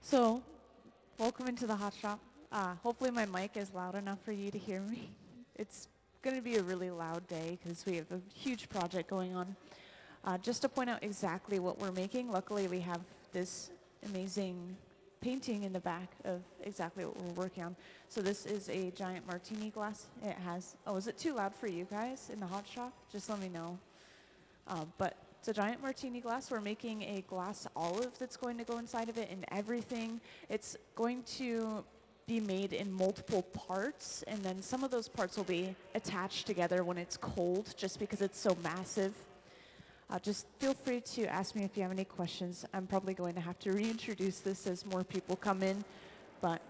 So, welcome into the hot shop. Hopefully my mic is loud enough for you to hear me. It's going to be a really loud day because we have a huge project going on. Just to point out exactly what we're making, luckily we have this amazing painting in the back of exactly what we're working on. So this is a giant martini glass. It has, oh, is it too loud for you guys in the hot shop? Just let me know. But it's a giant martini glass. We're making a glass olive that's going to go inside of it and everything. It's going to be made in multiple parts, and then some of those parts will be attached together when it's cold, just because it's so massive. Just feel free to ask me if you have any questions. I'm probably going to have to reintroduce this as more people come in, but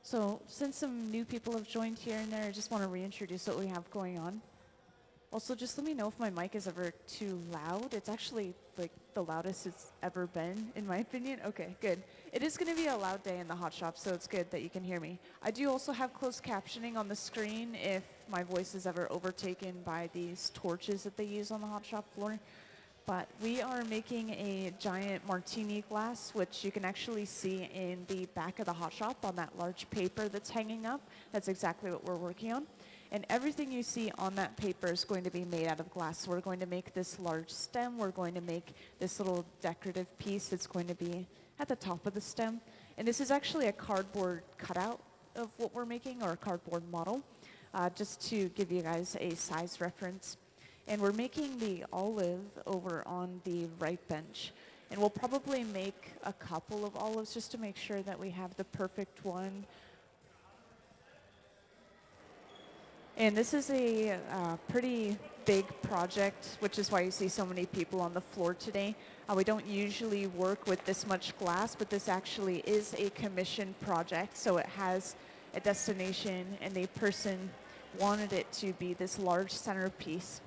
so since some new people have joined here and there, I just want to reintroduce what we have going on. Also, just let me know if my mic is ever too loud. It's actually like the loudest it's ever been, in my opinion. Okay, good. It is going to be a loud day in the hot shop, so it's good that you can hear me. I do also have closed captioning on the screen if my voice is ever overtaken by these torches that they use on the hot shop floor. But we are making a giant martini glass, which you can actually see in the back of the hot shop on that large paper that's hanging up. That's exactly what we're working on. And everything you see on that paper is going to be made out of glass. So we're going to make this large stem. We're going to make this little decorative piece that's going to be at the top of the stem. And this is actually a cardboard cutout of what we're making, or a cardboard model, just to give you guys a size reference. And we're making the olive over on the right bench. And we'll probably make a couple of olives just to make sure that we have the perfect one. And this is a pretty big project, which is why you see so many people on the floor today. We don't usually work with this much glass, but this actually is a commission project, so it has a destination, and a person wanted it to be this large centerpiece.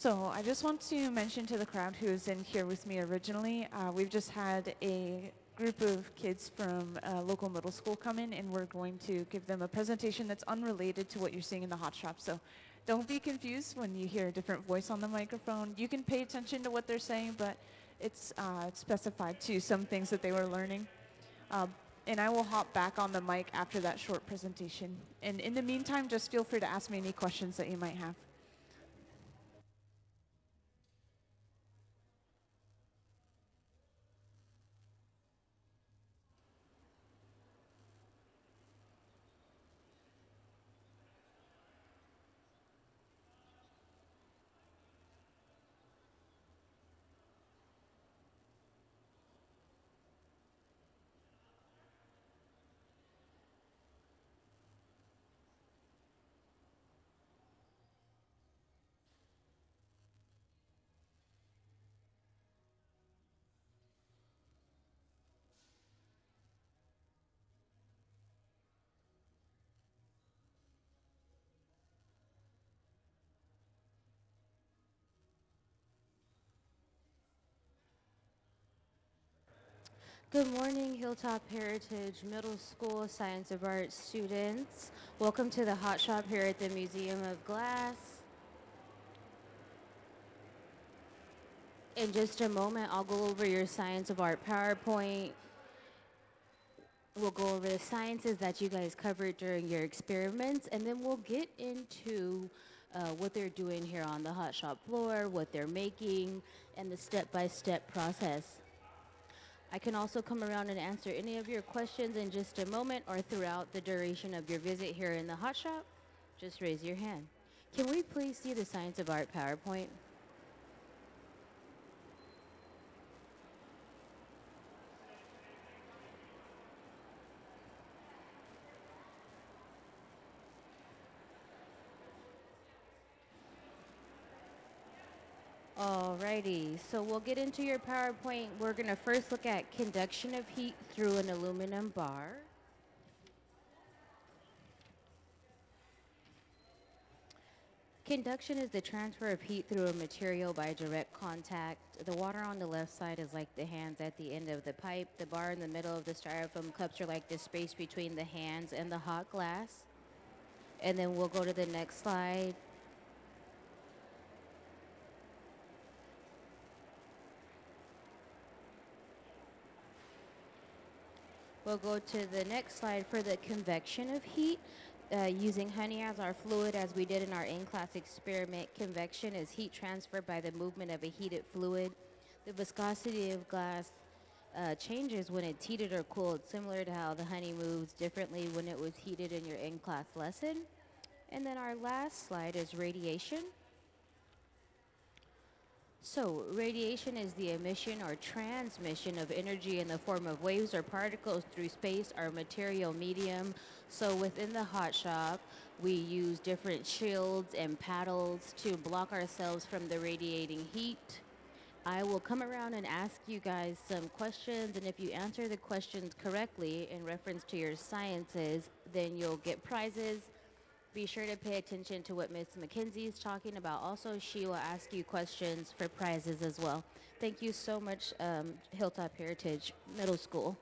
So I just want to mention to the crowd who is in here with me originally, we've just had a group of kids from a local middle school come in, and we're going to give them a presentation that's unrelated to what you're seeing in the hot shop. So don't be confused when you hear a different voice on the microphone. You can pay attention to what they're saying, but it's specified to some things that they were learning. And I will hop back on the mic after that short presentation. And in the meantime, just feel free to ask me any questions that you might have. Good morning, Hilltop Heritage Middle School Science of Art students. Welcome to the Hot Shop here at the Museum of Glass. In just a moment, I'll go over your Science of Art PowerPoint. We'll go over the sciences that you guys covered during your experiments, and then we'll get into what they're doing here on the hot shop floor, what they're making, and the step-by-step process. I can also come around and answer any of your questions in just a moment or throughout the duration of your visit here in the hot shop. Just raise your hand. Can we please see the Science of Art PowerPoint? Alrighty, so we'll get into your PowerPoint. We're gonna first look at conduction of heat through an aluminum bar. Conduction is the transfer of heat through a material by direct contact. The water on the left side is like the hands at the end of the pipe. The bar in the middle of the styrofoam cups are like the space between the hands and the hot glass. And then we'll go to the next slide. We'll go to the next slide for the convection of heat. Using honey as our fluid, as we did in our in-class experiment, convection is heat transferred by the movement of a heated fluid. The viscosity of glass changes when it's heated or cooled, similar to how the honey moves differently when it was heated in your in-class lesson. And then our last slide is radiation. So radiation is the emission or transmission of energy in the form of waves or particles through space or material medium. So within the hot shop, we use different shields and paddles to block ourselves from the radiating heat. I will come around and ask you guys some questions, and if you answer the questions correctly in reference to your sciences, then you'll get prizes. Be sure to pay attention to what Ms. McKenzie is talking about. Also, she will ask you questions for prizes as well. Thank you so much, Hilltop Heritage Middle School.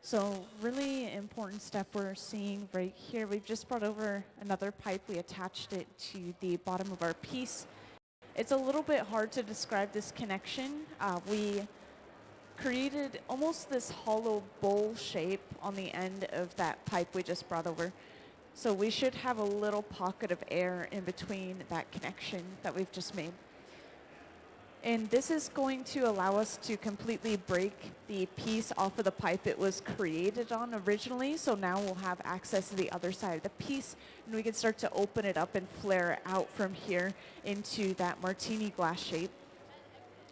So really important step we're seeing right here. We've just brought over another pipe. We attached it to the bottom of our piece. It's a little bit hard to describe this connection. We created almost this hollow bowl shape on the end of that pipe we just brought over. So we should have a little pocket of air in between that connection that we've just made. And this is going to allow us to completely break the piece off of the pipe it was created on originally. So now we'll have access to the other side of the piece, and we can start to open it up and flare it out from here into that martini glass shape.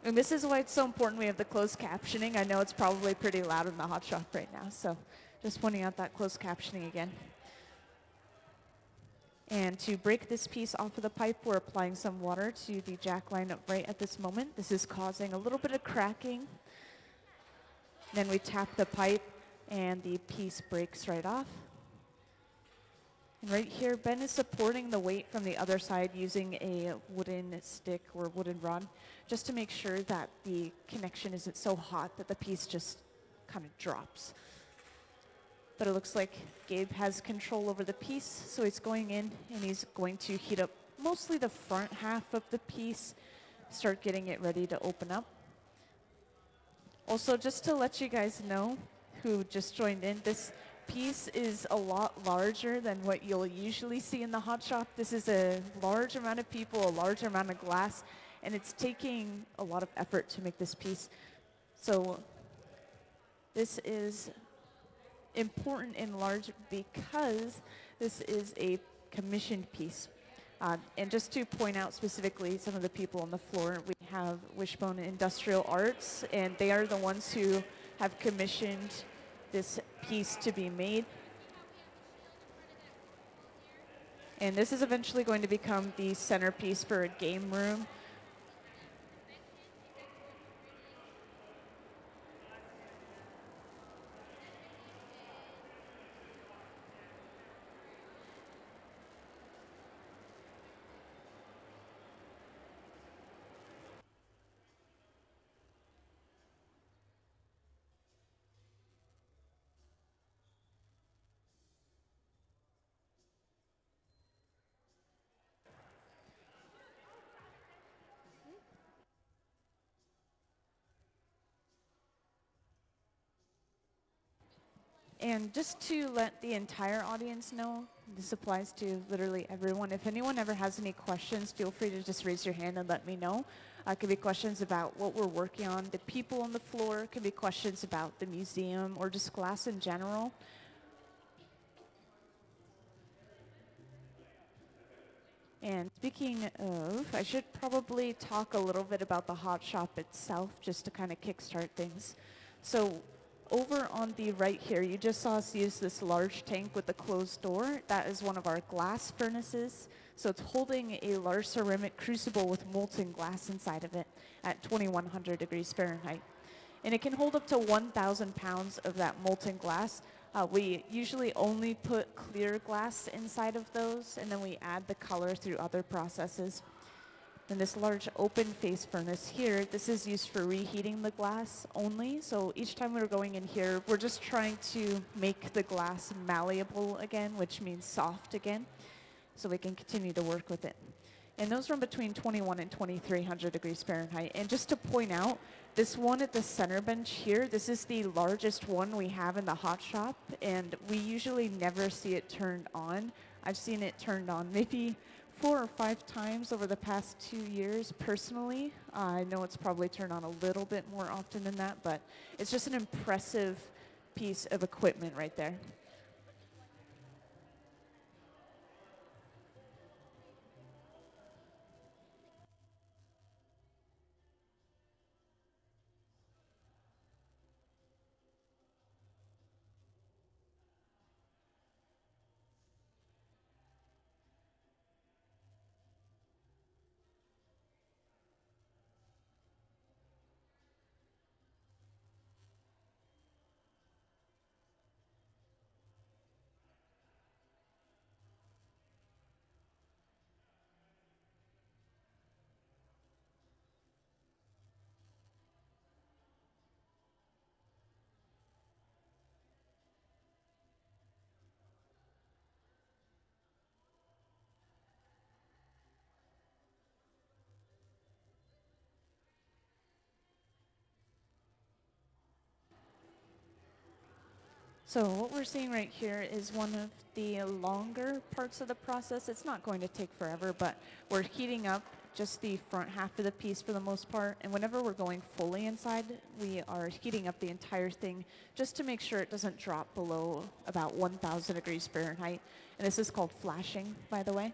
And this is why it's so important we have the closed captioning. I know it's probably pretty loud in the hot shop right now, so just pointing out that closed captioning again. And to break this piece off of the pipe, we're applying some water to the jack line right at this moment. This is causing a little bit of cracking. Then we tap the pipe and the piece breaks right off. And right here, Ben is supporting the weight from the other side using a wooden stick or wooden rod just to make sure that the connection isn't so hot that the piece just kind of drops. But it looks like Gabe has control over the piece, so he's going in and he's going to heat up mostly the front half of the piece, start getting it ready to open up. Also, just to let you guys know who just joined in, this piece is a lot larger than what you'll usually see in the hot shop. This is a large amount of people, a large amount of glass, and it's taking a lot of effort to make this piece. So this is important and large because this is a commissioned piece. And just to point out specifically some of the people on the floor, we have Wishbone Industrial Arts, and they are the ones who have commissioned this piece to be made. And this is eventually going to become the centerpiece for a game room. And just to let the entire audience know, this applies to literally everyone. If anyone ever has any questions, feel free to just raise your hand and let me know. It could be questions about what we're working on, the people on the floor. It could be questions about the museum or just glass in general. And speaking of, I should probably talk a little bit about the hot shop itself just to kind of kickstart things. So over on the right here, you just saw us use this large tank with the closed door. That is one of our glass furnaces. So it's holding a large ceramic crucible with molten glass inside of it at 2100 degrees Fahrenheit. And it can hold up to 1,000 pounds of that molten glass. We usually only put clear glass inside of those, and then we add the color through other processes. And this large open face furnace here, this is used for reheating the glass only. So each time we're going in here, we're just trying to make the glass malleable again, which means soft again, so we can continue to work with it. And those run between 21 and 2300 degrees Fahrenheit. And just to point out, this one at the center bench here, this is the largest one we have in the hot shop, and we usually never see it turned on. I've seen it turned on maybe 4 or 5 times over the past 2 years personally. I know it's probably turned on a little bit more often than that, but it's just an impressive piece of equipment right there. So what we're seeing right here is one of the longer parts of the process. It's not going to take forever, but we're heating up just the front half of the piece for the most part. And whenever we're going fully inside, we are heating up the entire thing just to make sure it doesn't drop below about 1,000 degrees Fahrenheit. And this is called flashing, by the way.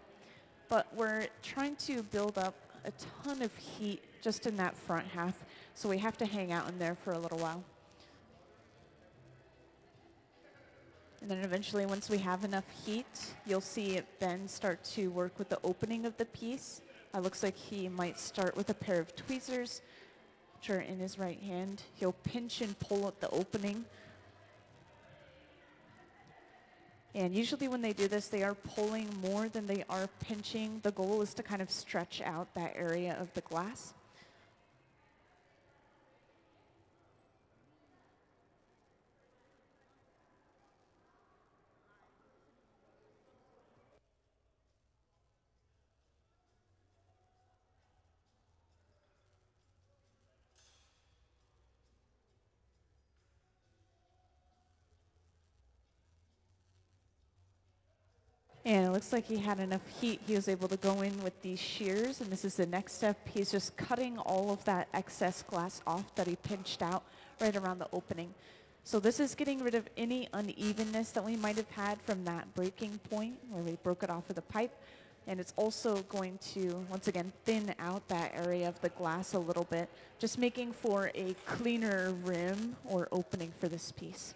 But we're trying to build up a ton of heat just in that front half, so we have to hang out in there for a little while. And then eventually, once we have enough heat, you'll see Ben start to work with the opening of the piece. Looks like he might start with a pair of tweezers, which are in his right hand. He'll pinch and pull at the opening. And usually when they do this, they are pulling more than they are pinching. The goal is to kind of stretch out that area of the glass. And it looks like he had enough heat. He was able to go in with these shears, and this is the next step. He's just cutting all of that excess glass off that he pinched out right around the opening. So this is getting rid of any unevenness that we might have had from that breaking point where we broke it off with a pipe. And it's also going to, once again, thin out that area of the glass a little bit, just making for a cleaner rim or opening for this piece.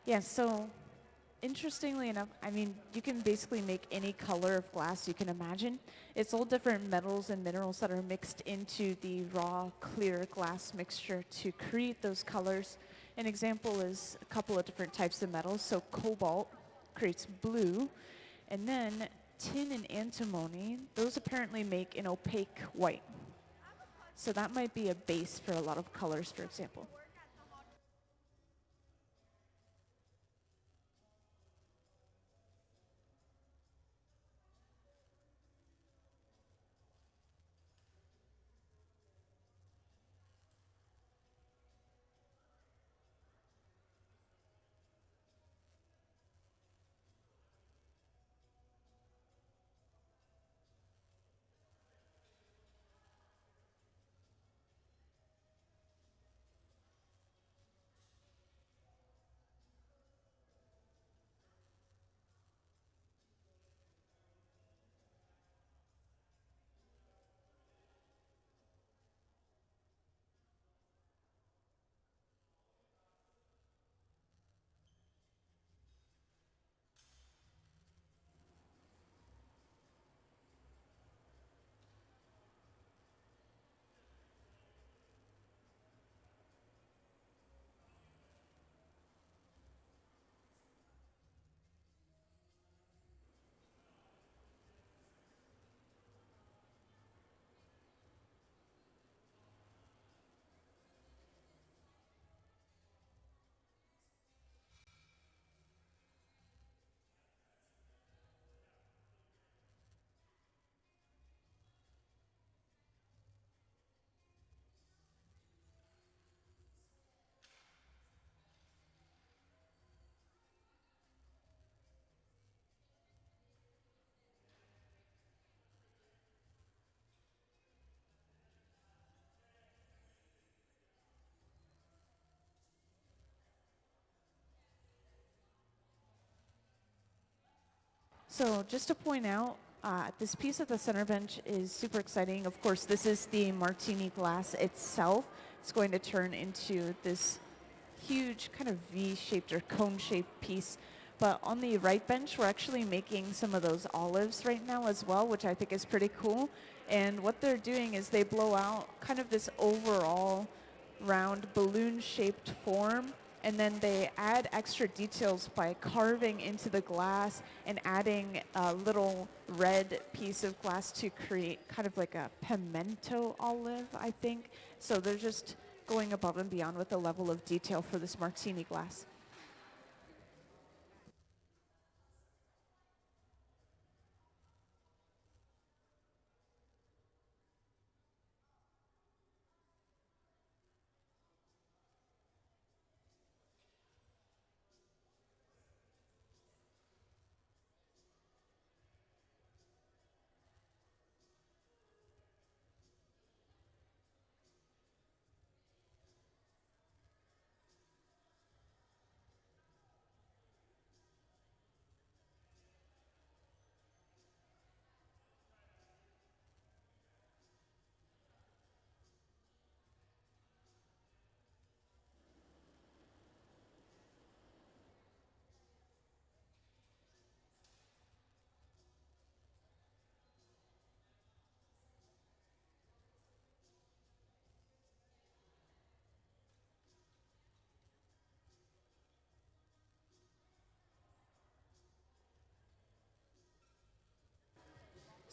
Yeah, so interestingly enough, I mean, you can basically make any color of glass you can imagine. It's all different metals and minerals that are mixed into the raw, clear glass mixture to create those colors. An example is a couple of different types of metals. So cobalt creates blue, and then tin and antimony, those apparently make an opaque white. So that might be a base for a lot of colors, for example. So just to point out, this piece at the center bench is super exciting. Of course, this is the martini glass itself. It's going to turn into this huge kind of V-shaped or cone-shaped piece. But on the right bench, we're actually making some of those olives right now as well, which I think is pretty cool. And what they're doing is they blow out kind of this overall round balloon-shaped form, and then they add extra details by carving into the glass and adding a little red piece of glass to create kind of like a pimento olive, I think. So they're just going above and beyond with the level of detail for this martini glass.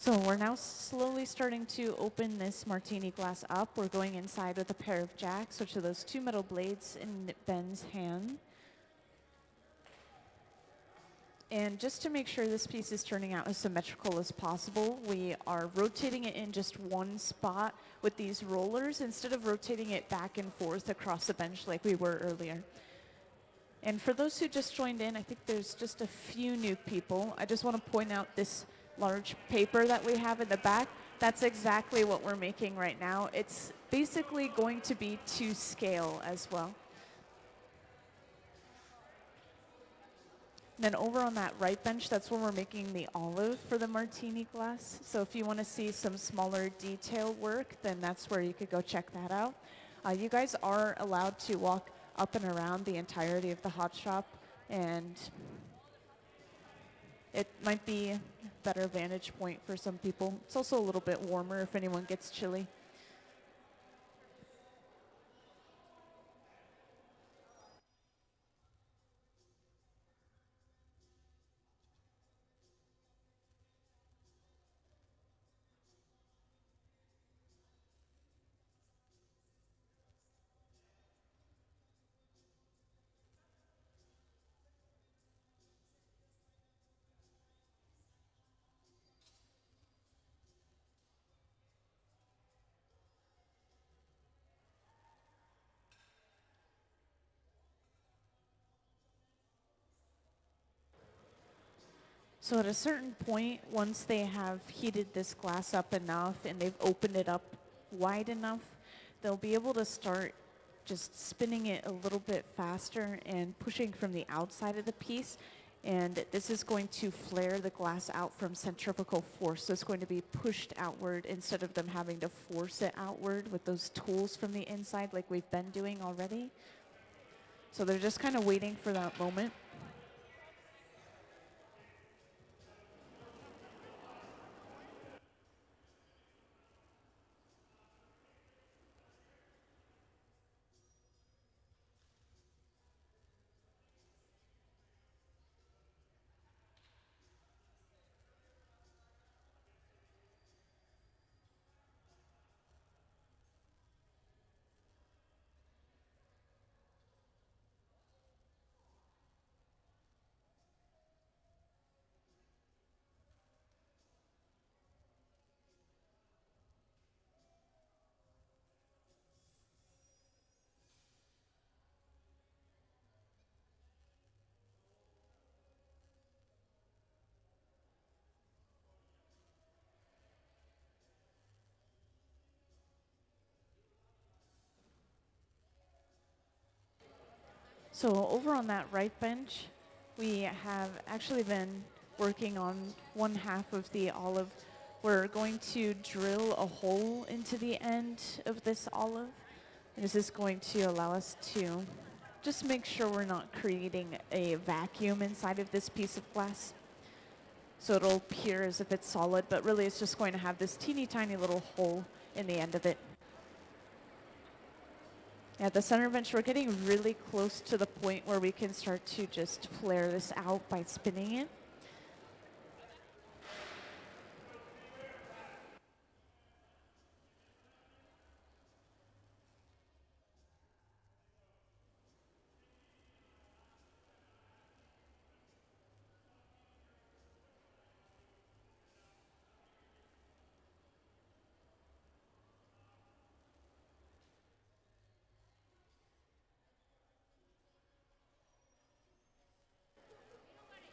So we're now slowly starting to open this martini glass up. We're going inside with a pair of jacks, which are those two metal blades in Ben's hand. And just to make sure this piece is turning out as symmetrical as possible, we are rotating it in just one spot with these rollers instead of rotating it back and forth across the bench like we were earlier. And for those who just joined in, I think there's just a few new people. I just want to point out this large paper that we have in the back. That's exactly what we're making right now. It's basically going to be to scale as well. Then over on that right bench, that's where we're making the olive for the martini glass. So if you want to see some smaller detail work, then that's where you could go check that out. You guys are allowed to walk up and around the entirety of the hot shop, and it might be a better vantage point for some people. It's also a little bit warmer if anyone gets chilly. So at a certain point, once they have heated this glass up enough and they've opened it up wide enough, they'll be able to start just spinning it a little bit faster and pushing from the outside of the piece. And this is going to flare the glass out from centrifugal force. So it's going to be pushed outward instead of them having to force it outward with those tools from the inside like we've been doing already. So they're just kind of waiting for that moment. So over on that right bench, we have actually been working on one half of the olive. We're going to drill a hole into the end of this olive. And this is going to allow us to just make sure we're not creating a vacuum inside of this piece of glass. So it'll appear as if it's solid, but really it's just going to have this teeny tiny little hole in the end of it. At the center bench, we're getting really close to the point where we can start to just flare this out by spinning it.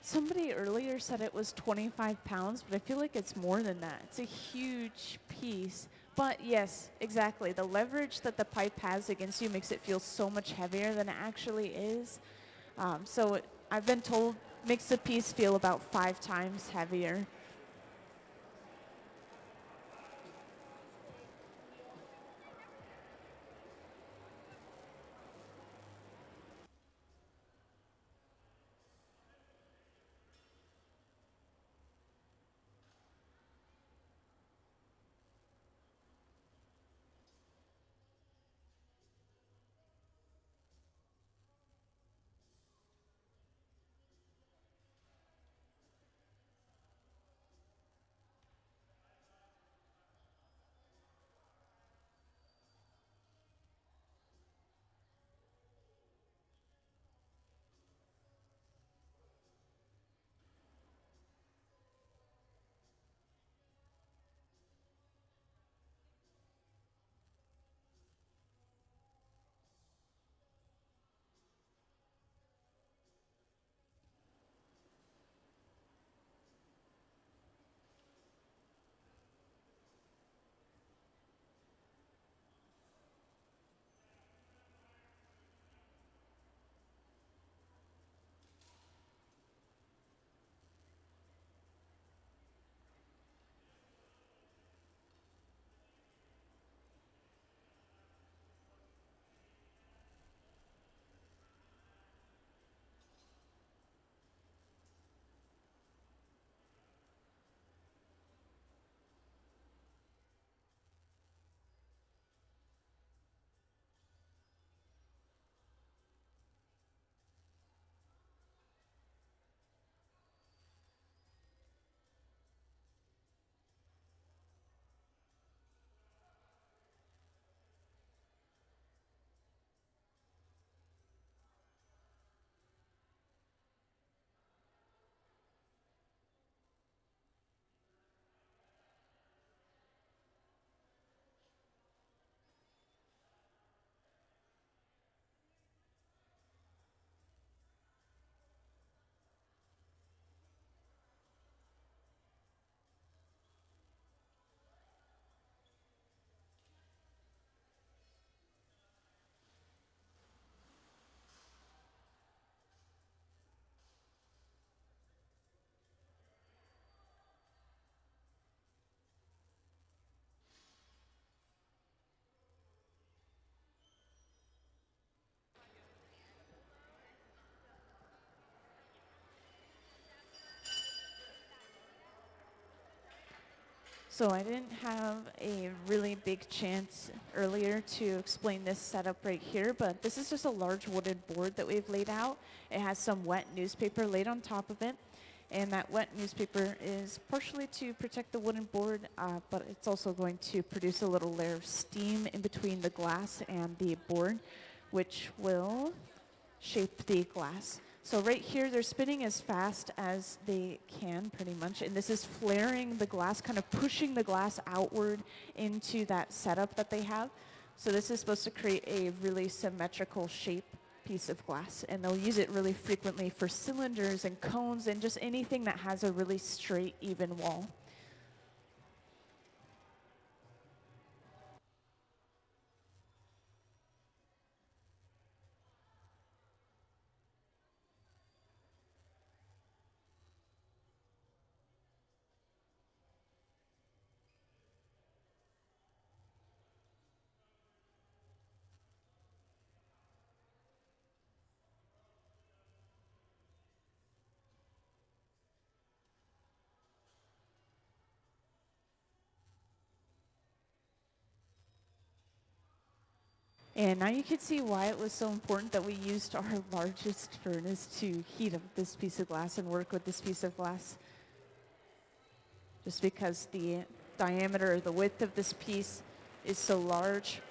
Somebody earlier said it was 25 pounds, but I feel like it's more than that. It's a huge piece. But yes, exactly. The leverage that the pipe has against you makes it feel so much heavier than it actually is. I've been told makes the piece feel about 5 times heavier. So I didn't have a really big chance earlier to explain this setup right here, but this is just a large wooden board that we've laid out. It has some wet newspaper laid on top of it, and that wet newspaper is partially to protect the wooden board, but it's also going to produce a little layer of steam in between the glass and the board, which will shape the glass. So right here, they're spinning as fast as they can, pretty much, and this is flaring the glass, kind of pushing the glass outward into that setup that they have. So this is supposed to create a really symmetrical shape piece of glass, and they'll use it really frequently for cylinders and cones and just anything that has a really straight, even wall. And now you can see why it was so important that we used our largest furnace to heat up this piece of glass and work with this piece of glass. Just because the diameter or the width of this piece is so large.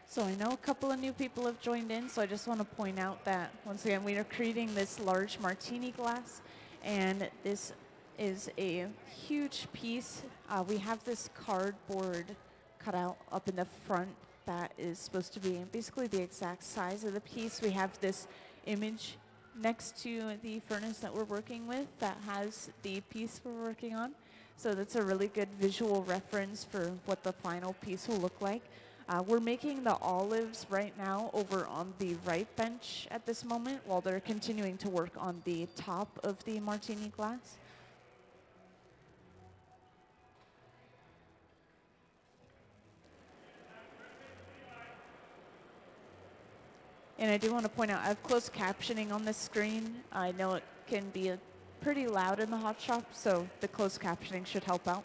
So I know a couple of new people have joined in, so I just want to point out that, once again, we are creating this large martini glass, and this is a huge piece. We have this cardboard cut out up in the front that is supposed to be basically the exact size of the piece. We have this image next to the furnace that we're working with that has the piece we're working on. So that's a really good visual reference for what the final piece will look like. We're making the olives right now over on the right bench at this moment while they're continuing to work on the top of the martini glass. And I do want to point out, I have closed captioning on this screen. I know it can be pretty loud in the hot shop, so the closed captioning should help out.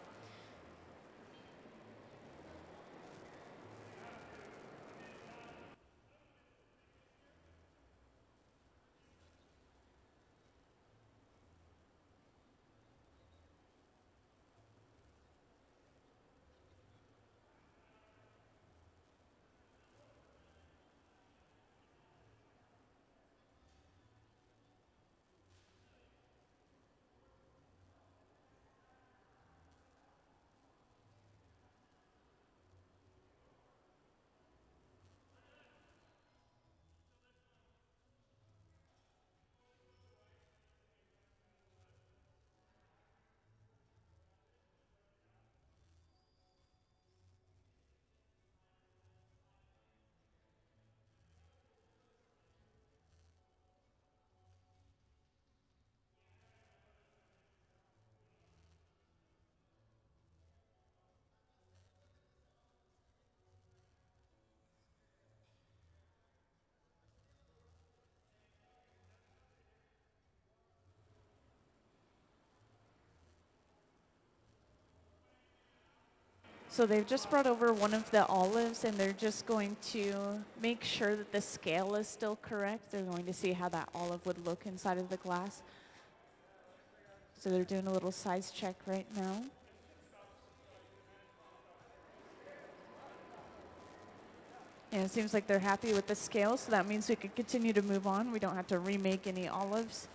So they've just brought over one of the olives, and they're just going to make sure that the scale is still correct. They're going to see how that olive would look inside of the glass. So they're doing a little size check right now. And it seems like they're happy with the scale, so that means we could continue to move on. We don't have to remake any olives.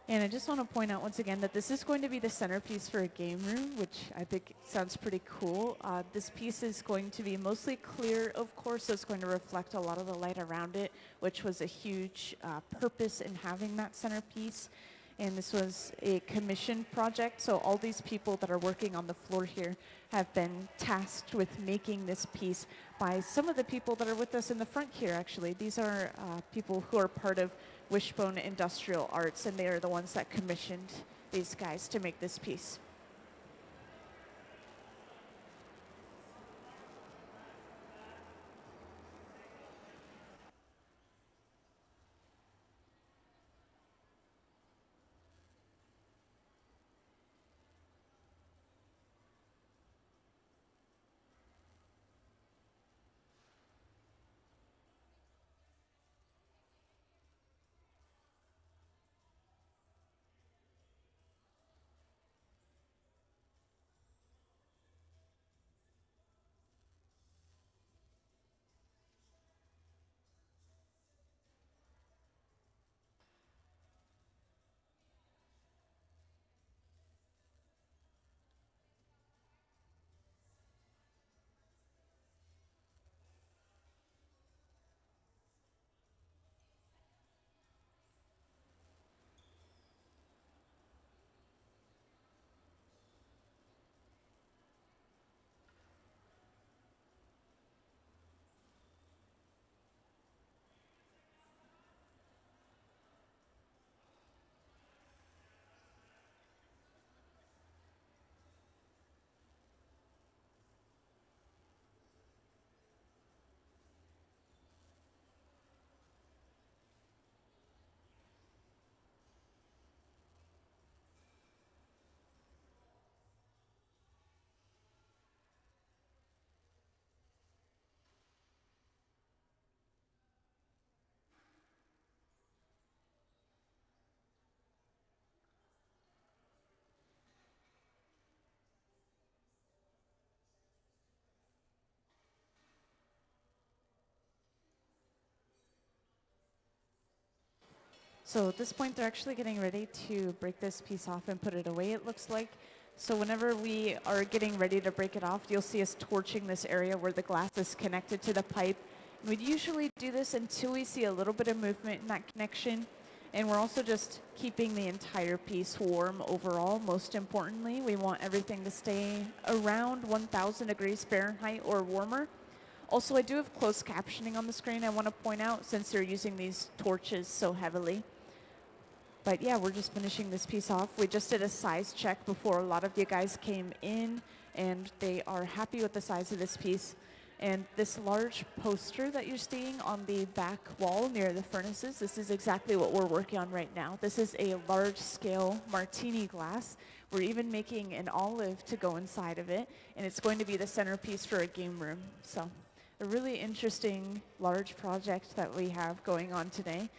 And I just want to point out once again that this is going to be the centerpiece for a game room, which I think sounds pretty cool. This piece is going to be mostly clear, of course, so it's going to reflect a lot of the light around it, which was a huge purpose in having that centerpiece. And this was a commission project, so all these people that are working on the floor here have been tasked with making this piece by some of the people that are with us in the front here, actually. These are people who are part of Wishbone Industrial Arts, and they are the ones that commissioned these guys to make this piece. So at this point, they're actually getting ready to break this piece off and put it away, it looks like. So whenever we are getting ready to break it off, you'll see us torching this area where the glass is connected to the pipe. And we'd usually do this until we see a little bit of movement in that connection. And we're also just keeping the entire piece warm overall. Most importantly, we want everything to stay around 1,000 degrees Fahrenheit or warmer. Also, I do have closed captioning on the screen I want to point out since they're using these torches so heavily. But yeah, we're just finishing this piece off. We just did a size check before a lot of you guys came in, and they are happy with the size of this piece. And this large poster that you're seeing on the back wall near the furnaces, this is exactly what we're working on right now. This is a large-scale martini glass. We're even making an olive to go inside of it, and it's going to be the centerpiece for a game room. So a really interesting large project that we have going on today.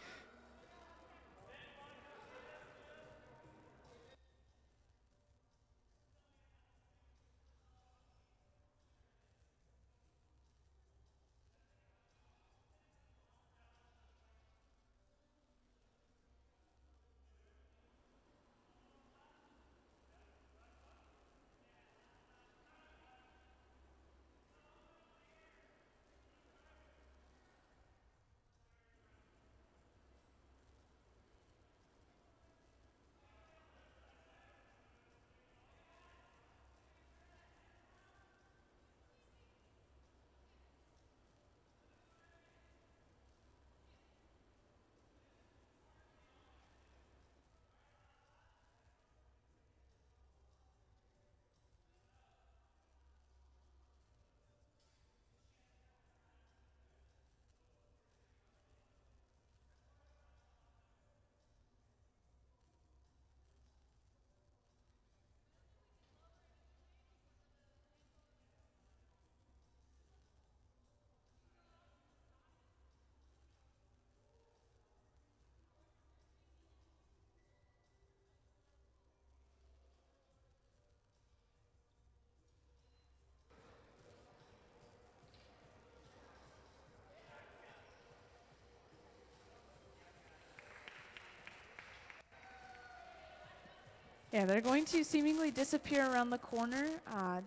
Yeah, they're going to seemingly disappear around the corner.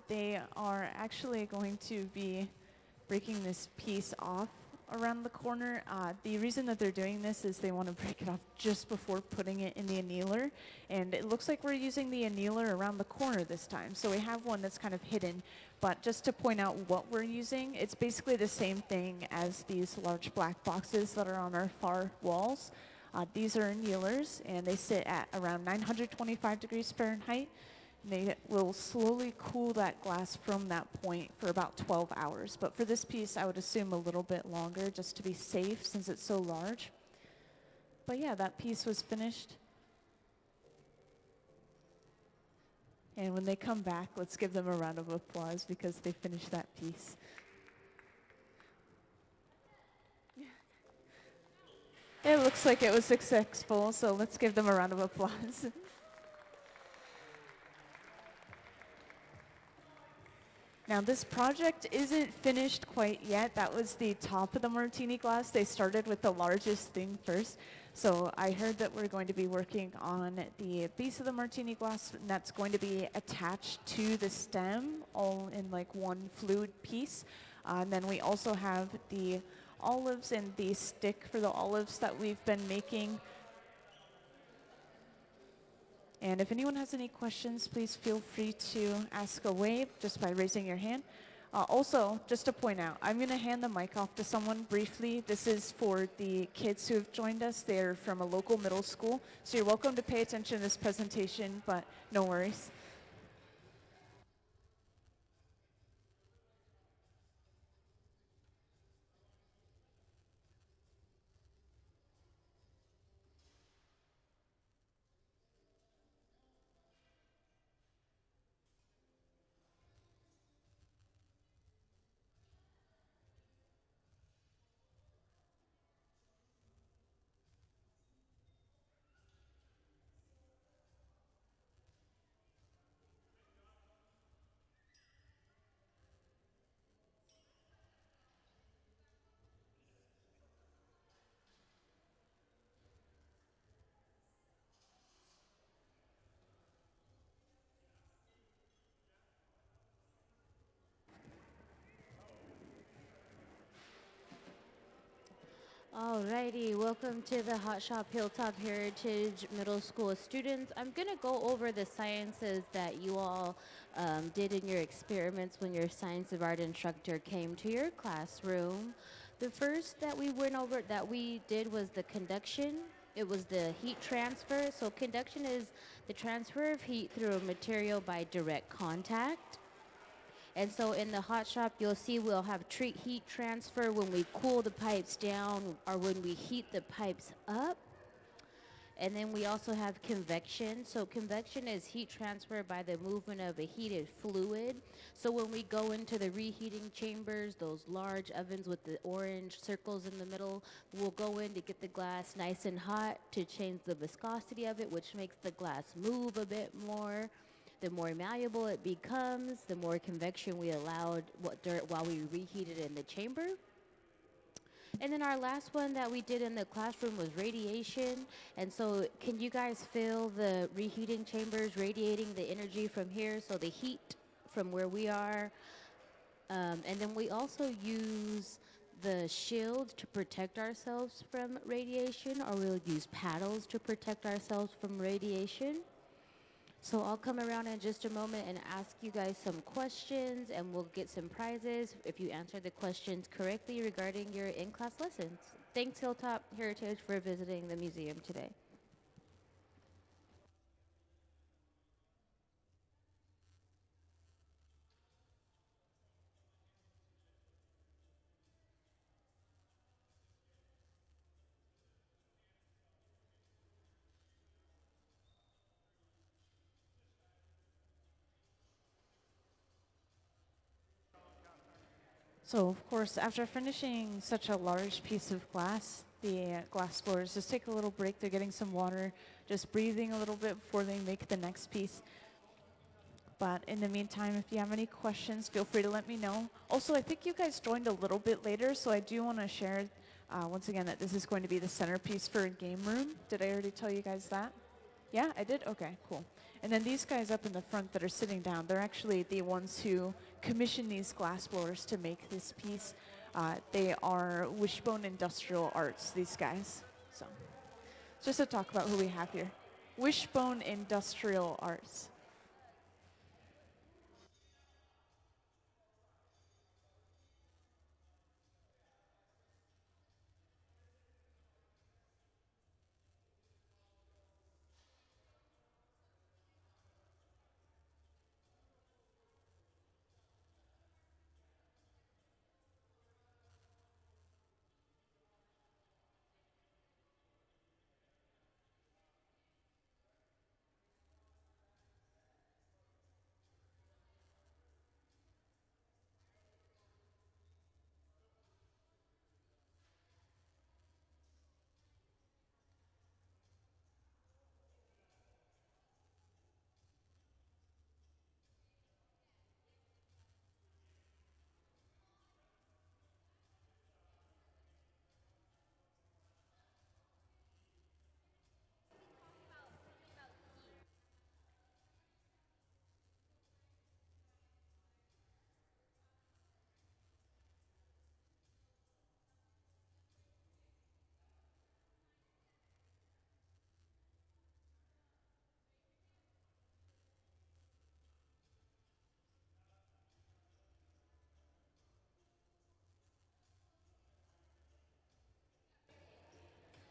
They are actually going to be breaking this piece off around the corner. The reason that they're doing this is they want to break it off just before putting it in the annealer. And it looks like we're using the annealer around the corner this time. So we have one that's kind of hidden. But just to point out what we're using, it's basically the same thing as these large black boxes that are on our far walls. These are annealers, and they sit at around 925 degrees Fahrenheit. And they will slowly cool that glass from that point for about 12 hours. But for this piece, I would assume a little bit longer just to be safe since it's so large. But yeah, that piece was finished. And when they come back, let's give them a round of applause because they finished that piece. It looks like it was successful, so let's give them a round of applause. Now this project isn't finished quite yet. That was the top of the martini glass. They started with the largest thing first. So I heard that we're going to be working on the base of the martini glass, and that's going to be attached to the stem all in like one fluid piece. And then we also have the olives and the stick for the olives that we've been making. And if anyone has any questions, please feel free to ask away just by raising your hand. Also, just to point out, I'm going to hand the mic off to someone briefly. This is for the kids who have joined us. They're from a local middle school. So you're welcome to pay attention to this presentation, but no worries. Alrighty, welcome to the Hot Shop Hilltop Heritage Middle School students. I'm going to go over the sciences that you all did in your experiments when your science of art instructor came to your classroom. The first that we did was the conduction. It was the heat transfer. So conduction is the transfer of heat through a material by direct contact. And so in the hot shop, you'll see we'll have heat transfer when we cool the pipes down or when we heat the pipes up. And then we also have convection. So convection is heat transfer by the movement of a heated fluid. So when we go into the reheating chambers, those large ovens with the orange circles in the middle, we'll go in to get the glass nice and hot to change the viscosity of it, which makes the glass move a bit more. The more malleable it becomes, the more convection we allowed while we reheated in the chamber. And then our last one that we did in the classroom was radiation. And so can you guys feel the reheating chambers radiating the energy from here? So the heat from where we are. And then we also use the shield to protect ourselves from radiation, or we'll use paddles to protect ourselves from radiation. So I'll come around in just a moment and ask you guys some questions, and we'll get some prizes if you answer the questions correctly regarding your in-class lessons. Thanks, Hilltop Heritage, for visiting the museum today. So of course, after finishing such a large piece of glass, the glass blowers just take a little break. They're getting some water, just breathing a little bit before they make the next piece. But in the meantime, if you have any questions, feel free to let me know. Also, I think you guys joined a little bit later, so I do want to share once again that this is going to be the centerpiece for a game room. Did I already tell you guys that? Yeah, I did? Okay, cool. And then these guys up in the front that are sitting down, they're actually the ones who commissioned these glass blowers to make this piece. They are Wishbone Industrial Arts, these guys. So just to talk about who we have here. Wishbone Industrial Arts.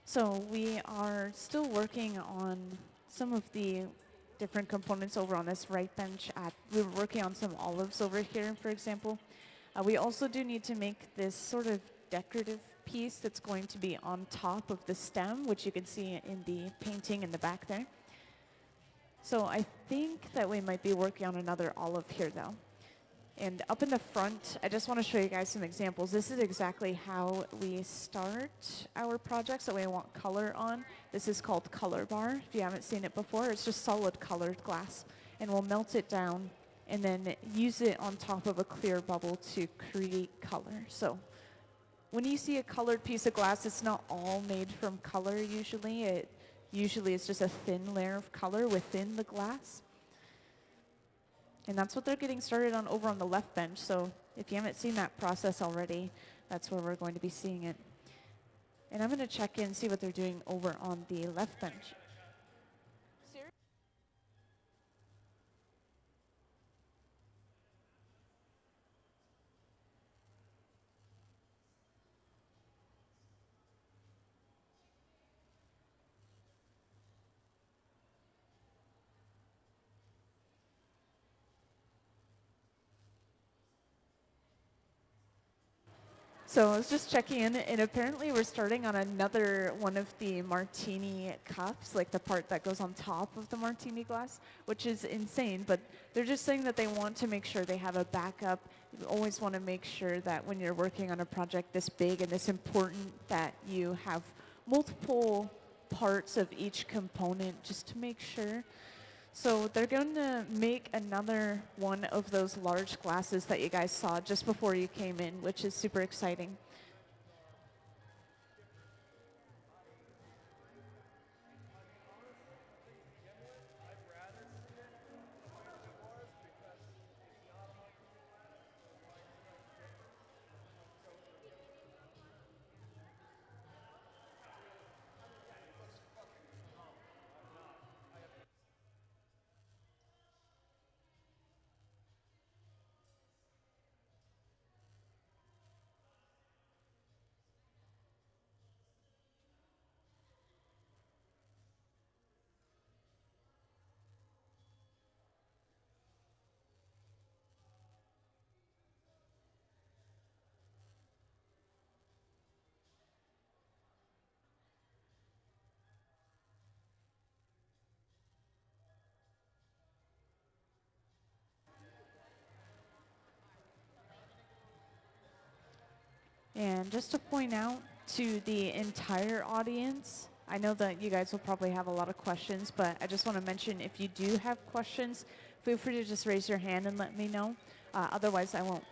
So we are still working on some of the different components over on this right bench. We were working on some olives over here, for example. We also do need to make this sort of decorative piece that's going to be on top of the stem, which you can see in the painting in the back there. So I think that we might be working on another olive here, though. And up in the front, I just want to show you guys some examples. This is exactly how we start our projects that we want color on. This is called Color Bar. If you haven't seen it before, it's just solid colored glass. And we'll melt it down and then use it on top of a clear bubble to create color. So when you see a colored piece of glass, it's not all made from color usually. Usually it's just a thin layer of color within the glass. And that's what they're getting started on over on the left bench. So if you haven't seen that process already, that's where we're going to be seeing it. And I'm going to check in, see what they're doing over on the left bench. So I was just checking in, and apparently we're starting on another one of the martini cups, like the part that goes on top of the martini glass, which is insane. But they're just saying that they want to make sure they have a backup. You always want to make sure that when you're working on a project this big and this important, that you have multiple parts of each component just to make sure. So they're going to make another one of those large glasses that you guys saw just before you came in, which is super exciting. And just to point out to the entire audience, I know that you guys will probably have a lot of questions, but I just want to mention if you do have questions, feel free to just raise your hand and let me know. Otherwise, I won't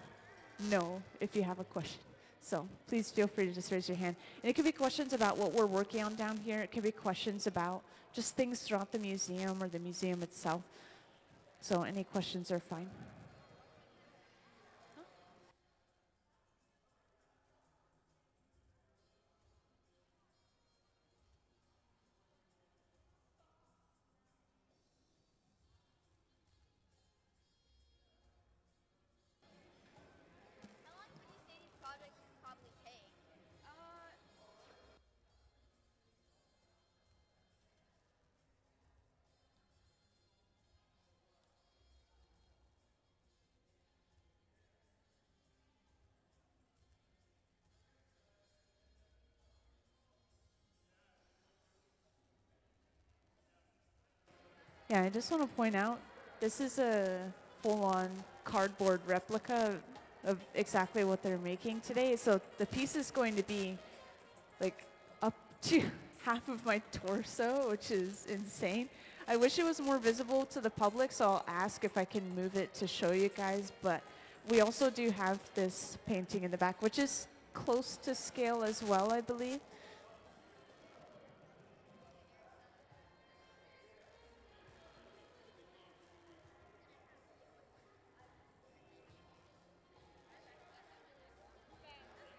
know if you have a question. So please feel free to just raise your hand. And it could be questions about what we're working on down here. It could be questions about just things throughout the museum or the museum itself. So any questions are fine. How long would you say these projects probably take? Yeah, I just want to point out, this is a full-on cardboard replica of exactly what they're making today. So the piece is going to be like up to half of my torso, which is insane. I wish it was more visible to the public, so I'll ask if I can move it to show you guys. But we also do have this painting in the back, which is close to scale as well, I believe.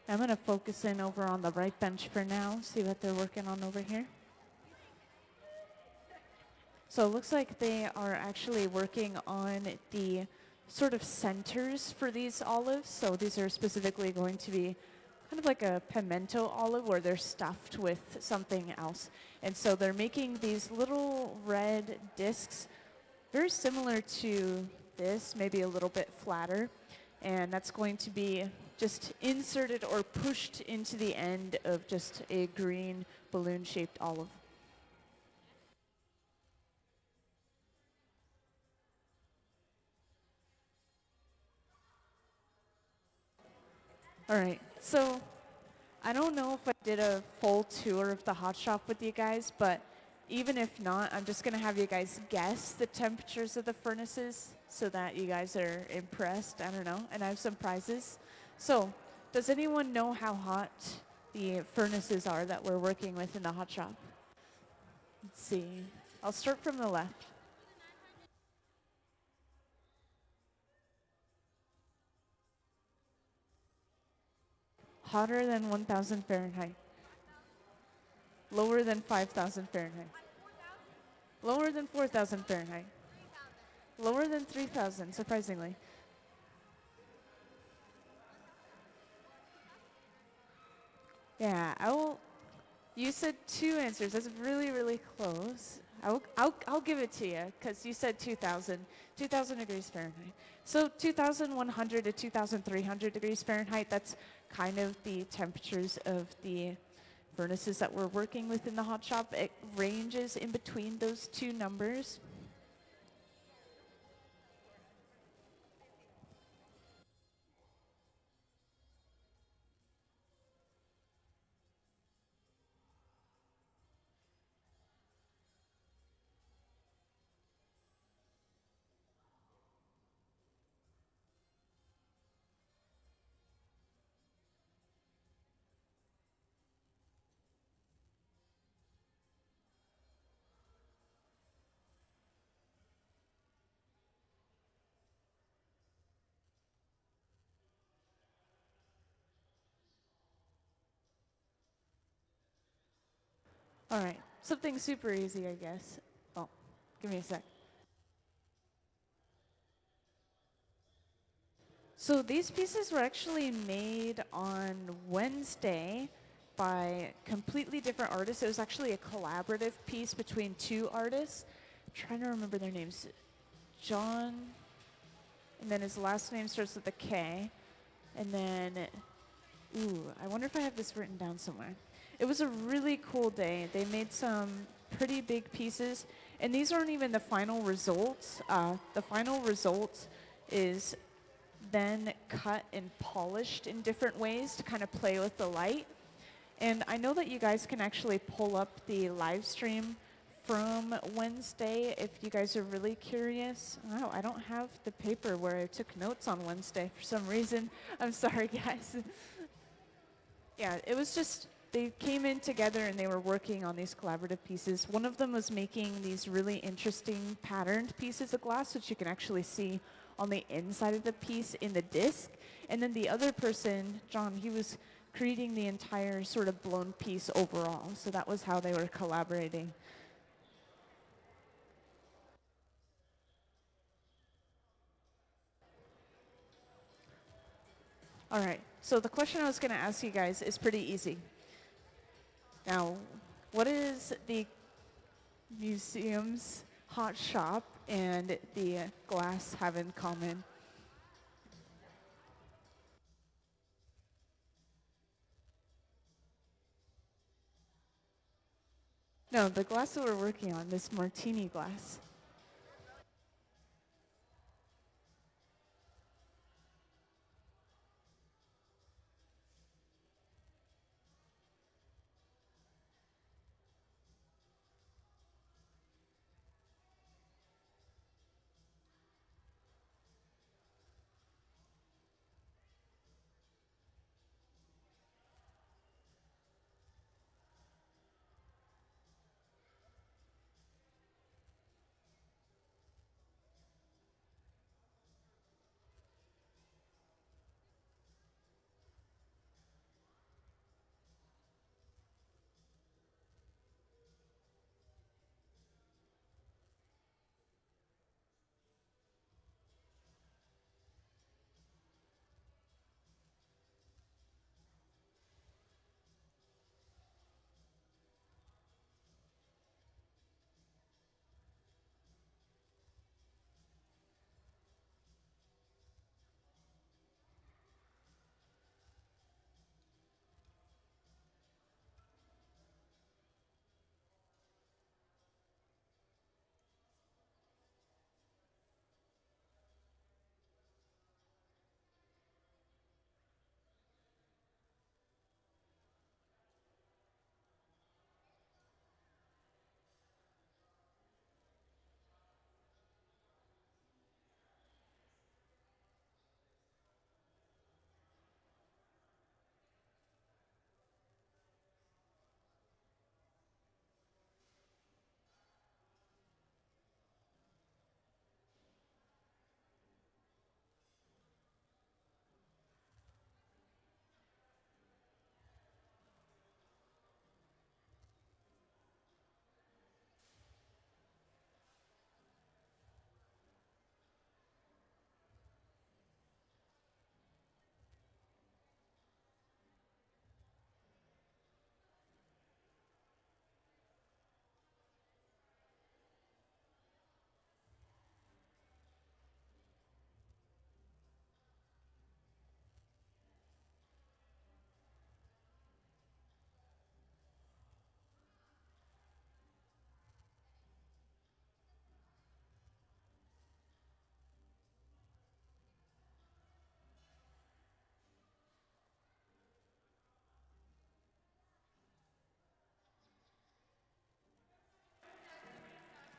I'm going to focus in over on the right bench for now, see what they're working on over here. So it looks like they are actually working on the sort of centers for these olives. So these are specifically going to be kind of like a pimento olive where they're stuffed with something else. And so they're making these little red discs very similar to this, maybe a little bit flatter. And that's going to be just inserted or pushed into the end of just a green balloon-shaped olive. All right, so I don't know if I did a full tour of the hot shop with you guys, but even if not, I'm just gonna have you guys guess the temperatures of the furnaces so that you guys are impressed, I don't know, and I have some prizes. So, does anyone know how hot the furnaces are that we're working with in the hot shop? Let's see, I'll start from the left. Hotter than 1,000 Fahrenheit. Lower than 5,000 Fahrenheit. Lower than 4,000 Fahrenheit. Lower than 3,000, surprisingly. Yeah, you said two answers. That's really, really close. I'll give it to you because you said 2,000 degrees Fahrenheit. So 2,100 to 2,300 degrees Fahrenheit, that's kind of the temperatures of the furnaces that we're working with in the hot shop. It ranges in between those two numbers. All right, something super easy, I guess. Oh, give me a sec. So these pieces were actually made on Wednesday by completely different artists. It was actually a collaborative piece between two artists. I'm trying to remember their names. John, and then his last name starts with a K. And then, I wonder if I have this written down somewhere. It was a really cool day. They made some pretty big pieces. And these aren't even the final results. The final result is then cut and polished in different ways to kind of play with the light. And I know that you guys can actually pull up the live stream from Wednesday if you guys are really curious. Oh, I don't have the paper where I took notes on Wednesday for some reason. I'm sorry, guys. Yeah, it was just, they came in together and they were working on these collaborative pieces. One of them was making these really interesting patterned pieces of glass, which you can actually see on the inside of the piece in the disc. And then the other person, John, he was creating the entire sort of blown piece overall. So that was how they were collaborating. All right, so the question I was going to ask you guys is pretty easy. Now, what is the museum's hot shop and the glass have in common? No, the glass that we're working on, this martini glass.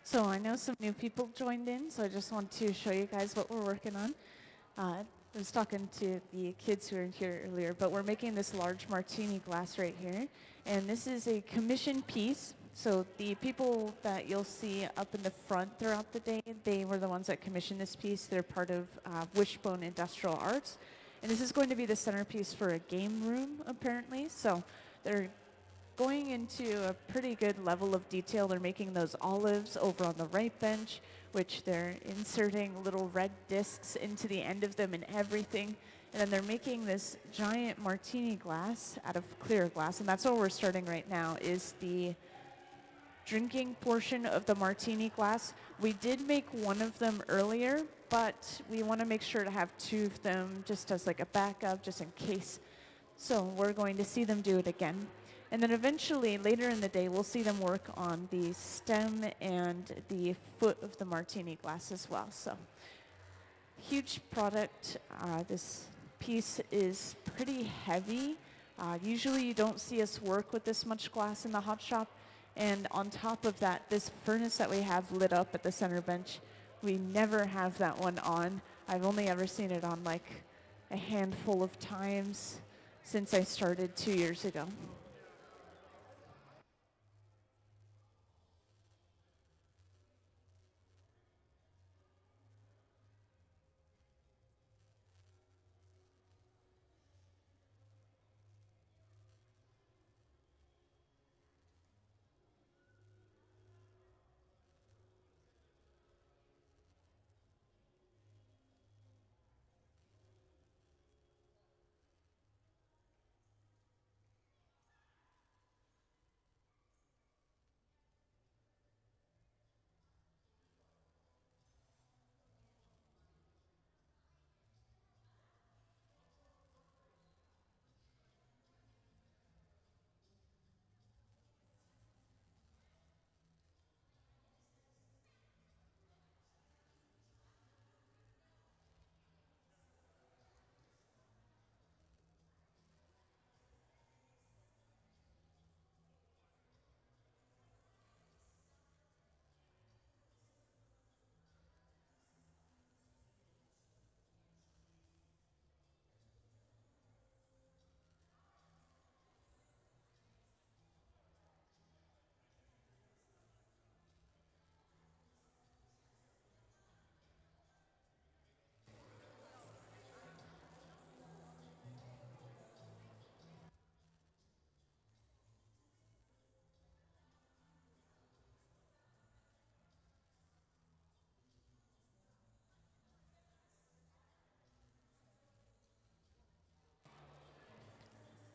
So I know some new people joined in, so I just want to show you guys what we're working on. I was talking to the kids who were in here earlier, but we're making this large martini glass right here. And this is a commissioned piece. So the people that you'll see up in the front throughout the day, they were the ones that commissioned this piece. They're part of Wishbone Industrial Arts. And this is going to be the centerpiece for a game room, apparently. So they're going into a pretty good level of detail. They're making those olives over on the right bench, which they're inserting little red discs into the end of them and everything. And then they're making this giant martini glass out of clear glass. And that's what we're starting right now, is the drinking portion of the martini glass. We did make one of them earlier, but we want to make sure to have two of them just as like a backup, just in case. So we're going to see them do it again. And then eventually, later in the day, we'll see them work on the stem and the foot of the martini glass as well. So, huge product. This piece is pretty heavy. Usually you don't see us work with this much glass in the hot shop. And on top of that, this furnace that we have lit up at the center bench, we never have that one on. I've only ever seen it on like a handful of times. since I started 2 years ago.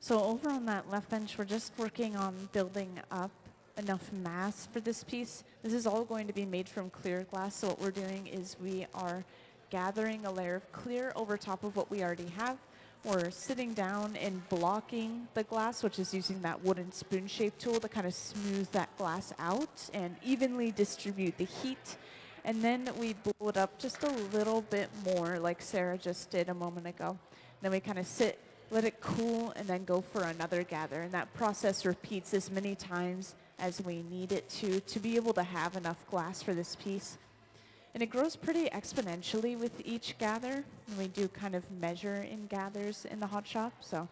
So over on that left bench, we're just working on building up enough mass for this piece. This is all going to be made from clear glass. So what we're doing is we are gathering a layer of clear over top of what we already have. We're sitting down and blocking the glass, which is using that wooden spoon-shaped tool to kind of smooth that glass out and evenly distribute the heat. And then we blow it up just a little bit more, like Sarah just did a moment ago. Then we kind of sit, let it cool, and then go for another gather. And that process repeats as many times as we need it to be able to have enough glass for this piece. And it grows pretty exponentially with each gather. And we do kind of measure in gathers in the hot shop. So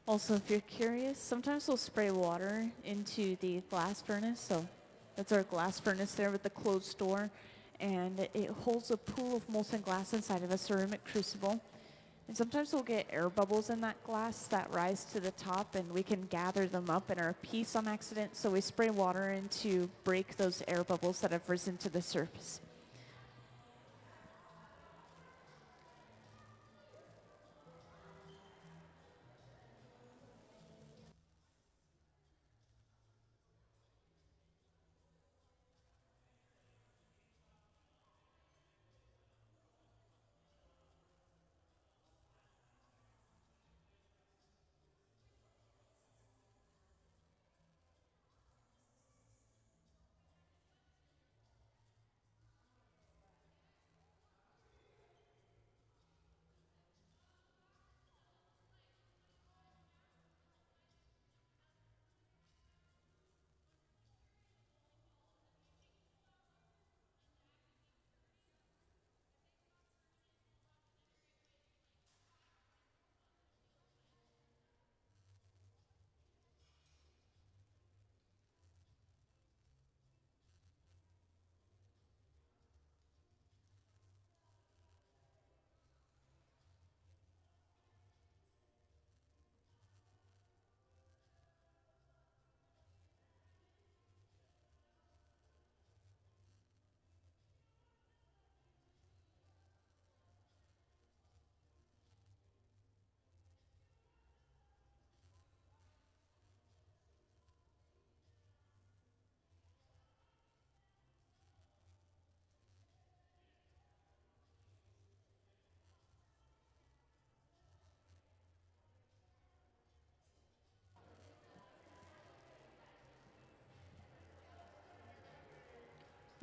also, if you're curious, sometimes we'll spray water into the glass furnace. So that's our glass furnace there with the closed door. And it holds a pool of molten glass inside of a ceramic crucible. And sometimes we'll get air bubbles in that glass that rise to the top, and we can gather them up in our piece on accident. So we spray water in to break those air bubbles that have risen to the surface.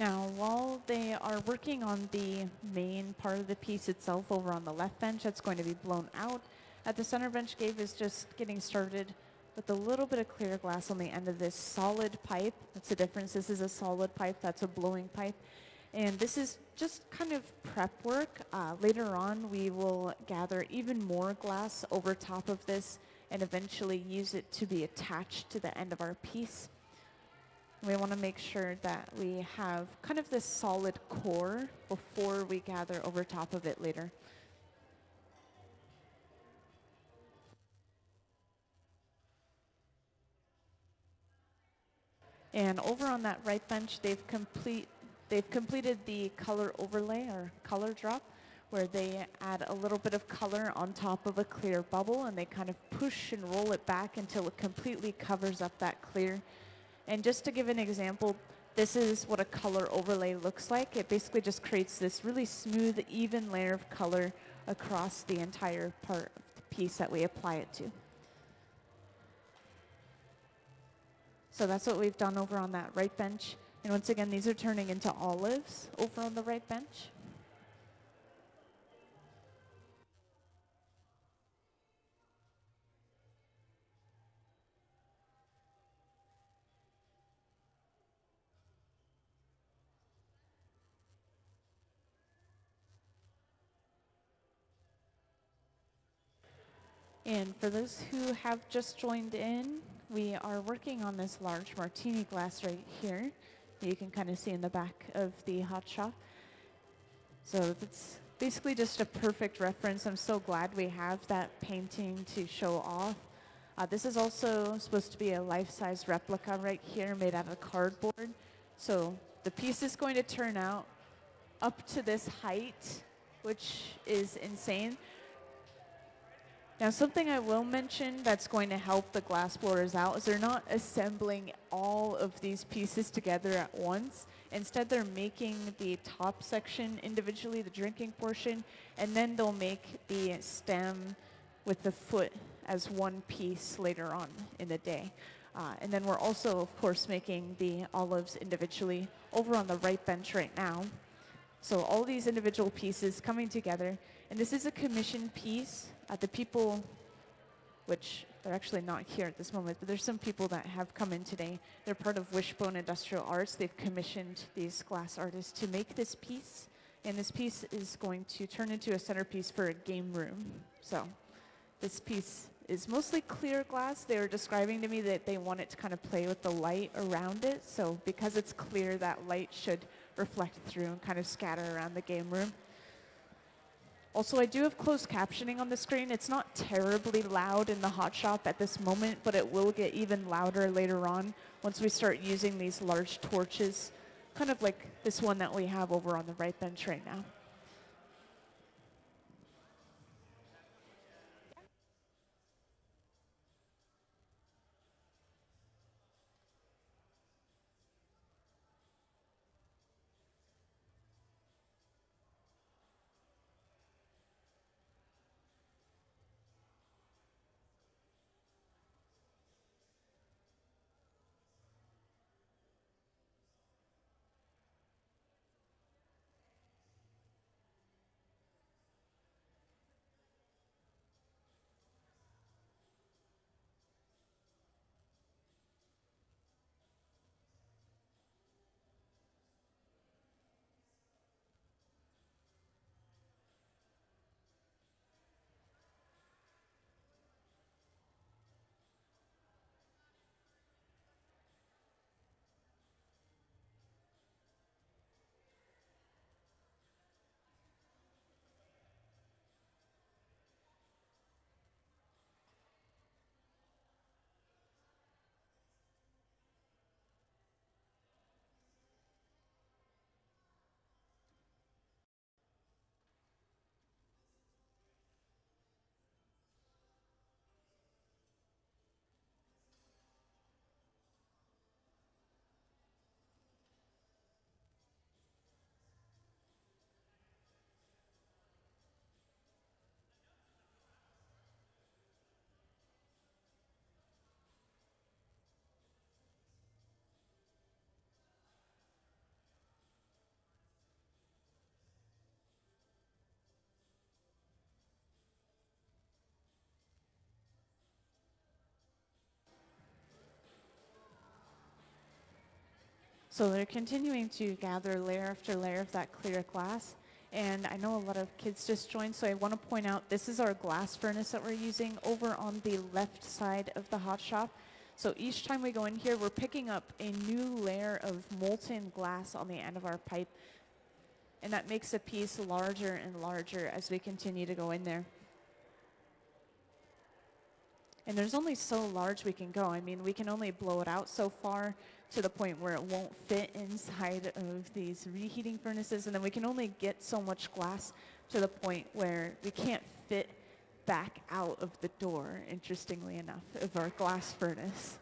Now, while they are working on the main part of the piece itself over on the left bench, that's going to be blown out. At the center bench, Gabe is just getting started with a little bit of clear glass on the end of this solid pipe. That's the difference. This is a solid pipe. That's a blowing pipe. And this is just kind of prep work. Later on, we will gather even more glass over top of this and eventually use it to be attached to the end of our piece. We want to make sure that we have kind of this solid core before we gather over top of it later. And over on that right bench, they've completed the color overlay or color drop, where they add a little bit of color on top of a clear bubble, and they kind of push and roll it back until it completely covers up that clear. And just to give an example, this is what a color overlay looks like. It basically just creates this really smooth, even layer of color across the entire part of the piece that we apply it to. So that's what we've done over on that right bench. And once again, these are turning into olives over on the right bench. And for those who have just joined in, we are working on this large martini glass right here. You can kind of see in the back of the hot shop. So that's basically just a perfect reference. I'm so glad we have that painting to show off. This is also supposed to be a life-size replica right here made out of cardboard. So the piece is going to turn out up to this height, which is insane. Now, something I will mention that's going to help the glass blowers out is they're not assembling all of these pieces together at once. Instead, they're making the top section individually, the drinking portion, and then they'll make the stem with the foot as one piece later on in the day. And then we're also, of course, making the olives individually over on the right bench right now. So all these individual pieces coming together. And this is a commissioned piece. The people, which they're actually not here at this moment, but there's some people that have come in today. They're part of Wishbone Industrial Arts. They've commissioned these glass artists to make this piece. And this piece is going to turn into a centerpiece for a game room. So this piece is mostly clear glass. They were describing to me that they want it to kind of play with the light around it. So because it's clear, that light should reflect through and kind of scatter around the game room. Also, I do have closed captioning on the screen. It's not terribly loud in the hot shop at this moment, but it will get even louder later on once we start using these large torches, kind of like this one that we have over on the right bench right now. So they're continuing to gather layer after layer of that clear glass. And I know a lot of kids just joined, so I want to point out this is our glass furnace that we're using over on the left side of the hot shop. So each time we go in here, we're picking up a new layer of molten glass on the end of our pipe. And that makes the piece larger and larger as we continue to go in there. And there's only so large we can go. I mean, we can only blow it out so far to the point where it won't fit inside of these reheating furnaces. And then we can only get so much glass to the point where we can't fit back out of the door, interestingly enough, of our glass furnace.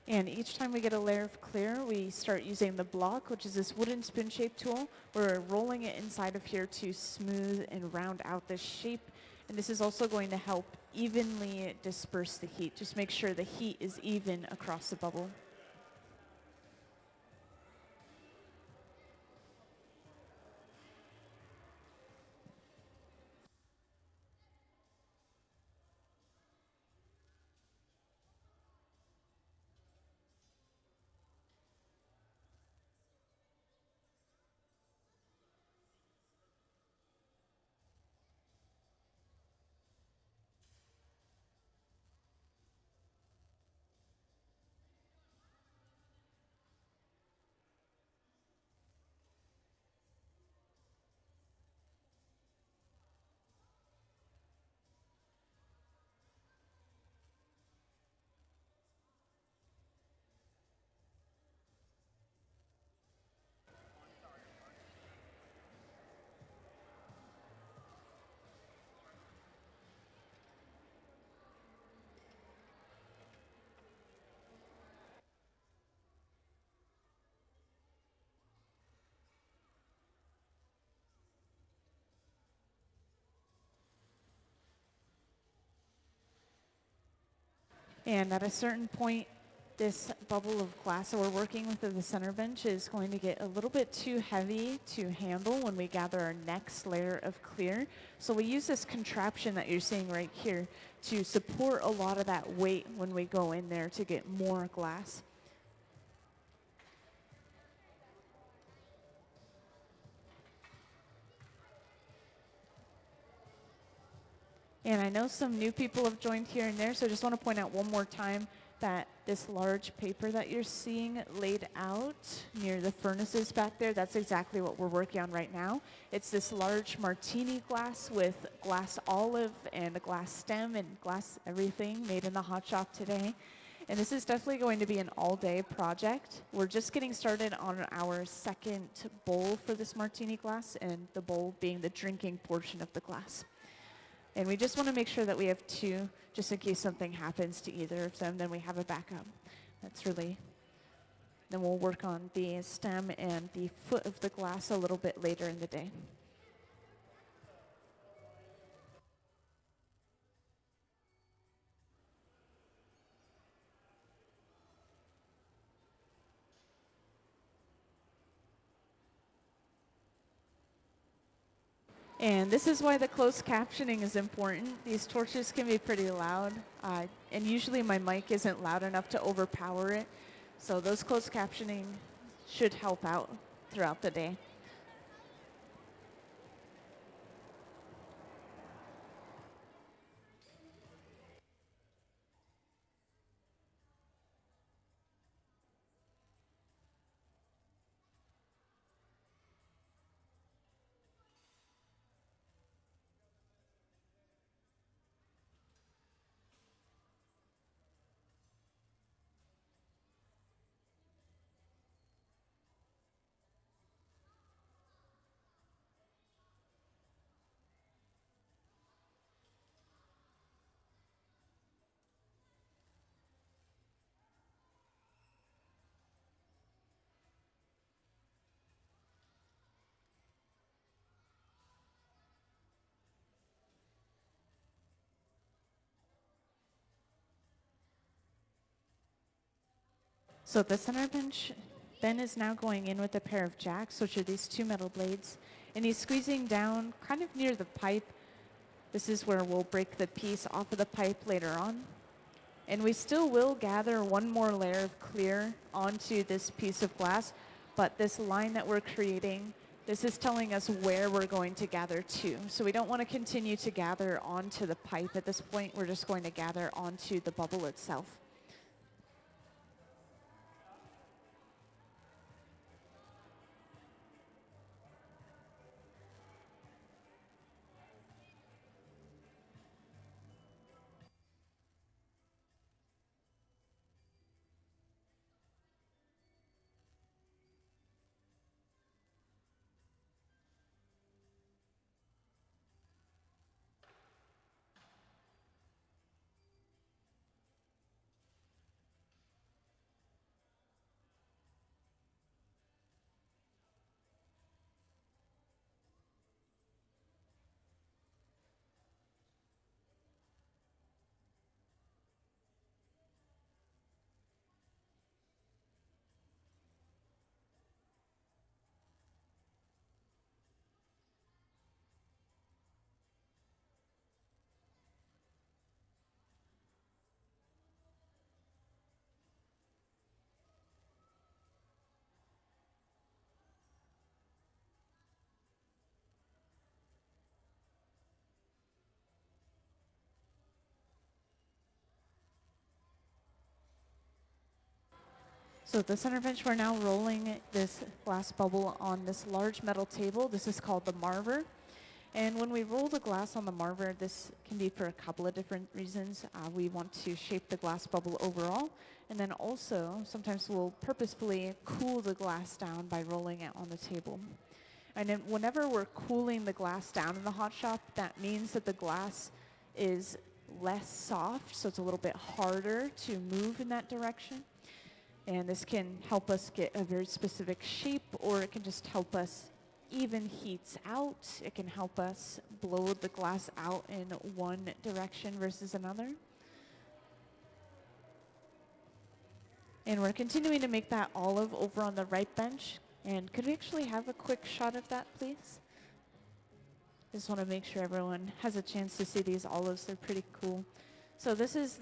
And each time we get a layer of clear, we start using the block, which is this wooden spoon-shaped tool. We're rolling it inside of here to smooth and round out the shape. And this is also going to help evenly disperse the heat. Just make sure the heat is even across the bubble. And at a certain point, this bubble of glass that we're working with at the center bench is going to get a little bit too heavy to handle when we gather our next layer of clear. So we use this contraption that you're seeing right here to support a lot of that weight when we go in there to get more glass. And I know some new people have joined here and there, so I just want to point out one more time that this large paper that you're seeing laid out near the furnaces back there, that's exactly what we're working on right now. It's this large martini glass with glass olive and a glass stem and glass everything made in the hot shop today. And this is definitely going to be an all-day project. We're just getting started on our second bowl for this martini glass, and the bowl being the drinking portion of the glass. And we just want to make sure that we have two, just in case something happens to either of them, then we have a backup. That's really, then we'll work on the stem and the foot of the glass a little bit later in the day. And this is why the closed captioning is important. These torches can be pretty loud, and usually my mic isn't loud enough to overpower it. So those closed captioning should help out throughout the day. So the center bench, Ben is now going in with a pair of jacks, which are these two metal blades, and he's squeezing down kind of near the pipe. This is where we'll break the piece off of the pipe later on. And we still will gather one more layer of clear onto this piece of glass, but this line that we're creating, this is telling us where we're going to gather to. So we don't want to continue to gather onto the pipe. At this point, we're just going to gather onto the bubble itself. So at the center bench, we're now rolling this glass bubble on this large metal table. This is called the marver. And when we roll the glass on the marver, this can be for a couple of different reasons. We want to shape the glass bubble overall. And then also, sometimes we'll purposefully cool the glass down by rolling it on the table. And then whenever we're cooling the glass down in the hot shop, that means that the glass is less soft, so it's a little bit harder to move in that direction. And this can help us get a very specific shape, or it can just help us even heats out. It can help us blow the glass out in one direction versus another. And we're continuing to make that olive over on the right bench. And could we actually have a quick shot of that, please? Just want to make sure everyone has a chance to see these olives. They're pretty cool. So this is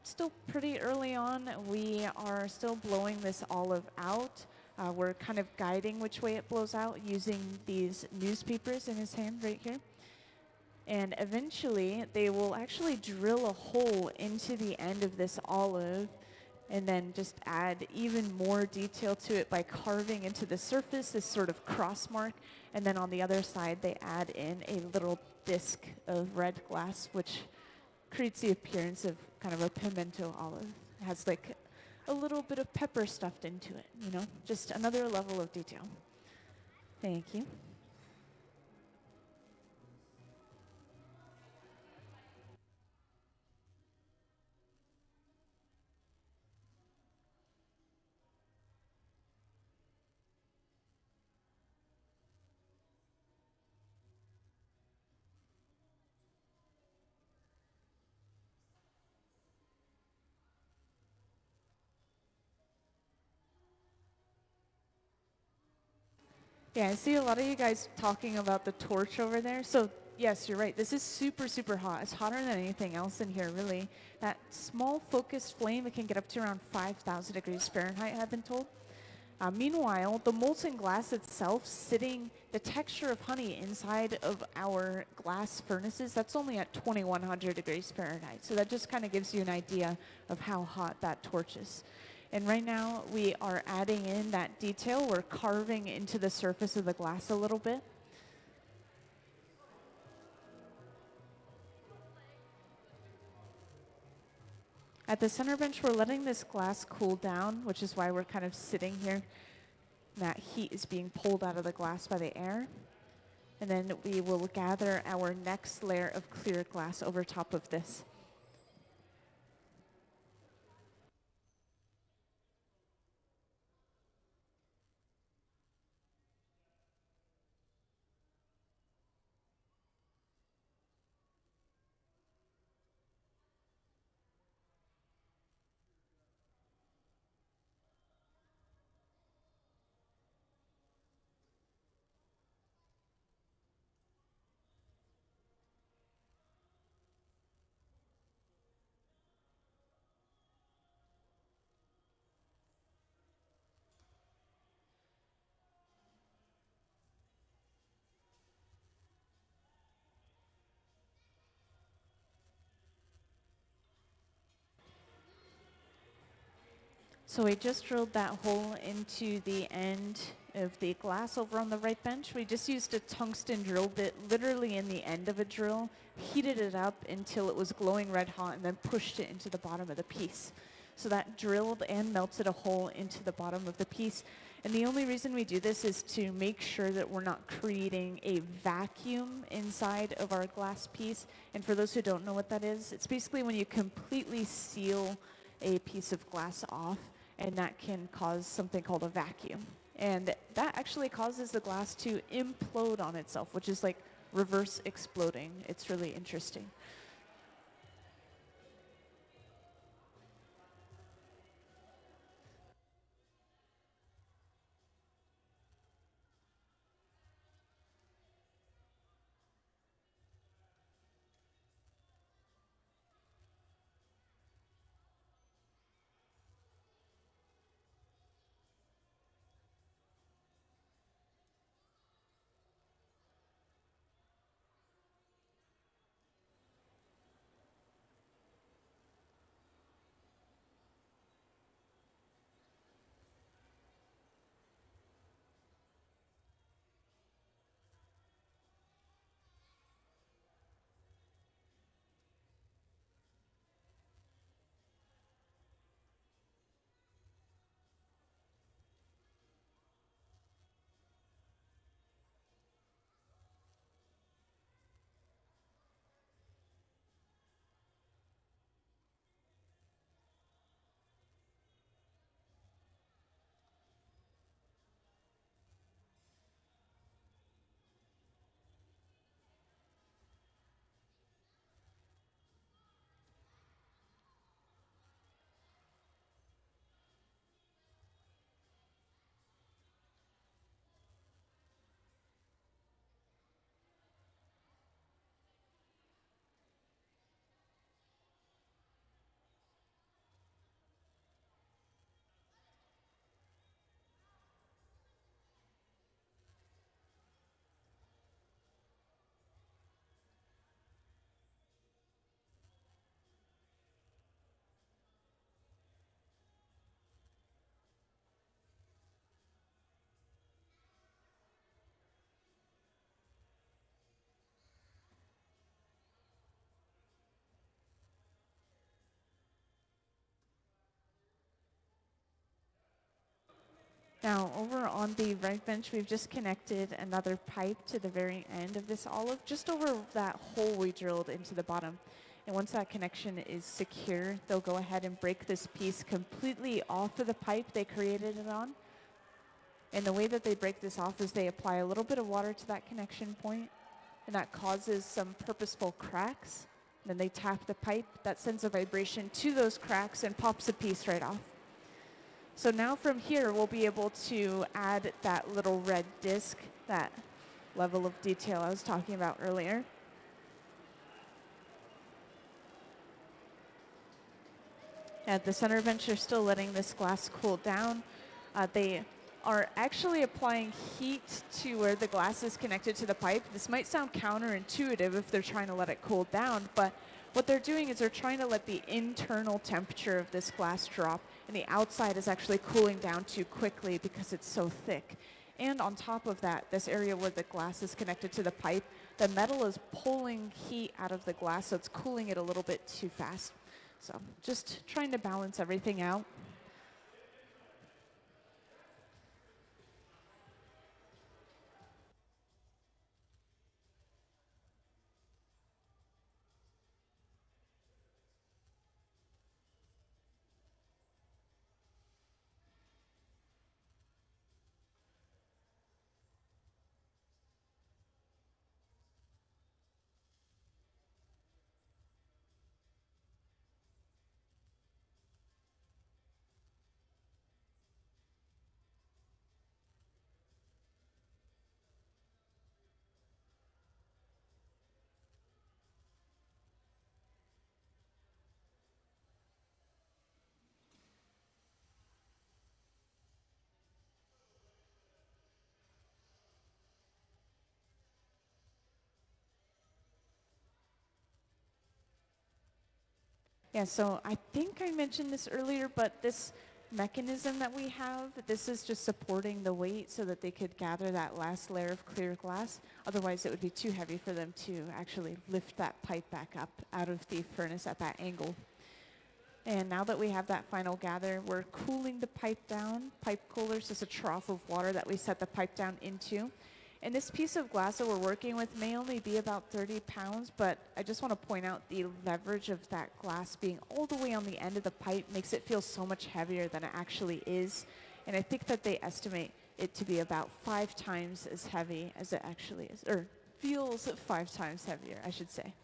still pretty early on. We are still blowing this olive out. We're kind of guiding which way it blows out using these newspapers in his hand right here. And eventually, they will actually drill a hole into the end of this olive and then just add even more detail to it by carving into the surface this sort of cross mark. And then on the other side, they add in a little disc of red glass, which creates the appearance of kind of a pimento olive. It has like a little bit of pepper stuffed into it, you know, just another level of detail. Thank you. Yeah, I see a lot of you guys talking about the torch over there. So yes, you're right. This is super, super hot. It's hotter than anything else in here, really. That small focused flame, it can get up to around 5,000 degrees Fahrenheit, I've been told. Meanwhile, the molten glass itself sitting, the texture of honey inside of our glass furnaces, that's only at 2,100 degrees Fahrenheit. So that just kind of gives you an idea of how hot that torch is. And right now, we are adding in that detail. We're carving into the surface of the glass a little bit. At the center bench, we're letting this glass cool down, which is why we're kind of sitting here. That heat is being pulled out of the glass by the air. And then we will gather our next layer of clear glass over top of this. So I just drilled that hole into the end of the glass over on the right bench. We just used a tungsten drill bit literally in the end of a drill, heated it up until it was glowing red hot, and then pushed it into the bottom of the piece. So that drilled and melted a hole into the bottom of the piece. And the only reason we do this is to make sure that we're not creating a vacuum inside of our glass piece. And for those who don't know what that is, it's basically when you completely seal a piece of glass off, and that can cause something called a vacuum. And that actually causes the glass to implode on itself, which is like reverse exploding. It's really interesting. Now, over on the right bench, we've just connected another pipe to the very end of this olive, just over that hole we drilled into the bottom. And once that connection is secure, they'll go ahead and break this piece completely off of the pipe they created it on. And the way that they break this off is they apply a little bit of water to that connection point, and that causes some purposeful cracks. Then they tap the pipe, that sends a vibration to those cracks and pops the piece right off. So now from here, we'll be able to add that little red disc, that level of detail I was talking about earlier. At the center bench, they're still letting this glass cool down. They are actually applying heat to where the glass is connected to the pipe. This might sound counterintuitive if they're trying to let it cool down, but what they're doing is they're trying to let the internal temperature of this glass drop, and the outside is actually cooling down too quickly because it's so thick. And on top of that, this area where the glass is connected to the pipe, the metal is pulling heat out of the glass, so it's cooling it a little bit too fast. So just trying to balance everything out. Yeah, so I think I mentioned this earlier, but this mechanism that we have. This is just supporting the weight so that they could gather that last layer of clear glass. Otherwise, it would be too heavy for them to actually lift that pipe back up out of the furnace at that angle. And now that we have that final gather, we're cooling the pipe down. Pipe cooler is just a trough of water that we set the pipe down into. And this piece of glass that we're working with may only be about 30 pounds, but I just want to point out the leverage of that glass being all the way on the end of the pipe makes it feel so much heavier than it actually is. And I think that they estimate it to be about 5 times as heavy as it actually is, or feels 5 times heavier, I should say.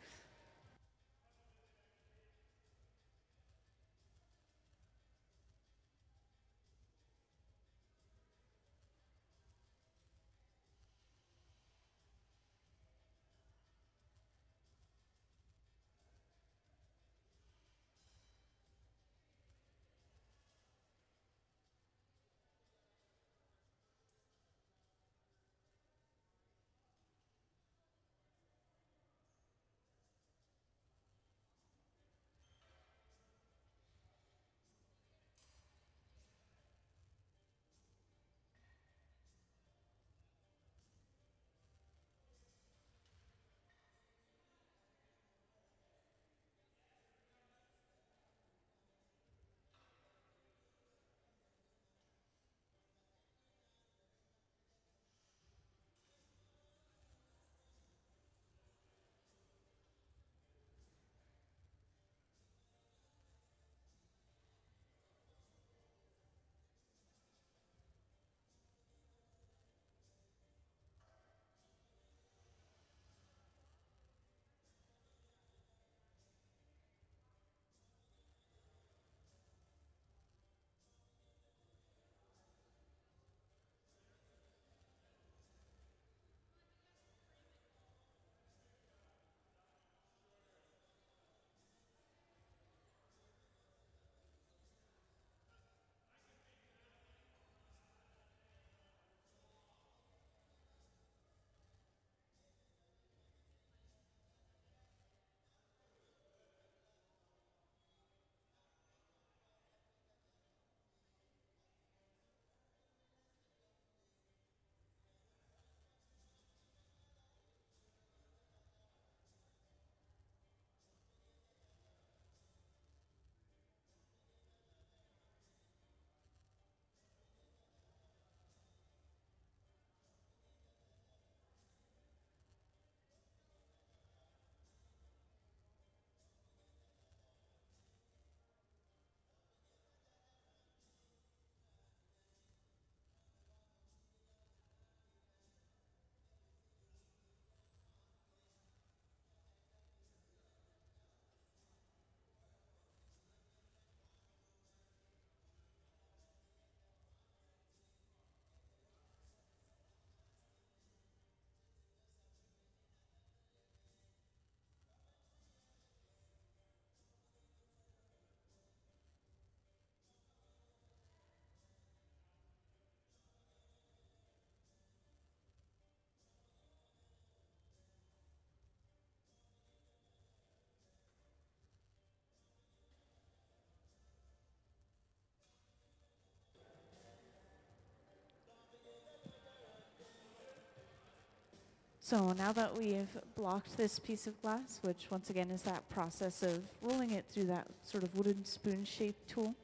So now that we've blocked this piece of glass, which once again is that process of rolling it through that sort of wooden spoon-shaped tool,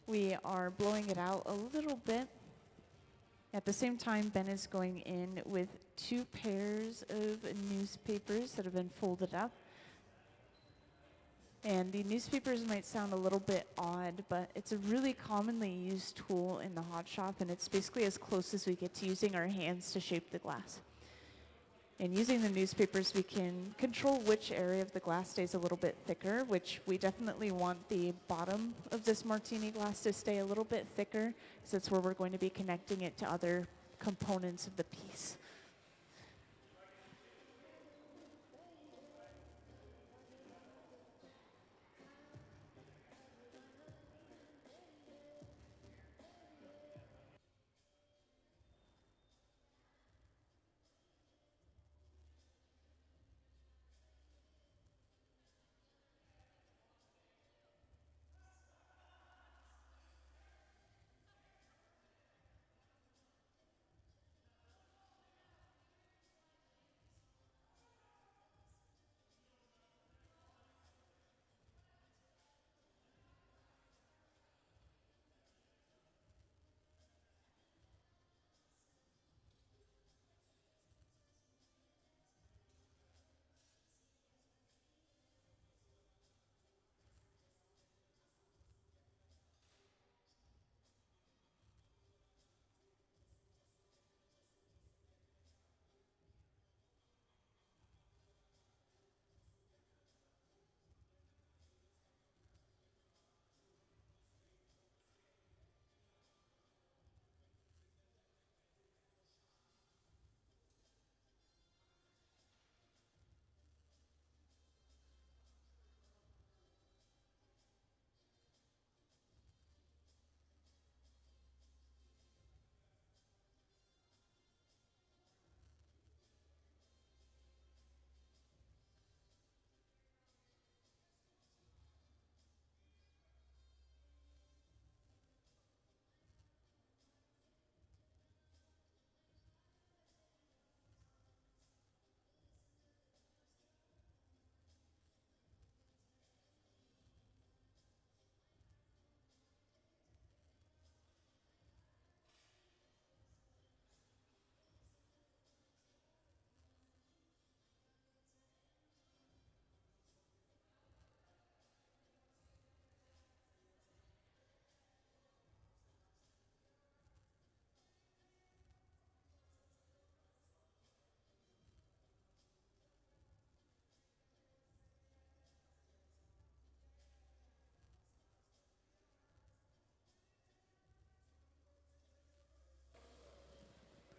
we are blowing it out a little bit. At the same time, Ben is going in with 2 pairs of newspapers that have been folded up. And the newspapers might sound a little bit odd, but it's a really commonly used tool in the hot shop, and it's basically as close as we get to using our hands to shape the glass. And using the newspapers, we can control which area of the glass stays a little bit thicker, which we definitely want the bottom of this martini glass to stay a little bit thicker, because that's where we're going to be connecting it to other components of the piece.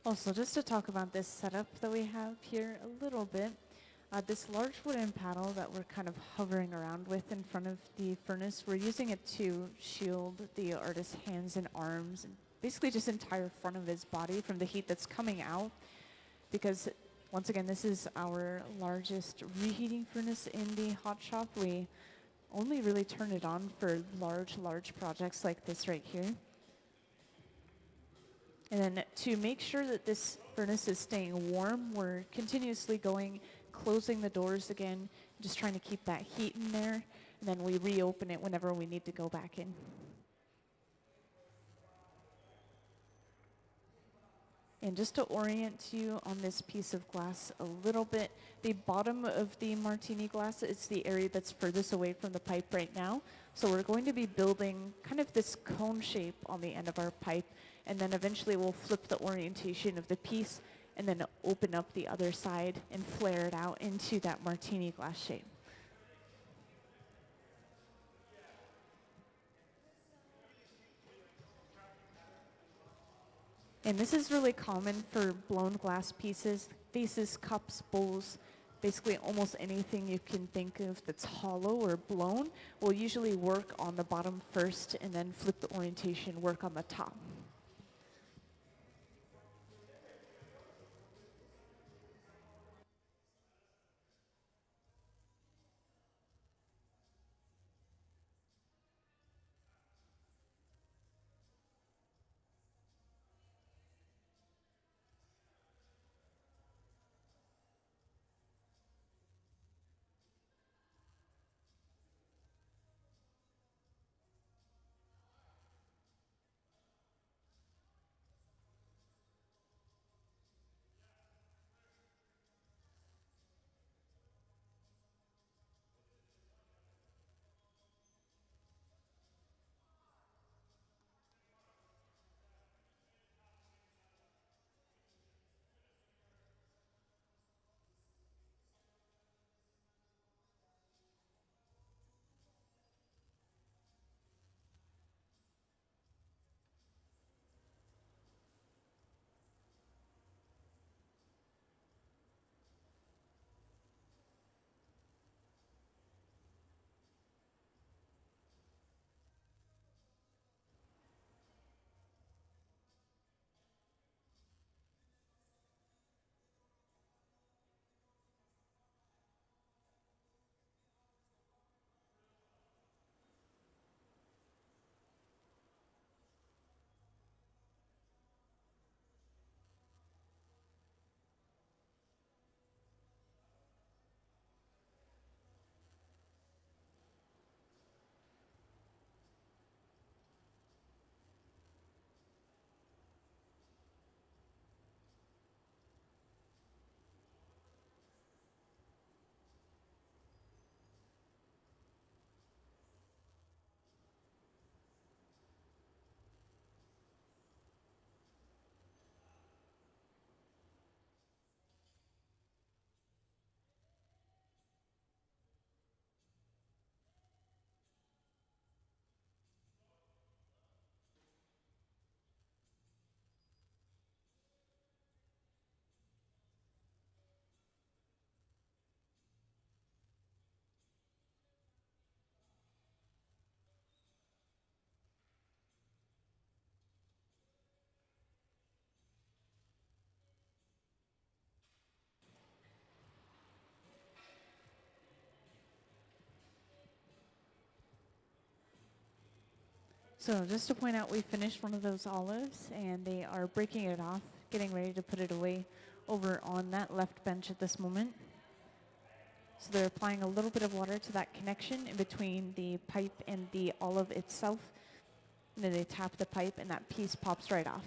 Also, just to talk about this setup that we have here a little bit, this large wooden paddle that we're kind of hovering around with in front of the furnace, we're using it to shield the artist's hands and arms, and basically just entire front of his body from the heat that's coming out. Because, once again, this is our largest reheating furnace in the hot shop. We only really turn it on for large projects like this right here. And then to make sure that this furnace is staying warm, we're continuously closing the doors again, just trying to keep that heat in there, and then we reopen it whenever we need to go back in. And just to orient you on this piece of glass a little bit, the bottom of the martini glass is the area that's furthest away from the pipe right now. So we're going to be building kind of this cone shape on the end of our pipe, and then eventually we'll flip the orientation of the piece and then open up the other side and flare it out into that martini glass shape. And this is really common for blown glass pieces, vases, cups, bowls, basically almost anything you can think of that's hollow or blown. We'll usually work on the bottom first and then flip the orientation, work on the top. So just to point out, we finished one of those olives and they are breaking it off, getting ready to put it away over on that left bench at this moment. So they're applying a little bit of water to that connection in between the pipe and the olive itself. And then they tap the pipe and that piece pops right off.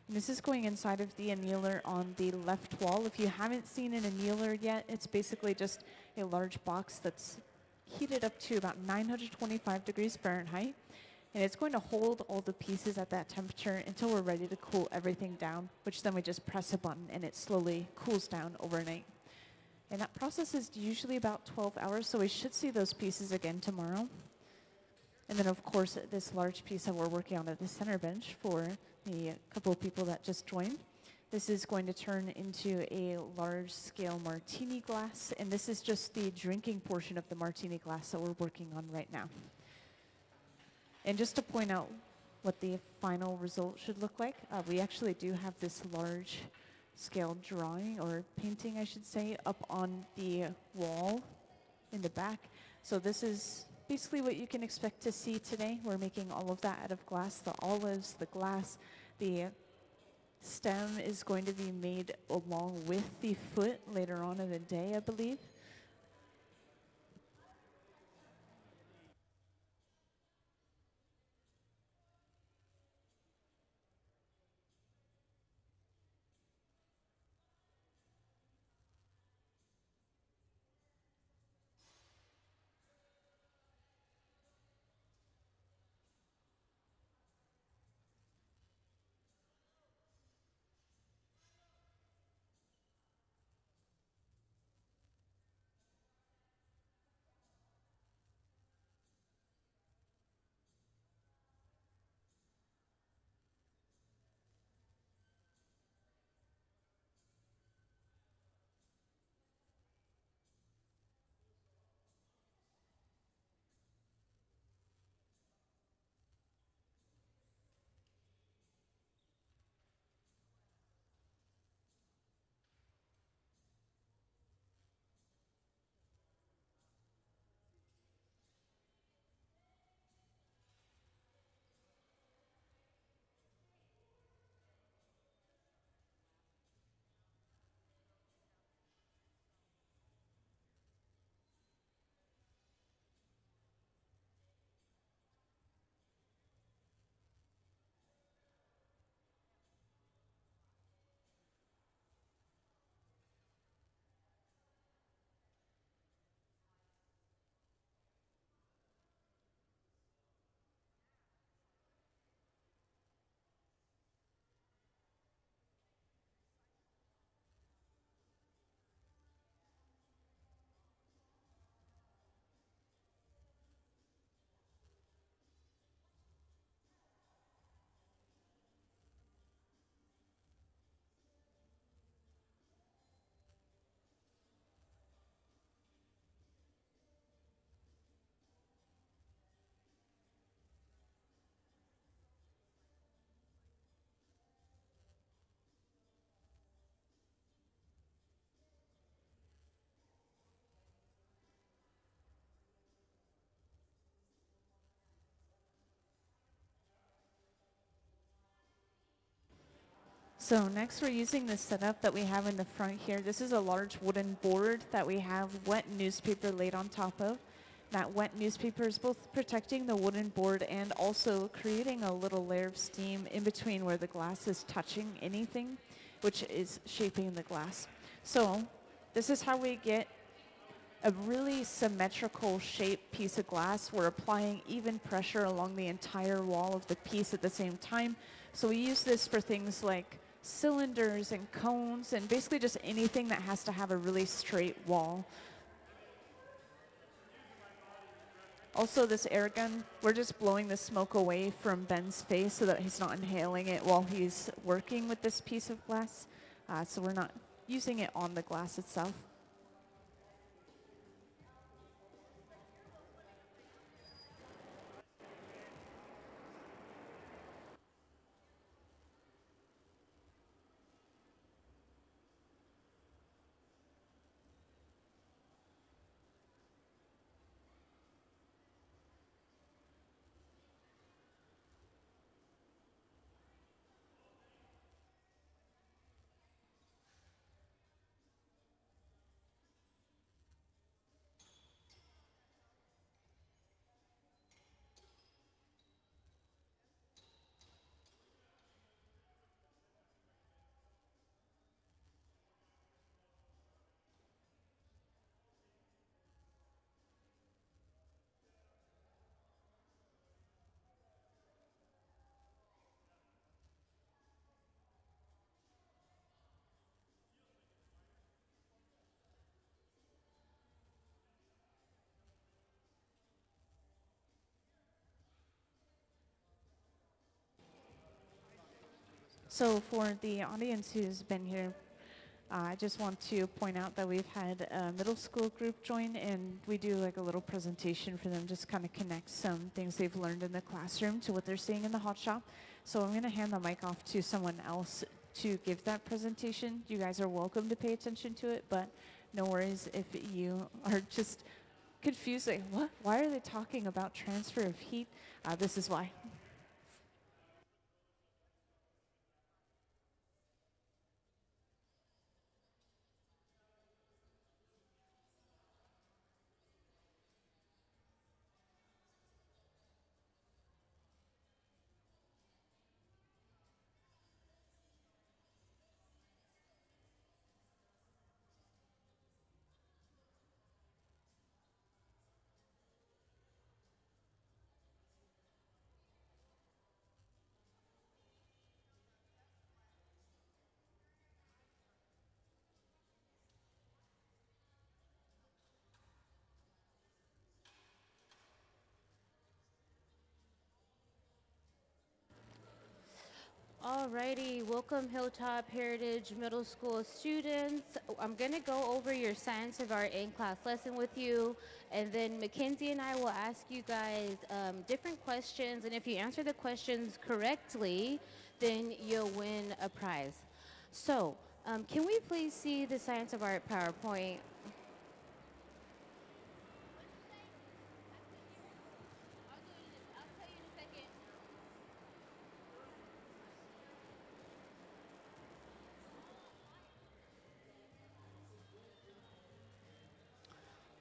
And this is going inside of the annealer on the left wall. If you haven't seen an annealer yet, it's basically just a large box that's heated up to about 925 degrees Fahrenheit. And it's going to hold all the pieces at that temperature until we're ready to cool everything down, which then we just press a button and it slowly cools down overnight. And that process is usually about 12 hours, so we should see those pieces again tomorrow. And then, of course, this large piece that we're working on at the center bench for the couple of people that just joined. This is going to turn into a large-scale martini glass, and this is just the drinking portion of the martini glass that we're working on right now. And just to point out what the final result should look like, we actually do have this large-scale drawing, or painting I should say, up on the wall in the back. So this is basically what you can expect to see today. We're making all of that out of glass, the olives, the glass, the stem is going to be made along with the foot later on in the day, I believe. So next we're using the setup that we have in the front here. This is a large wooden board that we have wet newspaper laid on top of. That wet newspaper is both protecting the wooden board and also creating a little layer of steam in between where the glass is touching anything, which is shaping the glass. So this is how we get a really symmetrical shaped piece of glass. We're applying even pressure along the entire wall of the piece at the same time. So we use this for things like cylinders and cones and basically just anything that has to have a really straight wall. Also, this air gun, we're just blowing the smoke away from Ben's face so that he's not inhaling it while he's working with this piece of glass. So we're not using it on the glass itself. So for the audience who's been here, I just want to point out that we've had a middle school group join, and we do like a little presentation for them, just kind of connect some things they've learned in the classroom to what they're seeing in the hot shop. So I'm going to hand the mic off to someone else to give that presentation. You guys are welcome to pay attention to it, but no worries if you are just confused, like, what? Why are they talking about transfer of heat? This is why. Alrighty, welcome Hilltop Heritage Middle School students. I'm gonna go over your science of art in-class lesson with you, and then Mackenzie and I will ask you guys different questions, and if you answer the questions correctly, then you'll win a prize. So, can we please see the science of art PowerPoint? I'll tell you in a second.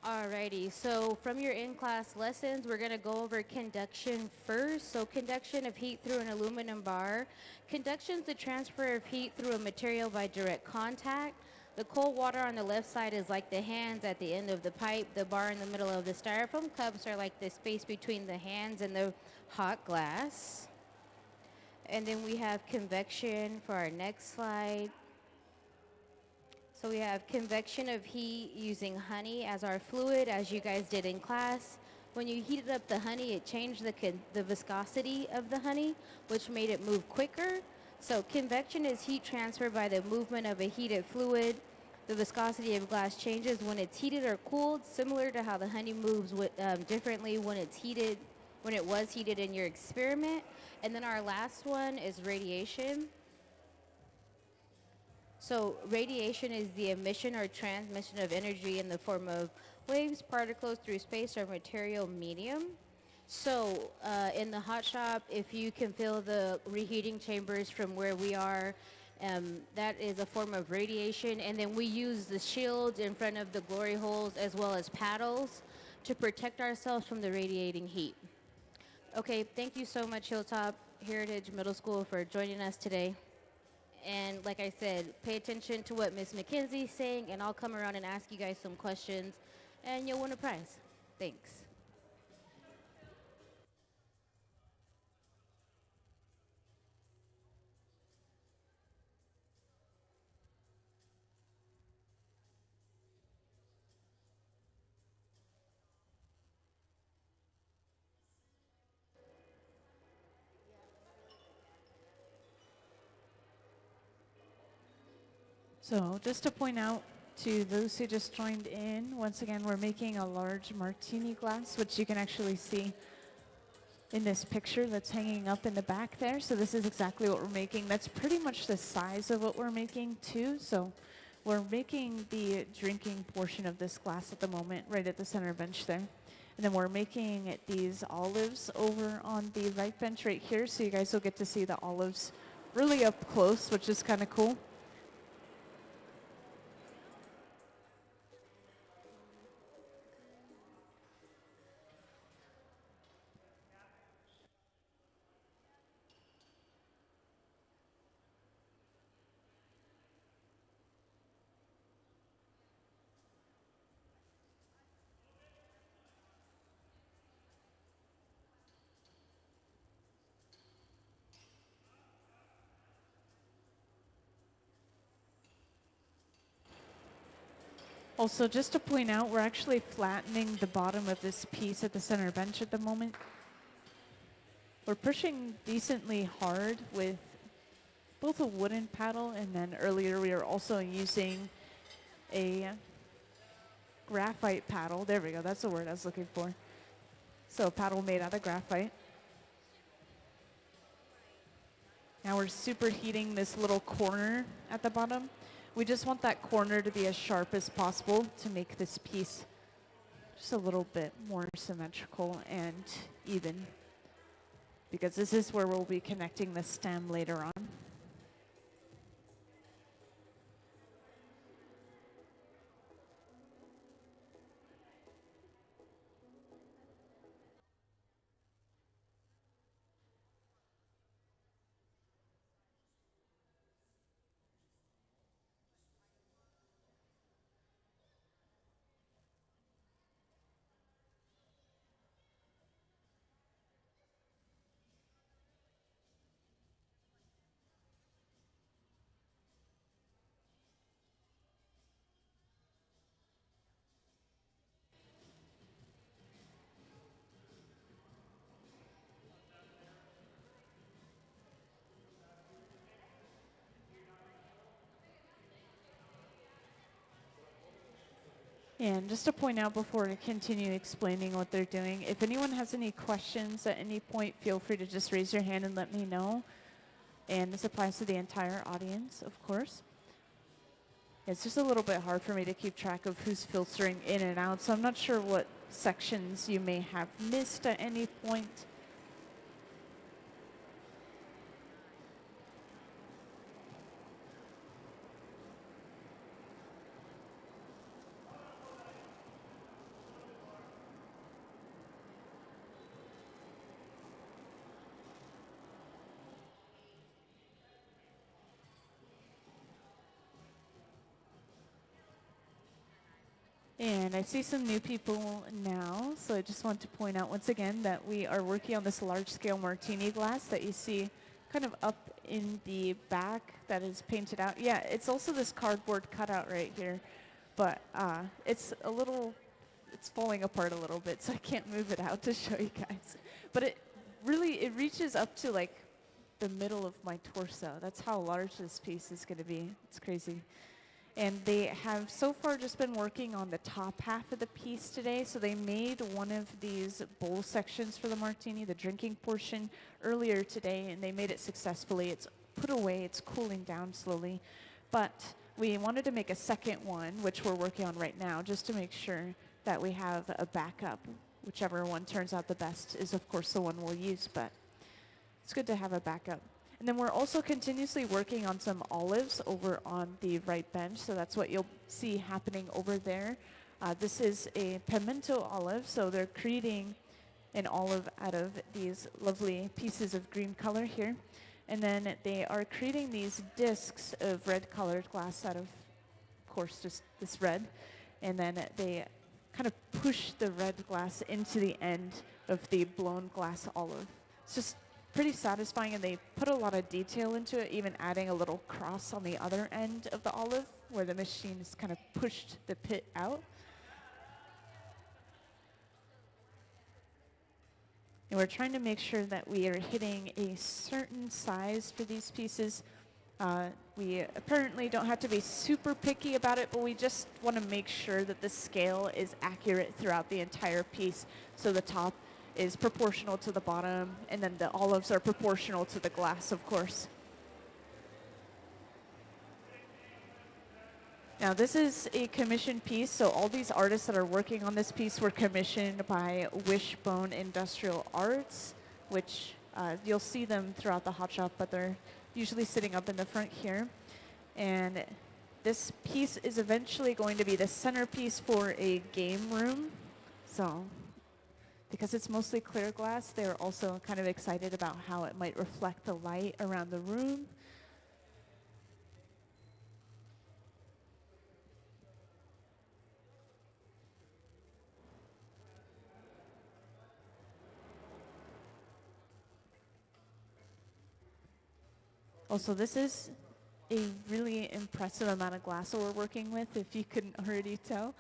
Alrighty, so from your in-class lessons, we're gonna go over conduction first. So conduction of heat through an aluminum bar. Conduction is the transfer of heat through a material by direct contact. The cold water on the left side is like the hands at the end of the pipe. The bar in the middle of the styrofoam cups are like the space between the hands and the hot glass. And then we have convection for our next slide. So we have convection of heat using honey as our fluid, as you guys did in class. When you heated up the honey, it changed the viscosity of the honey, which made it move quicker. So convection is heat transfer by the movement of a heated fluid. The viscosity of glass changes when it's heated or cooled, similar to how the honey moves differently when it's heated, when it was heated in your experiment. And then our last one is radiation. So radiation is the emission or transmission of energy in the form of waves, particles through space or material medium. So in the hot shop, if you can feel the reheating chambers from where we are, that is a form of radiation. And then we use the shields in front of the glory holes as well as paddles to protect ourselves from the radiating heat. Okay, thank you so much, Hilltop Heritage Middle School, for joining us today. And like I said, pay attention to what Ms. McKenzie's saying, and I'll come around and ask you guys some questions, and you'll win a prize. Thanks. So just to point out to those who just joined in, once again, we're making a large martini glass, which you can actually see in this picture that's hanging up in the back there. So this is exactly what we're making. That's pretty much the size of what we're making too. So we're making the drinking portion of this glass at the moment, right at the center bench there. And then we're making these olives over on the right bench right here. So you guys will get to see the olives really up close, which is kind of cool. Also, just to point out, we're actually flattening the bottom of this piece at the center bench at the moment. We're pushing decently hard with both a wooden paddle, and then earlier we were also using a graphite paddle. There we go, that's the word I was looking for. So a paddle made out of graphite. Now we're superheating this little corner at the bottom. We just want that corner to be as sharp as possible to make this piece just a little bit more symmetrical and even, because this is where we'll be connecting the stem later on. And just to point out before I continue explaining what they're doing, if anyone has any questions at any point, feel free to just raise your hand and let me know. And this applies to the entire audience, of course. It's just a little bit hard for me to keep track of who's filtering in and out, so I'm not sure what sections you may have missed at any point. And I see some new people now, so I just want to point out once again that we are working on this large-scale martini glass that you see kind of up in the back that is painted out. Yeah, it's also this cardboard cutout right here, but it's falling apart a little bit, so I can't move it out to show you guys. But it reaches up to like the middle of my torso. That's how large this piece is going to be. It's crazy. And they have so far just been working on the top half of the piece today. So they made one of these bowl sections for the martini, the drinking portion, earlier today, and they made it successfully. It's put away, it's cooling down slowly. But we wanted to make a second one, which we're working on right now, just to make sure that we have a backup. Whichever one turns out the best is, of course, the one we'll use, but it's good to have a backup. And then we're also continuously working on some olives over on the right bench, so that's what you'll see happening over there. This is a pimento olive, so they're creating an olive out of these lovely pieces of green color here. And then they are creating these discs of red colored glass out of course, just this red. And then they kind of push the red glass into the end of the blown glass olive. It's just pretty satisfying, and they put a lot of detail into it, even adding a little cross on the other end of the olive where the machine has kind of pushed the pit out. And we're trying to make sure that we are hitting a certain size for these pieces. We apparently don't have to be super picky about it, but we just want to make sure that the scale is accurate throughout the entire piece. So the top is proportional to the bottom, and then the olives are proportional to the glass, of course. Now this is a commissioned piece, so all these artists that are working on this piece were commissioned by Wishbone Industrial Arts, which you'll see them throughout the hot shop, but they're usually sitting up in the front here. And this piece is eventually going to be the centerpiece for a game room. So because it's mostly clear glass, they're also kind of excited about how it might reflect the light around the room. Also, this is a really impressive amount of glass that we're working with, if you couldn't already tell.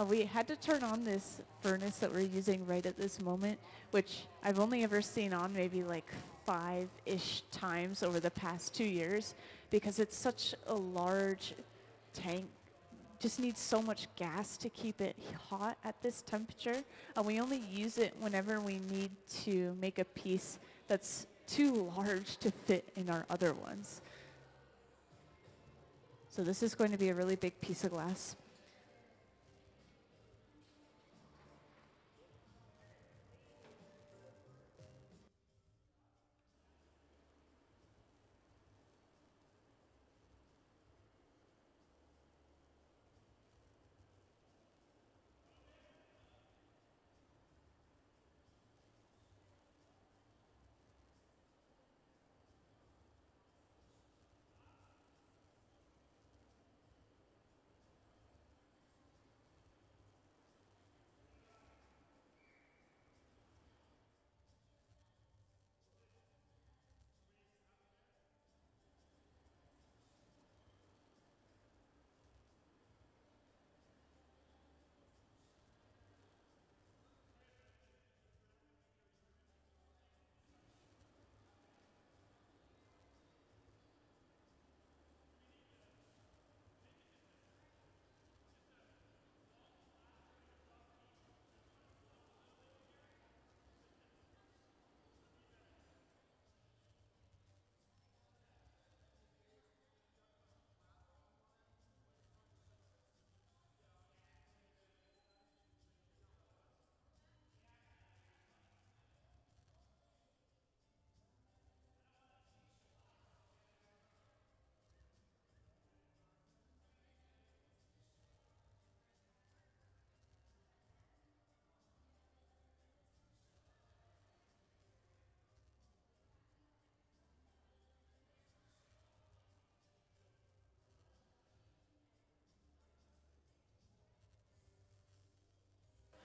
We had to turn on this furnace that we're using right at this moment, which I've only ever seen on maybe like 5-ish times over the past 2 years. because it's such a large tank. Just needs so much gas to keep it hot at this temperature, and we only use it whenever we need to make a piece that's too large to fit in our other ones. So this is going to be a really big piece of glass.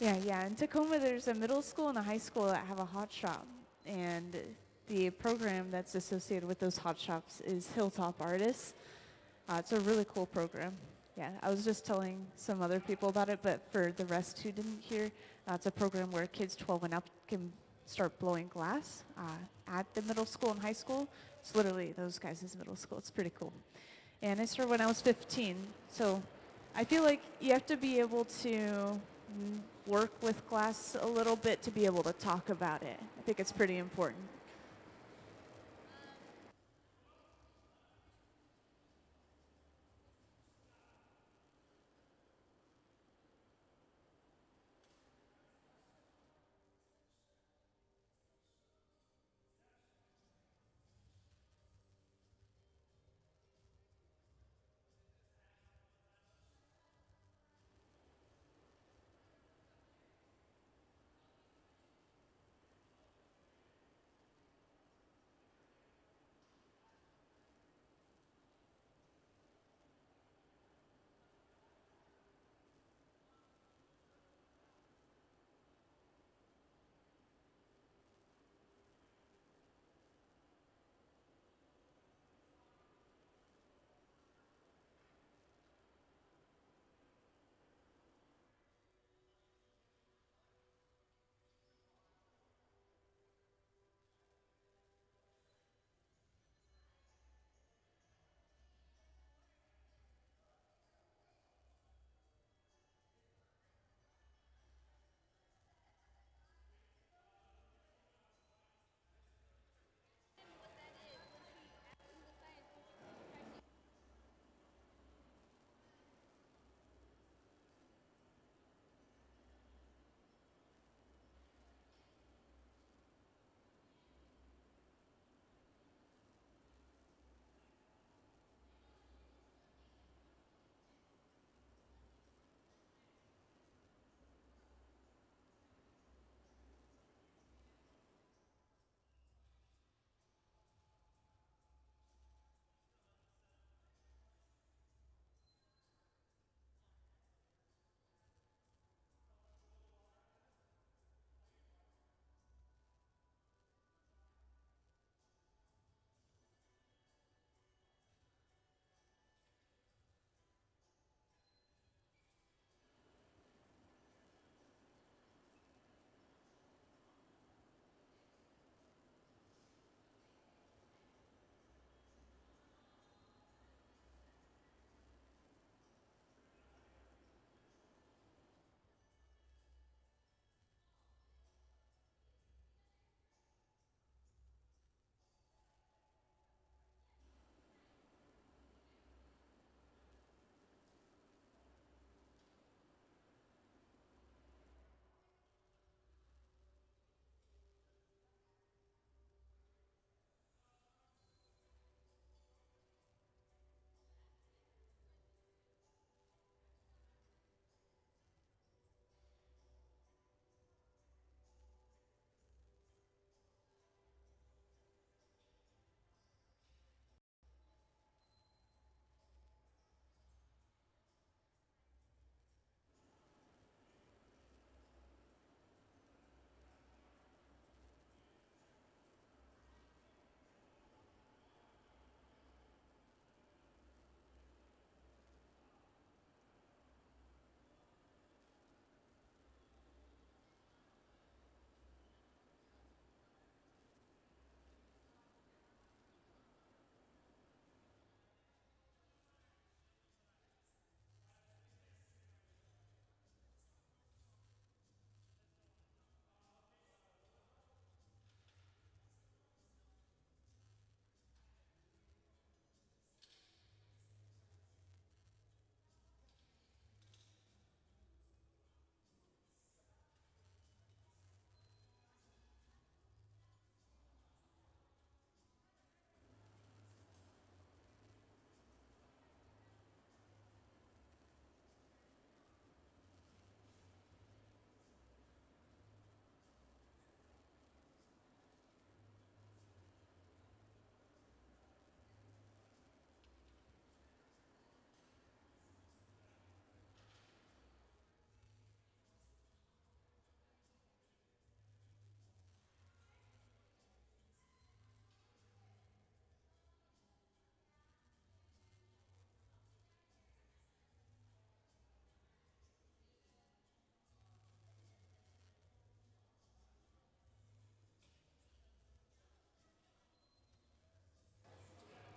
Yeah. In Tacoma, there's a middle school and a high school that have a hot shop. And the program that's associated with those hot shops is Hilltop Artists. It's a really cool program. Yeah, I was just telling some other people about it, but for the rest who didn't hear, it's a program where kids 12 and up can start blowing glass at the middle school and high school. It's literally those guys' middle school. It's pretty cool. And I started when I was 15. So I feel like you have to be able to work with glass a little bit to be able to talk about it. I think it's pretty important.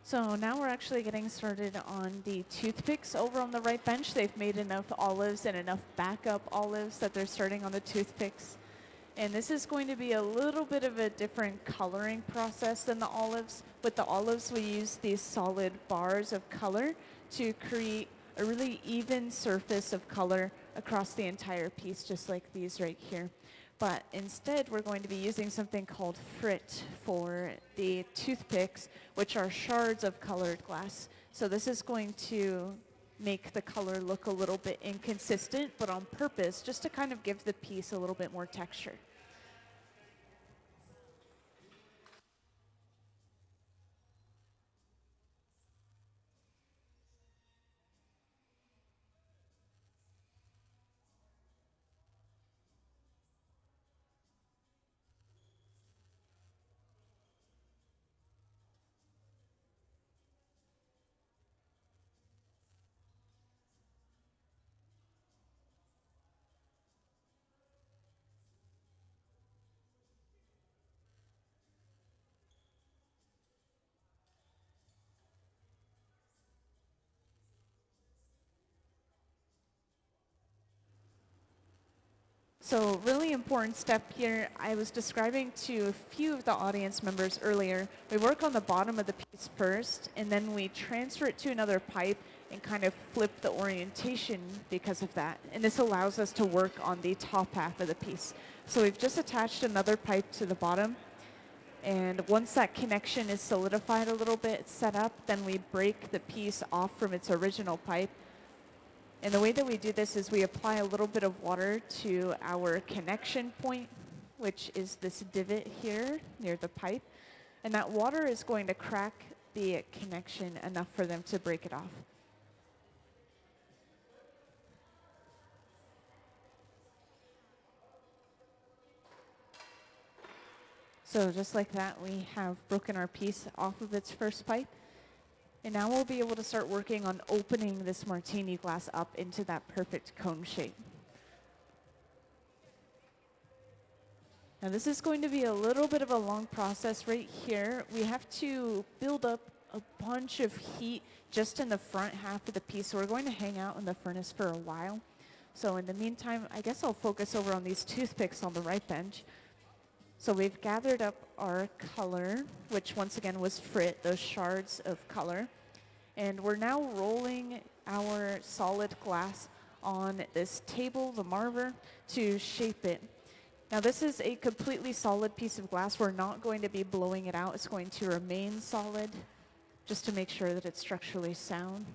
So now we're actually getting started on the toothpicks over on the right bench. They've made enough olives and enough backup olives that they're starting on the toothpicks. And this is going to be a little bit of a different coloring process than the olives. With the olives, we use these solid bars of color to create a really even surface of color across the entire piece, just like these right here. But instead, we're going to be using something called frit for the toothpicks, which are shards of colored glass. So this is going to make the color look a little bit inconsistent, but on purpose, just to kind of give the piece a little bit more texture. So really important step here, I was describing to a few of the audience members earlier, we work on the bottom of the piece first, and then we transfer it to another pipe and kind of flip the orientation because of that. And this allows us to work on the top half of the piece. So we've just attached another pipe to the bottom, and once that connection is solidified a little bit, set up, then we break the piece off from its original pipe. And the way that we do this is we apply a little bit of water to our connection point, which is this divot here near the pipe. And that water is going to crack the connection enough for them to break it off. So just like that, we have broken our piece off of its first pipe. And now we'll be able to start working on opening this martini glass up into that perfect cone shape. Now this is going to be a little bit of a long process right here. We have to build up a bunch of heat just in the front half of the piece. So we're going to hang out in the furnace for a while. So in the meantime, I guess I'll focus over on these toothpicks on the right bench. So we've gathered up our color, which once again was frit, those shards of color. And we're now rolling our solid glass on this table, the marver, to shape it. Now this is a completely solid piece of glass. We're not going to be blowing it out. It's going to remain solid just to make sure that it's structurally sound.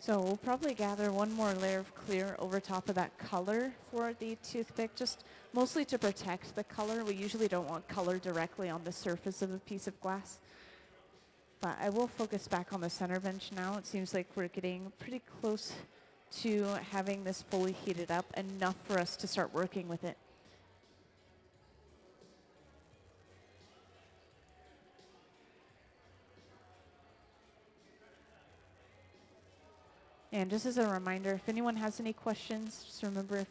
So we'll probably gather one more layer of clear over top of that color for the toothpick, just mostly to protect the color. We usually don't want color directly on the surface of a piece of glass. But I will focus back on the center bench now. It seems like we're getting pretty close to having this fully heated up, enough for us to start working with it. And just as a reminder, if anyone has any questions, just remember if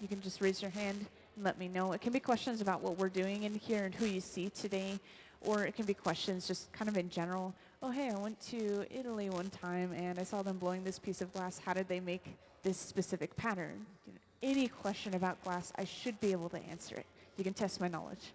you can just raise your hand and let me know. It can be questions about what we're doing in here and who you see today, or it can be questions just kind of in general. Oh, hey, I went to Italy one time and I saw them blowing this piece of glass. How did they make this specific pattern? You know, any question about glass, I should be able to answer it. You can test my knowledge.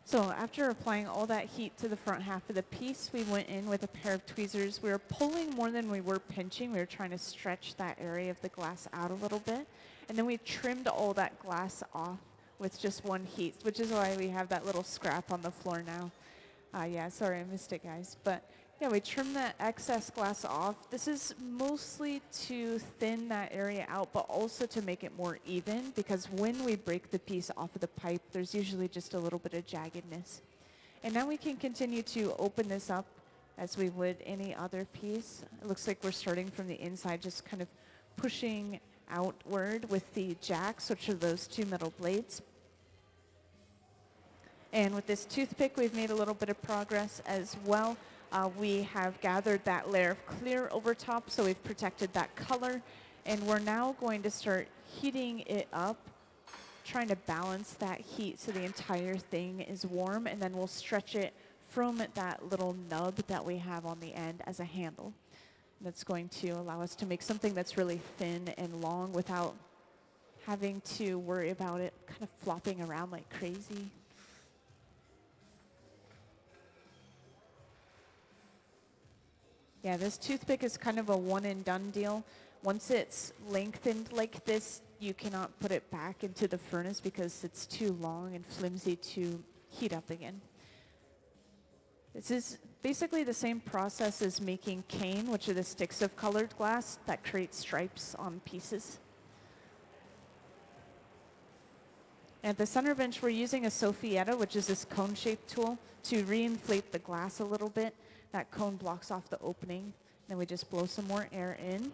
So after applying all that heat to the front half of the piece, we went in with a pair of tweezers. We were pulling more than we were pinching. We were trying to stretch that area of the glass out a little bit. And then we trimmed all that glass off with just one heat, which is why we have that little scrap on the floor now. Yeah, sorry, I missed it, guys. But yeah, we trimmed that excess glass off. This is mostly to thin that area out, but also to make it more even, because when we break the piece off of the pipe, there's usually just a little bit of jaggedness. And now we can continue to open this up as we would any other piece. It looks like we're starting from the inside, just kind of pushing outward with the jacks, which are those two metal blades. And with this toothpick, we've made a little bit of progress as well. We have gathered that layer of clear over top, so we've protected that color. And we're now going to start heating it up, trying to balance that heat so the entire thing is warm. And then we'll stretch it from that little nub that we have on the end as a handle. That's going to allow us to make something that's really thin and long without having to worry about it kind of flopping around like crazy. Yeah, this toothpick is kind of a one and done deal. Once it's lengthened like this, you cannot put it back into the furnace because it's too long and flimsy to heat up again. This is basically the same process as making cane, which are the sticks of colored glass that create stripes on pieces. At the center bench, we're using a Soffietta, which is this cone-shaped tool, to reinflate the glass a little bit. That cone blocks off the opening. Then we just blow some more air in.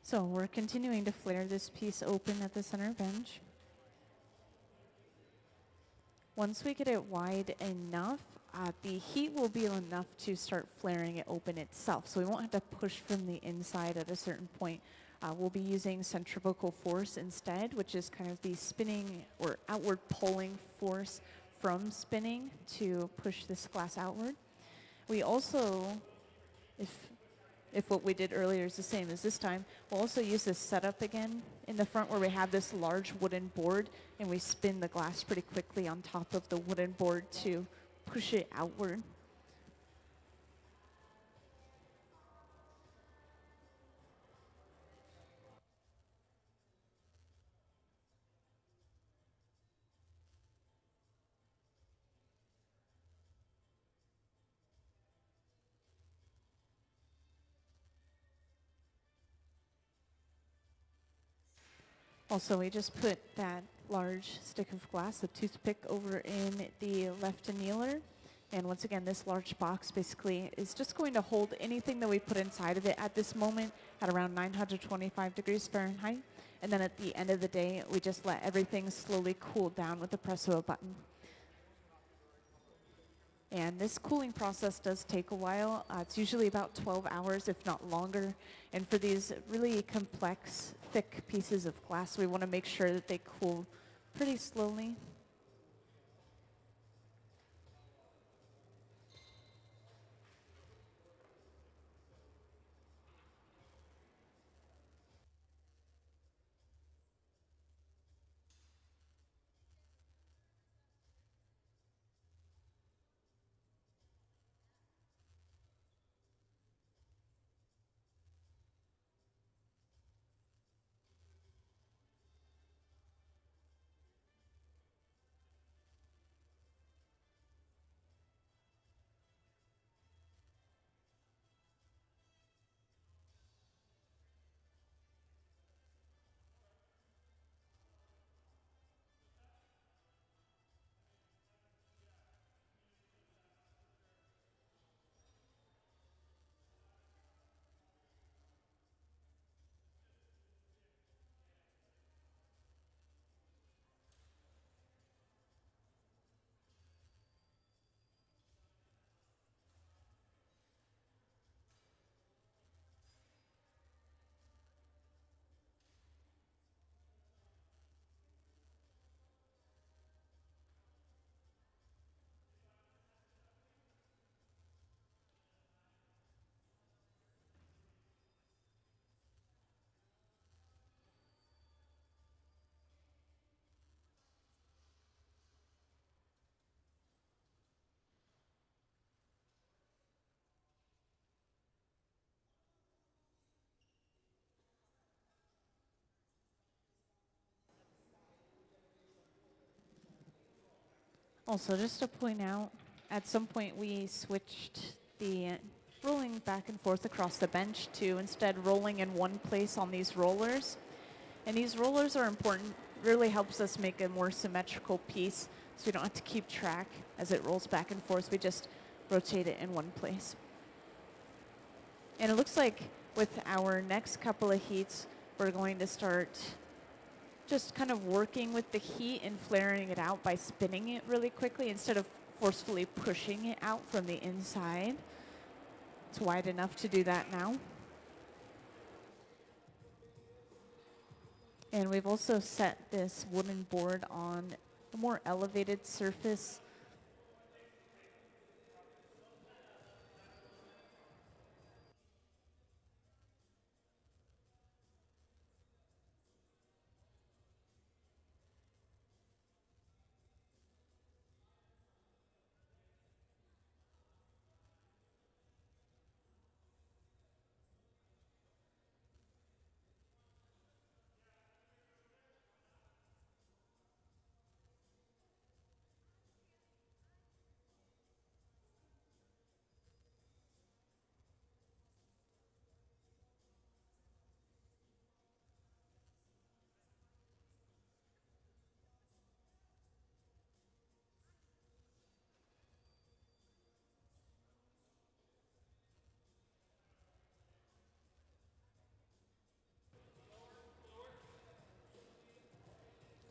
So we're continuing to flare this piece open at the center bench. Once we get it wide enough, the heat will be enough to start flaring it open itself. So we won't have to push from the inside at a certain point. We'll be using centrifugal force instead, which is kind of the spinning or outward pulling force from spinning to push this glass outward. We also, if what we did earlier is the same as this time, we'll also use this setup again in the front where we have this large wooden board and we spin the glass pretty quickly on top of the wooden board to push it outward. Also, we just put that large stick of glass, the toothpick, over in the left annealer. And once again, this large box basically is just going to hold anything that we put inside of it at this moment at around 925 degrees Fahrenheit. And then at the end of the day, we just let everything slowly cool down with the press of a button. And this cooling process does take a while. It's usually about 12 hours, if not longer. And for these really complex, thick pieces of glass, we want to make sure that they cool pretty slowly. Also, just to point out, at some point we switched the rolling back and forth across the bench to instead rolling in one place on these rollers. And these rollers are important, really helps us make a more symmetrical piece so we don't have to keep track as it rolls back and forth. We just rotate it in one place. And it looks like with our next couple of heats, we're going to start just kind of working with the heat and flaring it out by spinning it really quickly instead of forcefully pushing it out from the inside. It's wide enough to do that now. And we've also set this wooden board on a more elevated surface.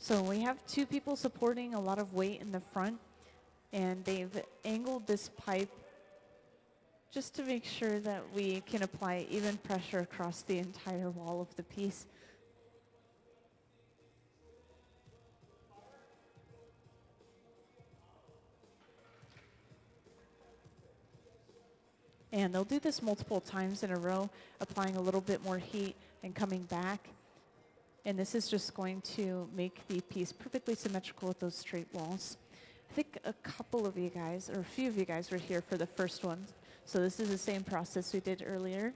So we have two people supporting a lot of weight in the front, and they've angled this pipe just to make sure that we can apply even pressure across the entire wall of the piece. And they'll do this multiple times in a row, applying a little bit more heat and coming back. And this is just going to make the piece perfectly symmetrical with those straight walls. I think a couple of you guys, or a few of you guys, were here for the first one. So this is the same process we did earlier.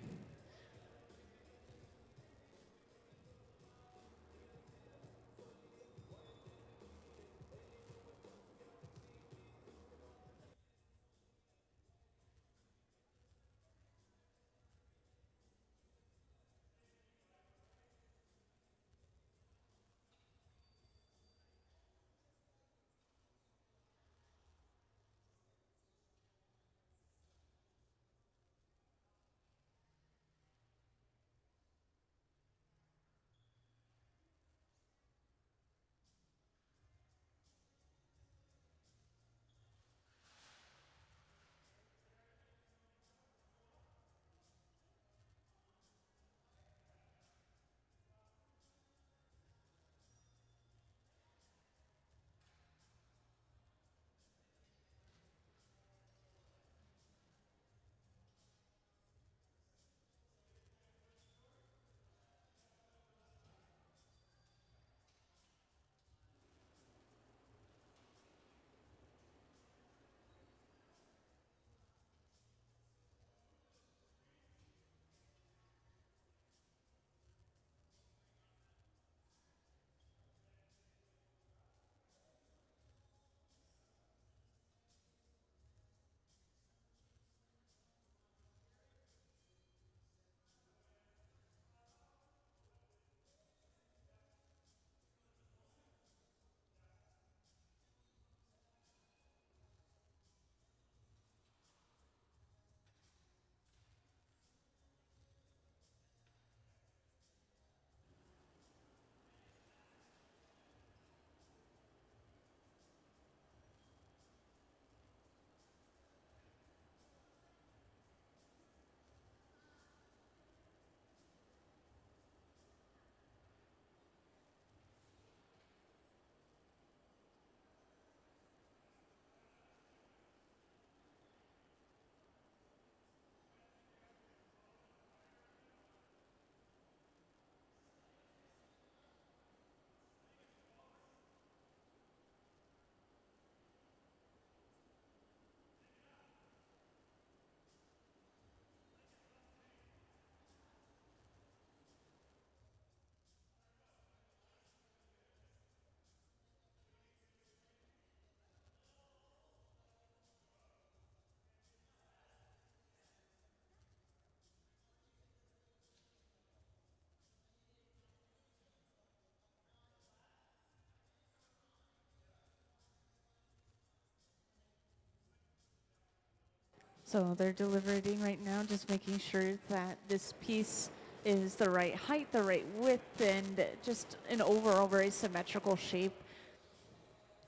So they're deliberating right now, just making sure that this piece is the right height, the right width, and just an overall very symmetrical shape.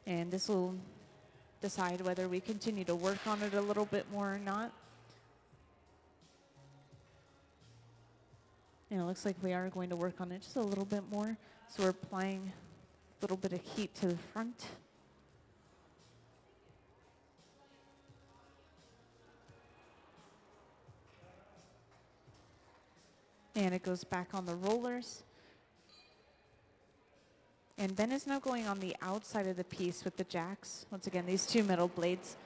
And this will decide whether we continue to work on it a little bit more or not. And it looks like we are going to work on it just a little bit more. So we're applying a little bit of heat to the front. And it goes back on the rollers. And Ben is now going on the outside of the piece with the jacks. Once again, these two metal blades.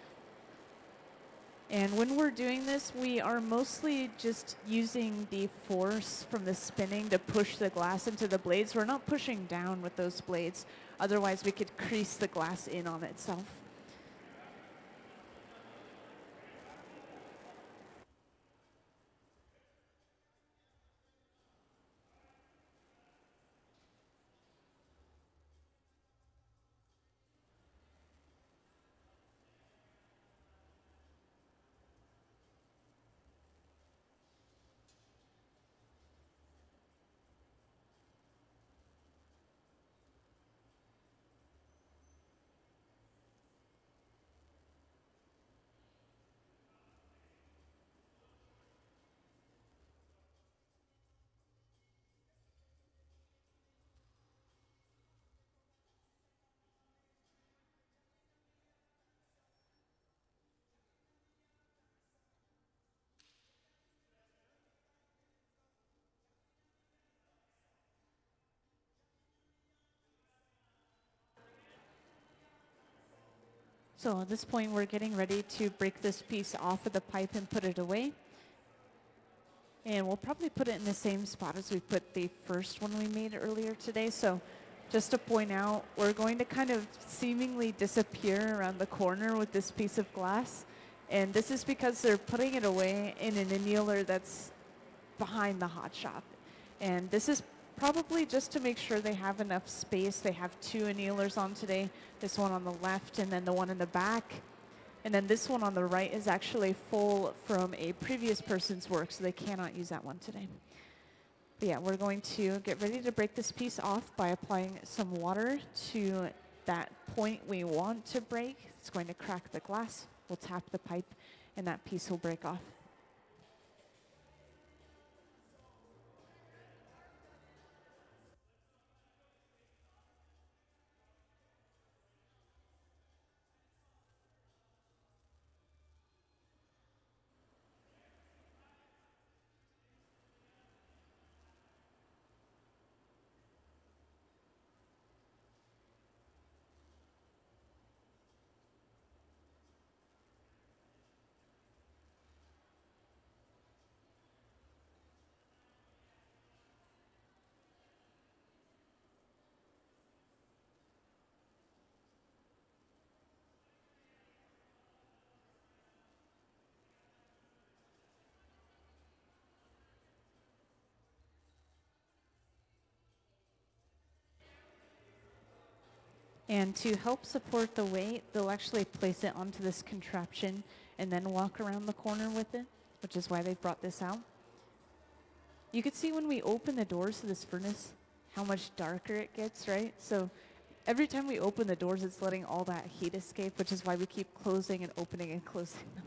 And when we're doing this, we are mostly just using the force from the spinning to push the glass into the blades. We're not pushing down with those blades. Otherwise, we could crease the glass in on itself. So at this point, we're getting ready to break this piece off of the pipe and put it away. And we'll probably put it in the same spot as we put the first one we made earlier today. So just to point out, we're going to kind of seemingly disappear around the corner with this piece of glass. And this is because they're putting it away in an annealer that's behind the hot shop. And this is probably just to make sure they have enough space. They have 2 annealers on today, this one on the left and then the one in the back. And then this one on the right is actually full from a previous person's work, so they cannot use that one today. But yeah, we're going to get ready to break this piece off by applying some water to that point we want to break. It's going to crack the glass. We'll tap the pipe, and that piece will break off. And to help support the weight, they'll actually place it onto this contraption and then walk around the corner with it, which is why they've brought this out. You can see when we open the doors to this furnace how much darker it gets, right? So every time we open the doors, it's letting all that heat escape, which is why we keep closing and opening and closing them.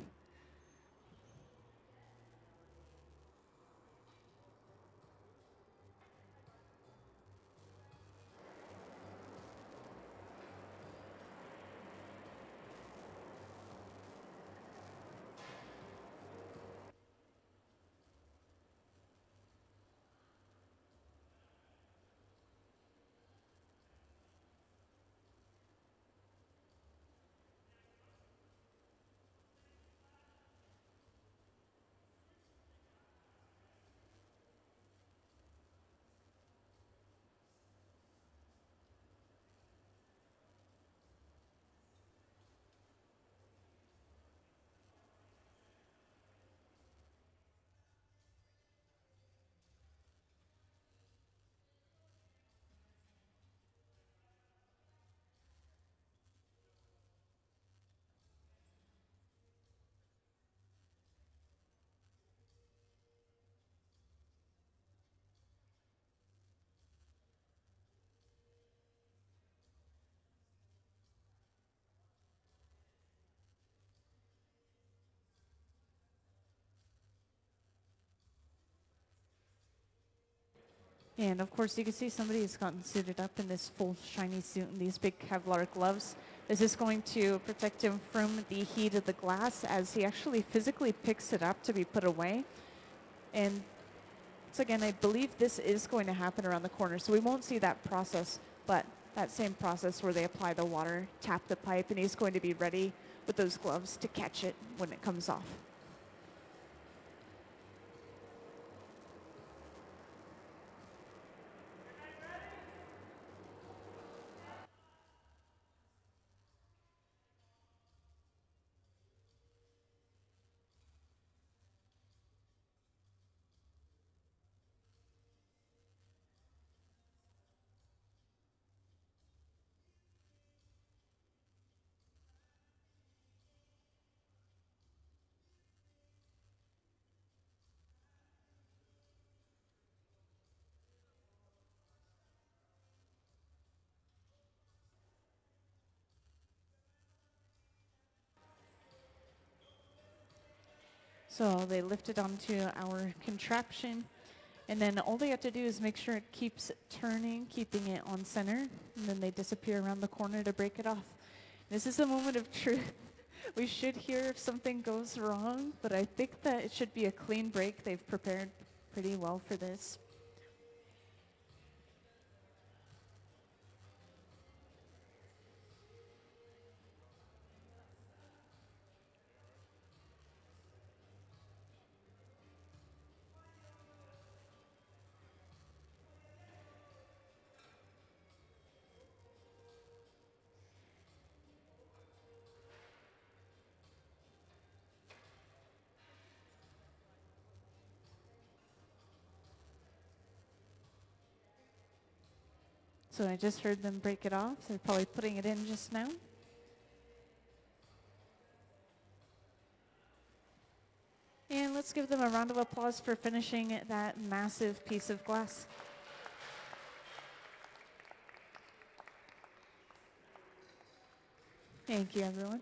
And of course, you can see somebody has gotten suited up in this full shiny suit and these big Kevlar gloves. This is going to protect him from the heat of the glass as he actually physically picks it up to be put away. And so again, I believe this is going to happen around the corner. So we won't see that process, but that same process where they apply the water, tap the pipe, and he's going to be ready with those gloves to catch it when it comes off. So they lift it onto our contraption, and then all they have to do is make sure it keeps turning, keeping it on center, and then they disappear around the corner to break it off. This is a moment of truth. We should hear if something goes wrong, but I think that it should be a clean break. They've prepared pretty well for this. So I just heard them break it off. They're probably putting it in just now. And let's give them a round of applause for finishing that massive piece of glass. Thank you, everyone.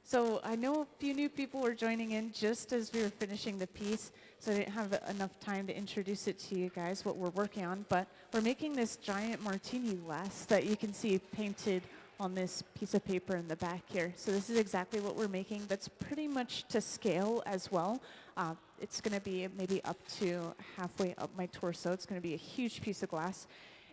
So I know a few new people were joining in just as we were finishing the piece, so I didn't have enough time to introduce it to you guys, what we're working on, but we're making this giant martini glass that you can see painted on this piece of paper in the back here. So this is exactly what we're making. That's pretty much to scale as well. It's going to be maybe up to halfway up my torso. It's going to be a huge piece of glass.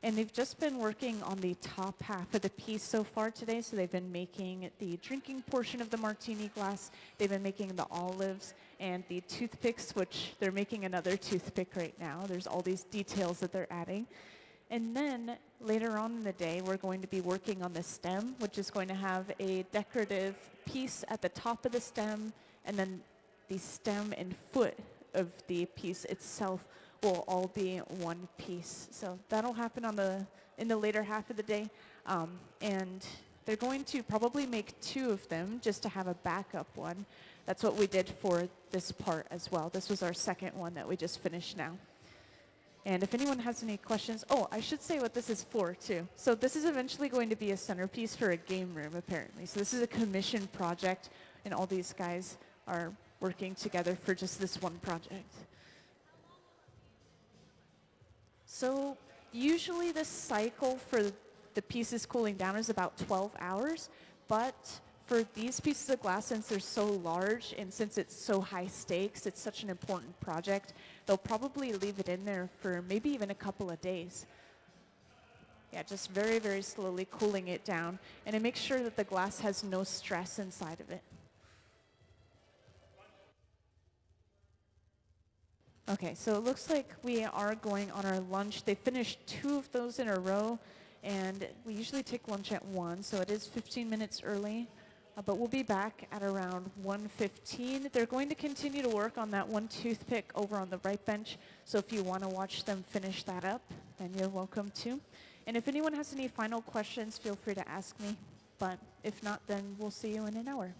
And they've just been working on the top half of the piece so far today. So they've been making the drinking portion of the martini glass. They've been making the olives and the toothpicks, which they're making another toothpick right now. There's all these details that they're adding. And then later on in the day, we're going to be working on the stem, which is going to have a decorative piece at the top of the stem, and then the stem and foot of the piece itself will all be one piece. So that'll happen in the later half of the day. And they're going to probably make 2 of them just to have a backup one. That's what we did for this part as well. This was our second one that we just finished now. And if anyone has any questions, I should say what this is for too. So this is eventually going to be a centerpiece for a game room apparently. So this is a commission project, and all these guys are working together for just this one project. So usually the cycle for the pieces cooling down is about 12 hours, but for these pieces of glass, since they're so large and since it's so high stakes, it's such an important project, they'll probably leave it in there for maybe even a couple of days. Yeah, just very, very slowly cooling it down, and it makes sure that the glass has no stress inside of it. Okay, so it looks like we are going on our lunch. They finished 2 of those in a row, and we usually take lunch at 1, so it is 15 minutes early. But we'll be back at around 1:15. They're going to continue to work on that one toothpick over on the right bench, so if you want to watch them finish that up, then you're welcome to. And if anyone has any final questions, feel free to ask me. But if not, then we'll see you in an hour.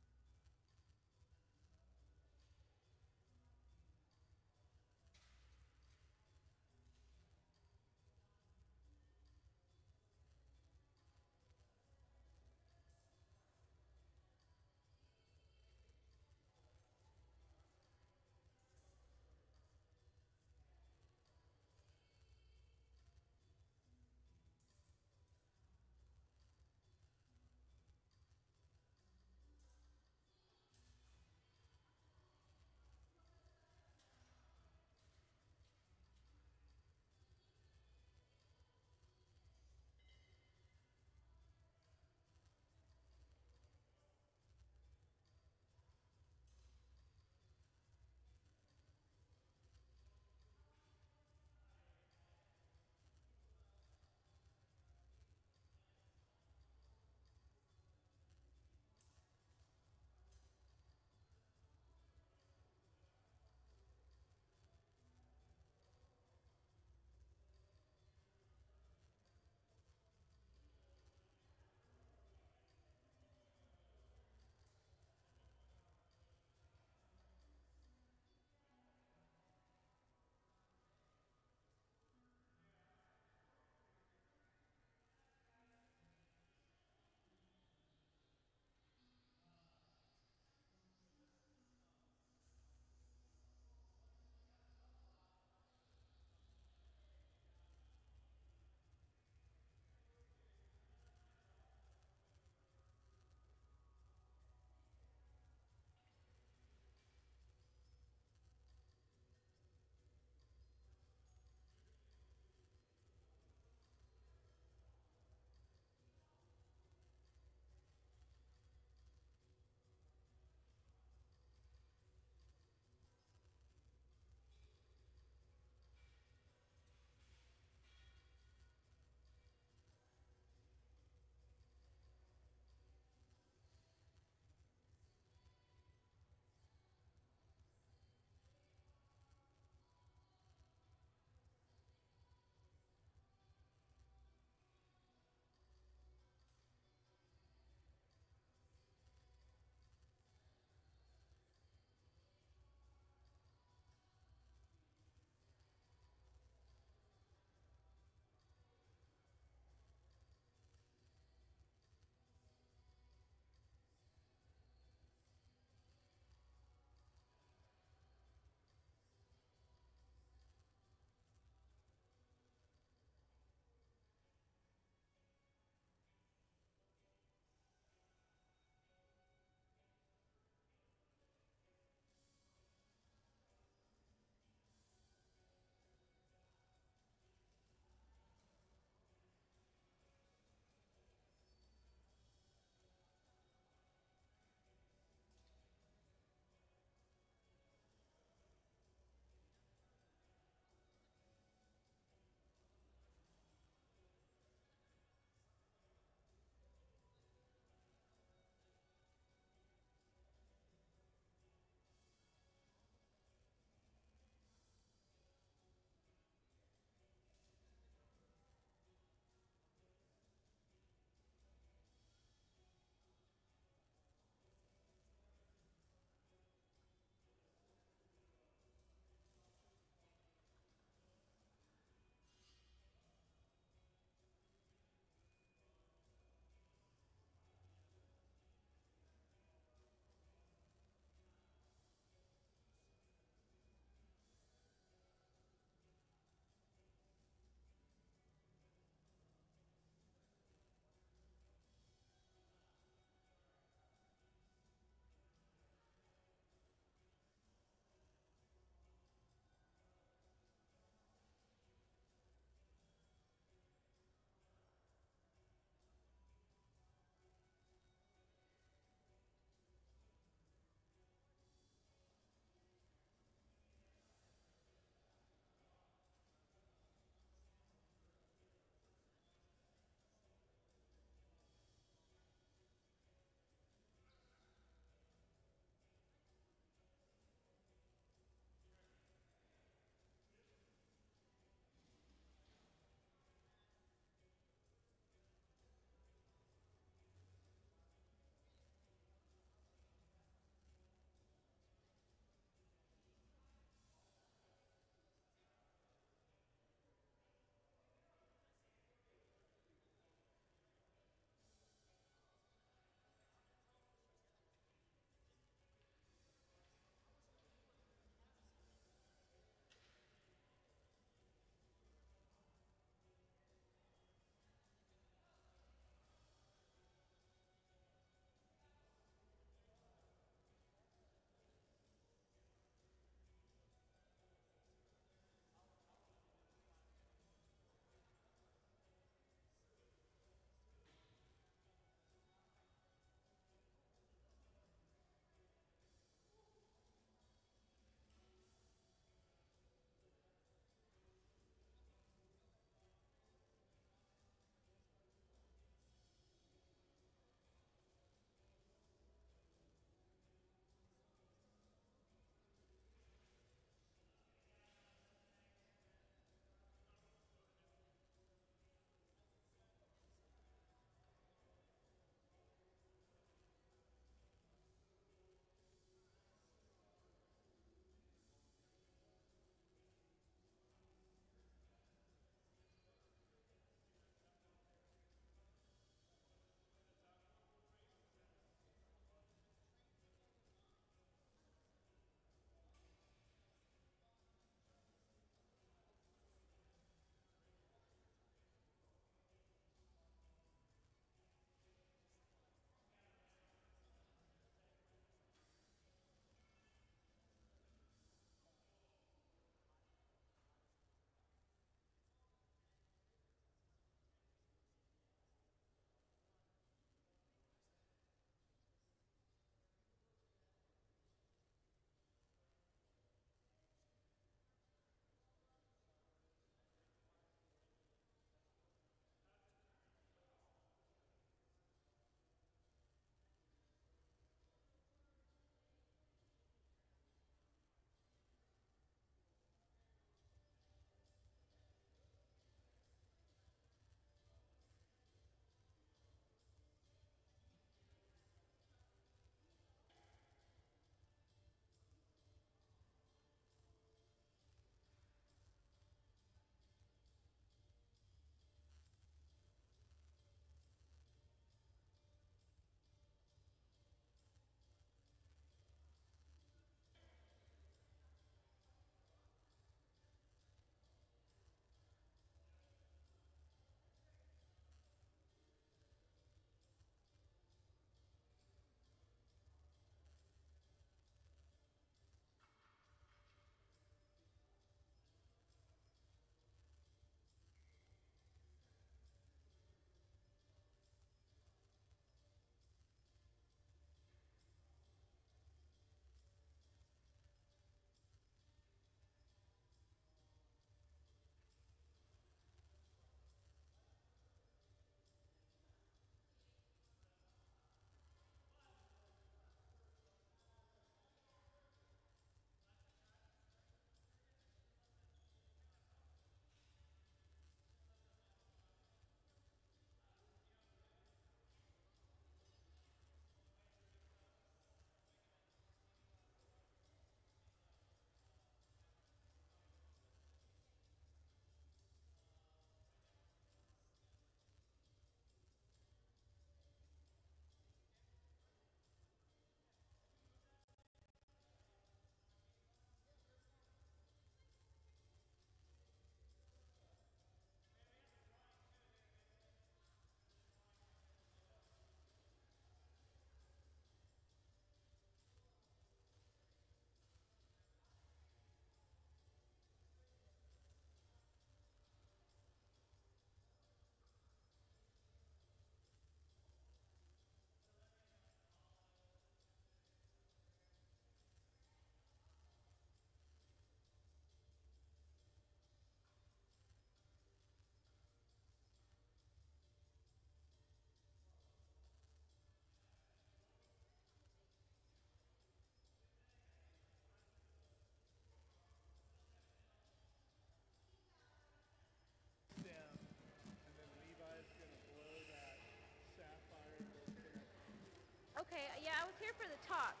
I was here for the talks.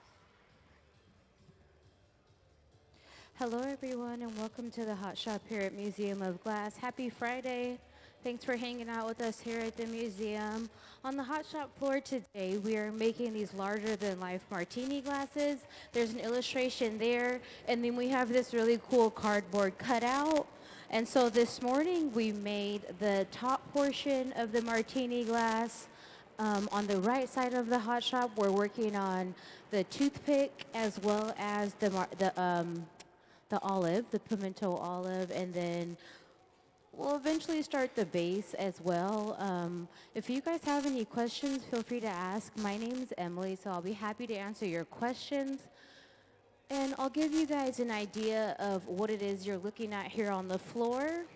Hello, everyone, and welcome to the Hot Shop here at Museum of Glass. Happy Friday. Thanks for hanging out with us here at the museum. On the Hot Shop floor today, we are making these larger-than-life martini glasses. There's an illustration there, and then we have this really cool cardboard cutout. And so this morning, we made the top portion of the martini glass. On the right side of the Hot Shop, we're working on the toothpick as well as the olive, the pimento olive, and then we'll eventually start the base as well. If you guys have any questions, feel free to ask. My name's Emily, so I'll be happy to answer your questions. And I'll give you guys an idea of what it is you're looking at here on the floor.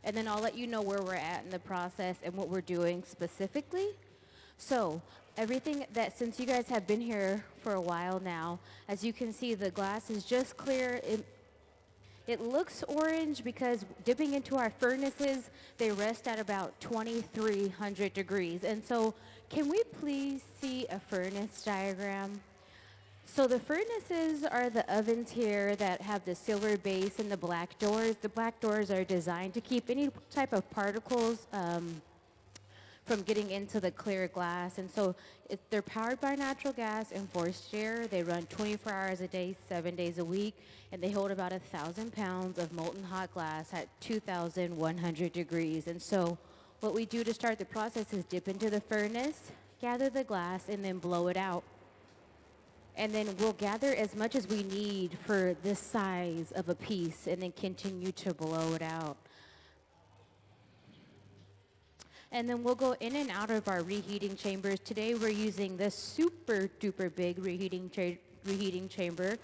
And then I'll let you know where we're at in the process and what we're doing specifically. So everything that, since you guys have been here for a while now, as you can see, the glass is just clear. It looks orange because dipping into our furnaces, they rest at about 2,300 degrees. And so can we please see a furnace diagram? So the furnaces are the ovens here that have the silver base and the black doors. The black doors are designed to keep any type of particles from getting into the clear glass. And so they're powered by natural gas and forced air. They run 24 hours a day, 7 days a week, and they hold about 1,000 pounds of molten hot glass at 2,100 degrees. And so what we do to start the process is dip into the furnace, gather the glass, and then blow it out. And then we'll gather as much as we need for this size of a piece and then continue to blow it out. And then we'll go in and out of our reheating chambers. Today we're using this super duper big reheating chamber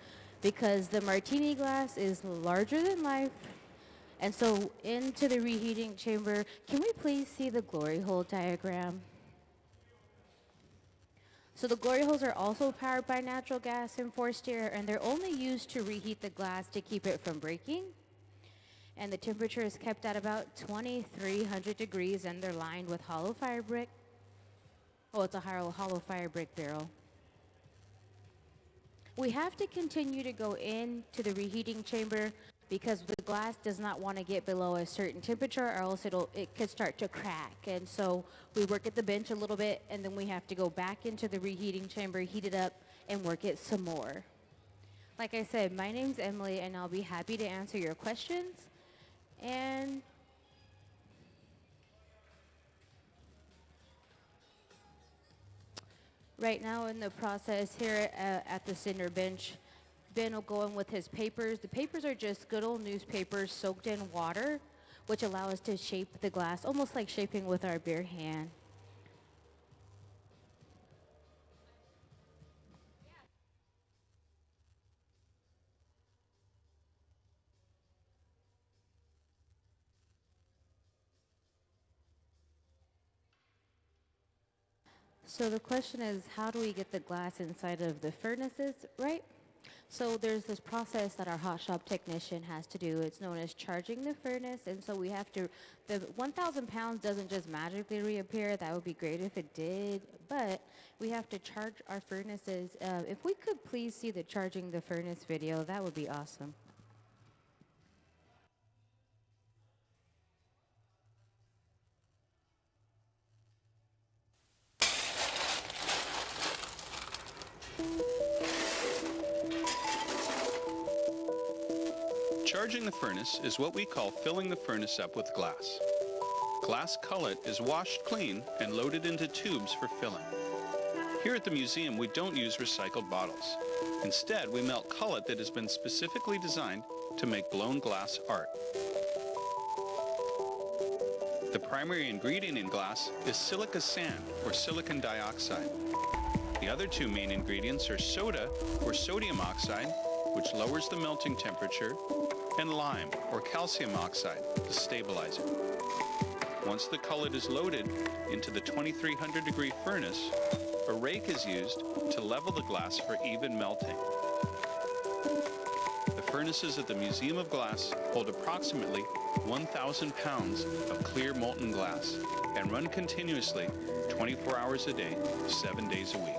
because the martini glass is larger than life. And so into the reheating chamber, can we please see the glory hole diagram? So the glory holes are also powered by natural gas and forced air, and they're only used to reheat the glass to keep it from breaking. And the temperature is kept at about 2,300 degrees, and they're lined with hollow fire brick. Oh, it's a hollow fire brick barrel. We have to continue to go into the reheating chamber because the glass does not want to get below a certain temperature or else it could start to crack. And so we work at the bench a little bit, and then we have to go back into the reheating chamber, heat it up, and work it some more. Like I said, my name's Emily, and I'll be happy to answer your questions. And right now in the process here at the center bench, Ben will go in with his papers. The papers are just good old newspapers soaked in water, which allow us to shape the glass, almost like shaping with our bare hand. So the question is, how do we get the glass inside of the furnaces, right? So there's this process that our hot shop technician has to do. It's known as charging the furnace. And so we have to, the 1,000 pounds doesn't just magically reappear. That would be great if it did. But we have to charge our furnaces. If we could please see the charging the furnace video, that would be awesome. Charging the furnace is what we call filling the furnace up with glass. Glass cullet is washed clean and loaded into tubes for filling. Here at the museum, we don't use recycled bottles. Instead, we melt cullet that has been specifically designed to make blown glass art. The primary ingredient in glass is silica sand, or silicon dioxide. The other two main ingredients are soda, or sodium oxide, which lowers the melting temperature, and lime, or calcium oxide, to stabilize it. Once the cullet is loaded into the 2,300 degree furnace, a rake is used to level the glass for even melting. The furnaces at the Museum of Glass hold approximately 1,000 pounds of clear molten glass and run continuously 24 hours a day, 7 days a week.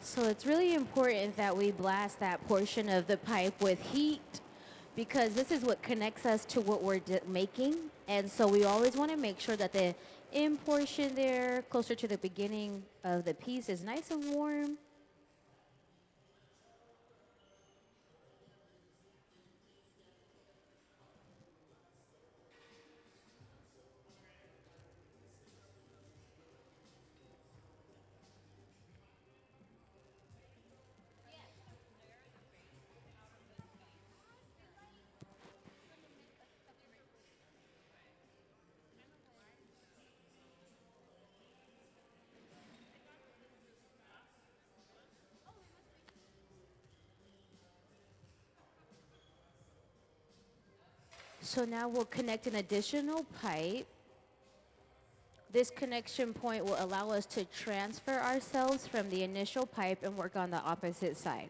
So it's really important that we blast that portion of the pipe with heat because this is what connects us to what we're making. And so we always want to make sure that the in portion there, closer to the beginning of the piece, is nice and warm. So now we'll connect an additional pipe. This connection point will allow us to transfer ourselves from the initial pipe and work on the opposite side.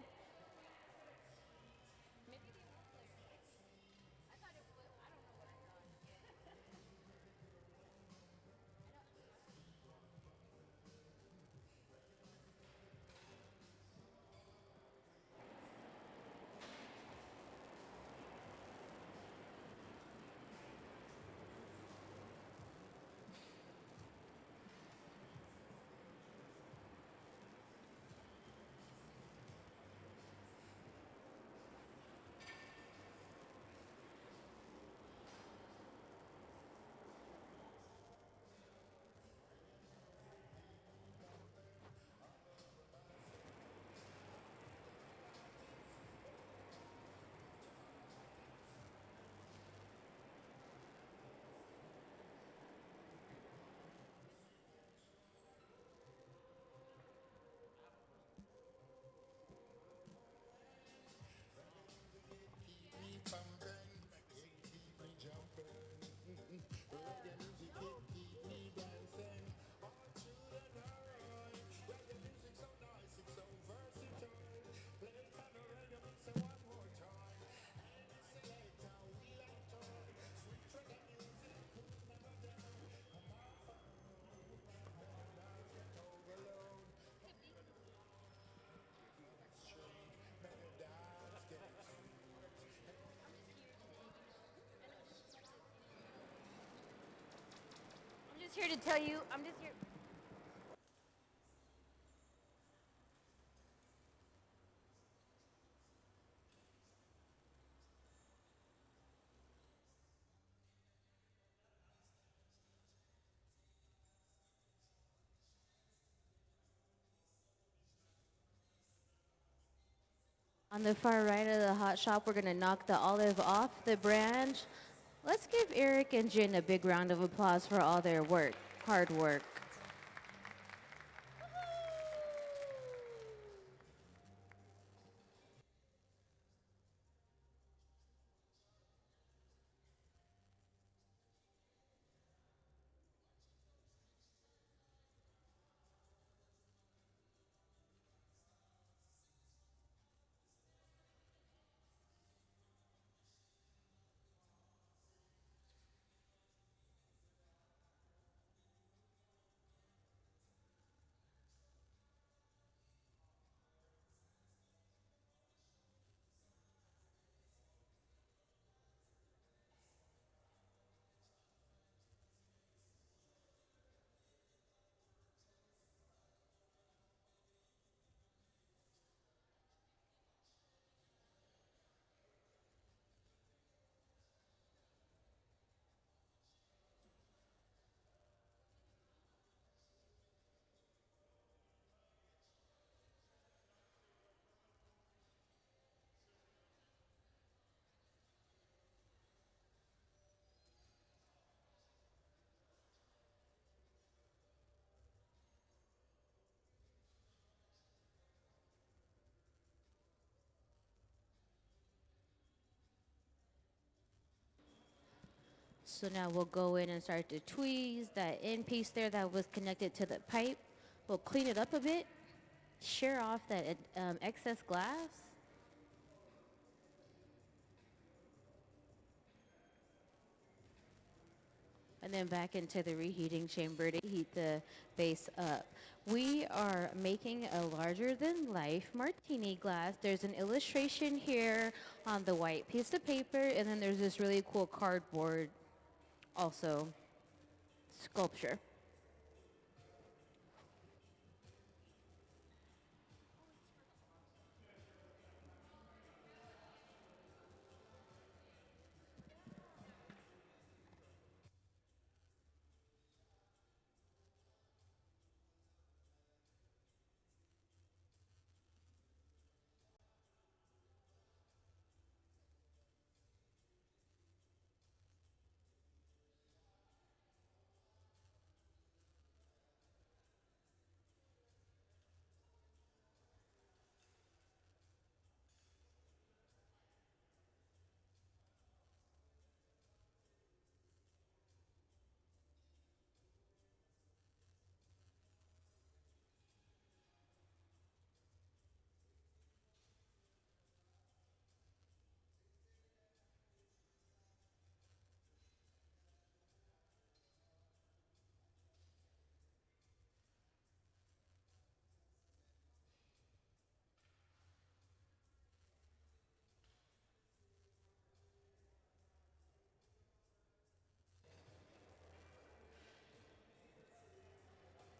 I'm just here to tell you, I'm just here. On the far right of the hot shop, we're gonna knock the olive off the branch. Let's give Eric and Jen a big round of applause for all their work, hard work. So now we'll go in and start to tweeze that end piece there that was connected to the pipe. We'll clean it up a bit, shear off that excess glass. and then back into the reheating chamber to heat the base up. We are making a larger than life martini glass. There's an illustration here on the white piece of paper, and then there's this really cool cardboard also sculpture.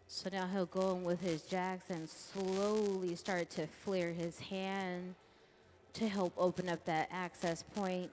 So now he'll go in with his jacks and slowly start to flare his hand to help open up that access point.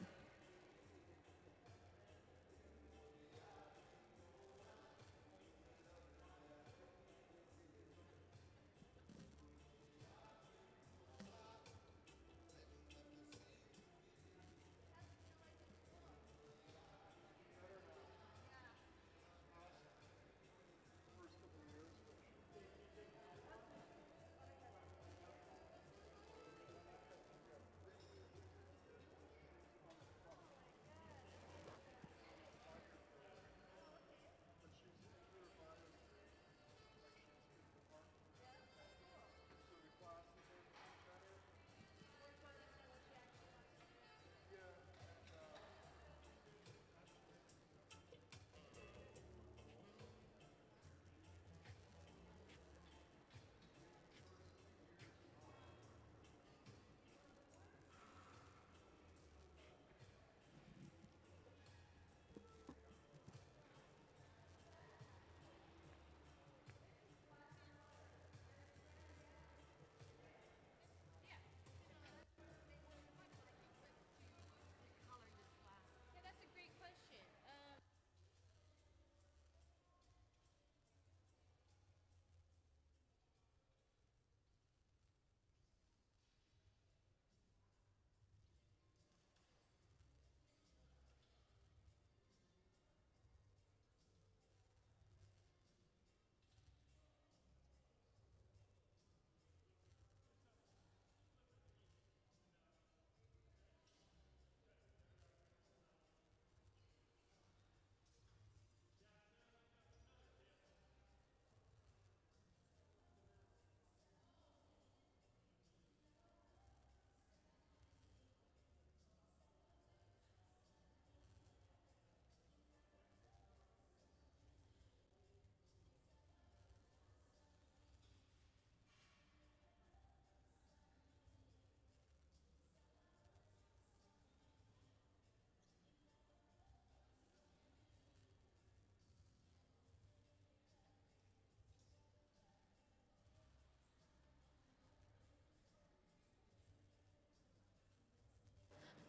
Yeah, that's a great question.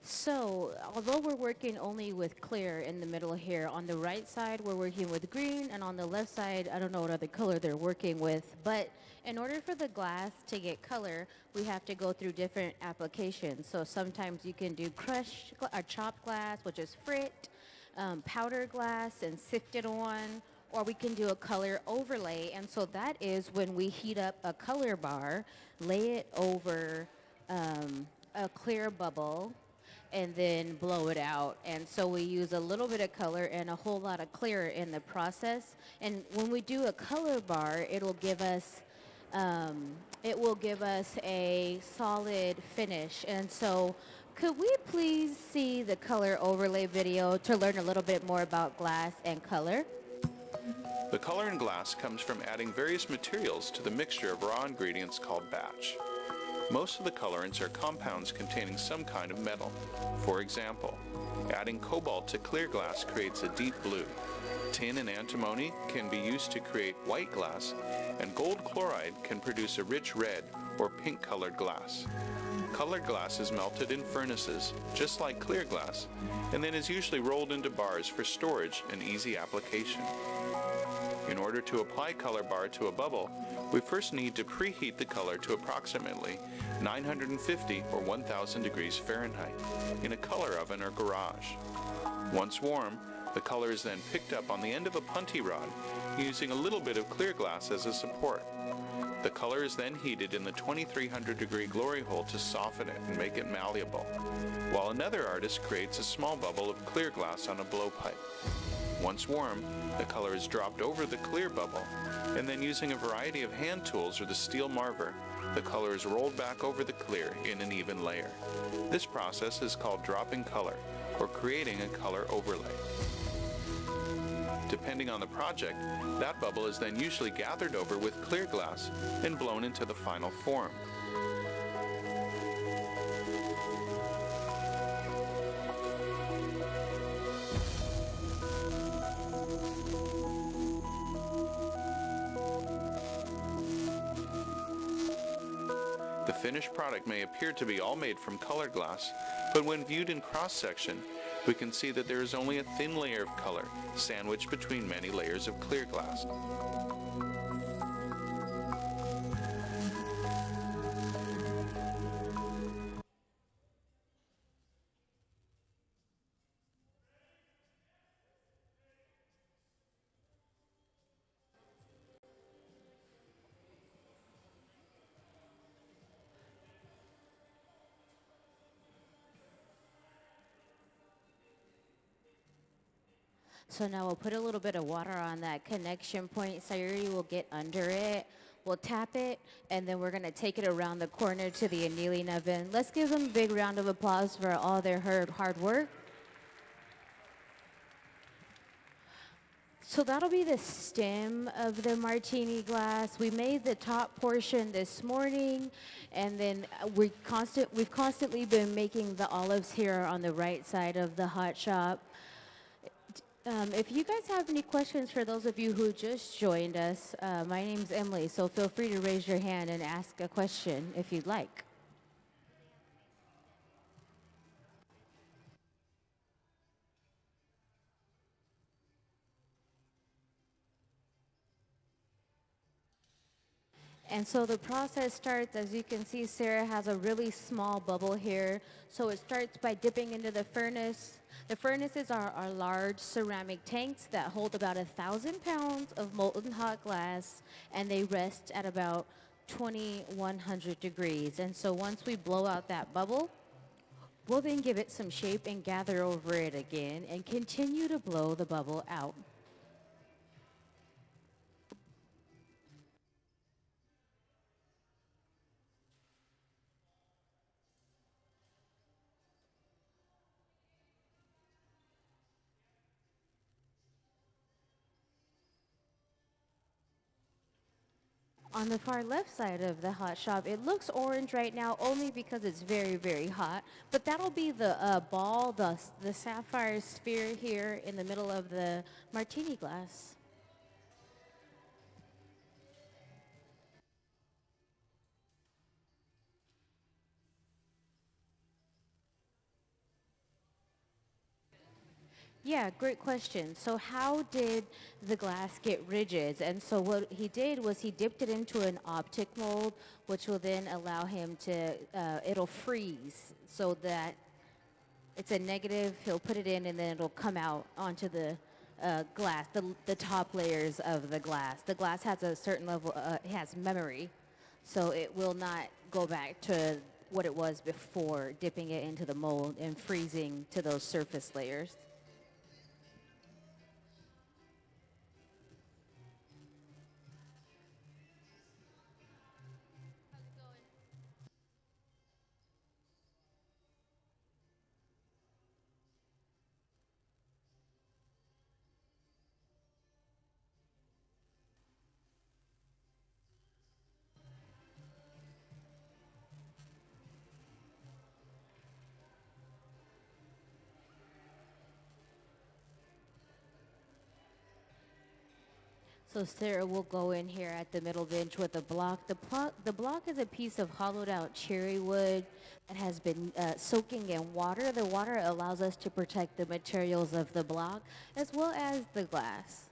So, although we're working only with clear in the middle here, on the right side we're working with green, and on the left side, I don't know what other color they're working with. But in order for the glass to get color, we have to go through different applications. So sometimes you can do crushed or chopped glass, which is frit, powder glass and sift it on, or we can do a color overlay. And so that is when we heat up a color bar, lay it over a clear bubble, and then blow it out. And so we use a little bit of color and a whole lot of clear in the process. And when we do a color bar, it will give us a solid finish. And so Could we please see the color overlay video to learn a little bit more about glass and color? The color in glass comes from adding various materials to the mixture of raw ingredients called batch. Most of the colorants are compounds containing some kind of metal. For example, adding cobalt to clear glass creates a deep blue. Tin and antimony can be used to create white glass, and gold chloride can produce a rich red or pink-colored glass. Colored glass is melted in furnaces, just like clear glass, and then is usually rolled into bars for storage and easy application. In order to apply color bar to a bubble, we first need to preheat the color to approximately 950 or 1000 degrees Fahrenheit in a color oven or garage. Once warm, the color is then picked up on the end of a punty rod using a little bit of clear glass as a support. The color is then heated in the 2300 degree glory hole to soften it and make it malleable, while another artist creates a small bubble of clear glass on a blowpipe. Once warm, the color is dropped over the clear bubble, and then using a variety of hand tools or the steel marver, the color is rolled back over the clear in an even layer. This process is called dropping color, or creating a color overlay. Depending on the project, that bubble is then usually gathered over with clear glass and blown into the final form. The finished product may appear to be all made from colored glass, but when viewed in cross-section, we can see that there is only a thin layer of color sandwiched between many layers of clear glass. So now we'll put a little bit of water on that connection point. Sayuri will get under it. We'll tap it, and then we're going to take it around the corner to the annealing oven. Let's give them a big round of applause for all their hard work. So that'll be the stem of the martini glass. We made the top portion this morning, and then we've constantly been making the olives here on the right side of the hot shop. If you guys have any questions for those of you who just joined us, my name's Emily, so feel free to raise your hand and ask a question if you'd like. And so the process starts, as you can see, Sarah has a really small bubble here. So it starts by dipping into the furnace. The furnaces are large ceramic tanks that hold about 1,000 pounds of molten hot glass, and they rest at about 2,100 degrees. And so once we blow out that bubble, we'll then give it some shape and gather over it again and continue to blow the bubble out. On the far left side of the hot shop, it looks orange right now only because it's very, very hot. But that'll be the ball, the sapphire sphere here in the middle of the martini glass. Yeah, great question. So how did the glass get rigid? And so what he did was he dipped it into an optic mold, which will then allow him to, it'll freeze so that it's a negative. He'll put it in and then it'll come out onto the glass, the top layers of the glass. The glass has a certain level, it has memory, so it will not go back to what it was before dipping it into the mold and freezing to those surface layers. So Sarah will go in here at the middle bench with a block. The block is a piece of hollowed out cherry wood that has been soaking in water. The water allows us to protect the materials of the block as well as the glass.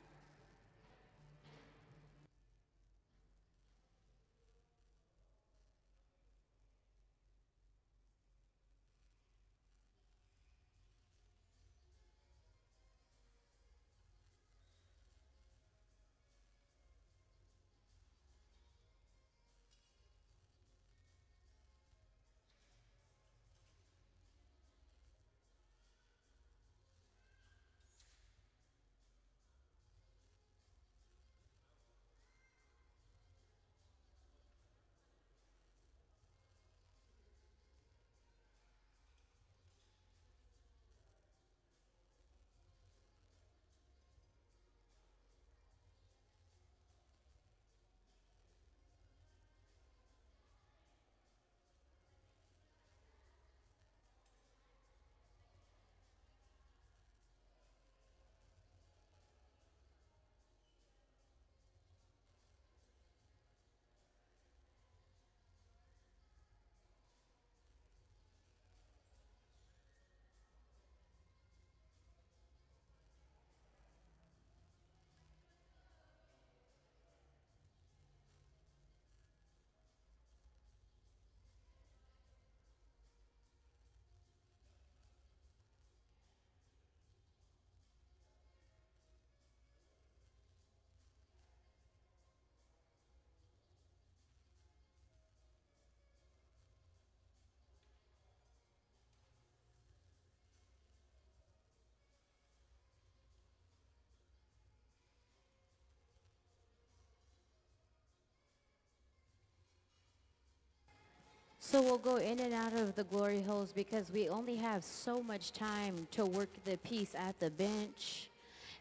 So we'll go in and out of the glory holes because we only have so much time to work the piece at the bench.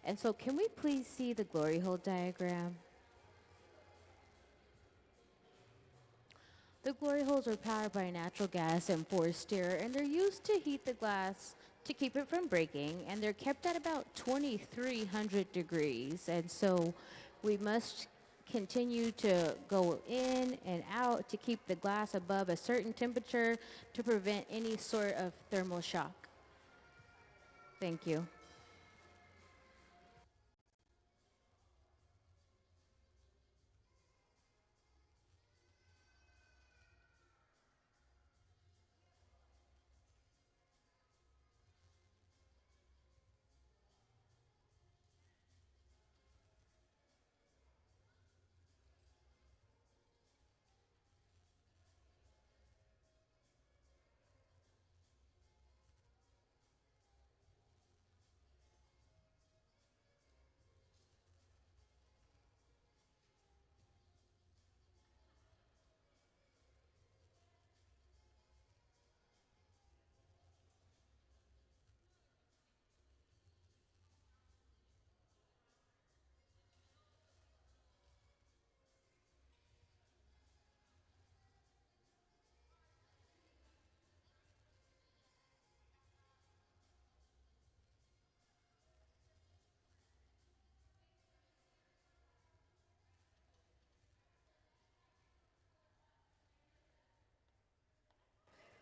And so can we please see the glory hole diagram? The glory holes are powered by natural gas and forced air, and they're used to heat the glass to keep it from breaking, and they're kept at about 2,300 degrees. And so we must continue to go in and out to keep the glass above a certain temperature to prevent any sort of thermal shock. Thank you.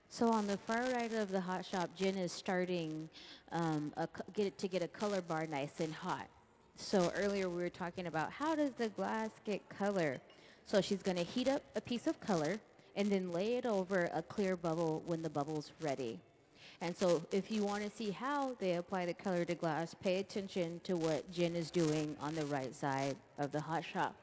So on the far right of the hot shop, Jen is starting get a color bar nice and hot. So earlier we were talking about how does the glass get color? So she's going to heat up a piece of color and then lay it over a clear bubble when the bubble's ready. And so if you want to see how they apply the color to glass, pay attention to what Jen is doing on the right side of the hot shop.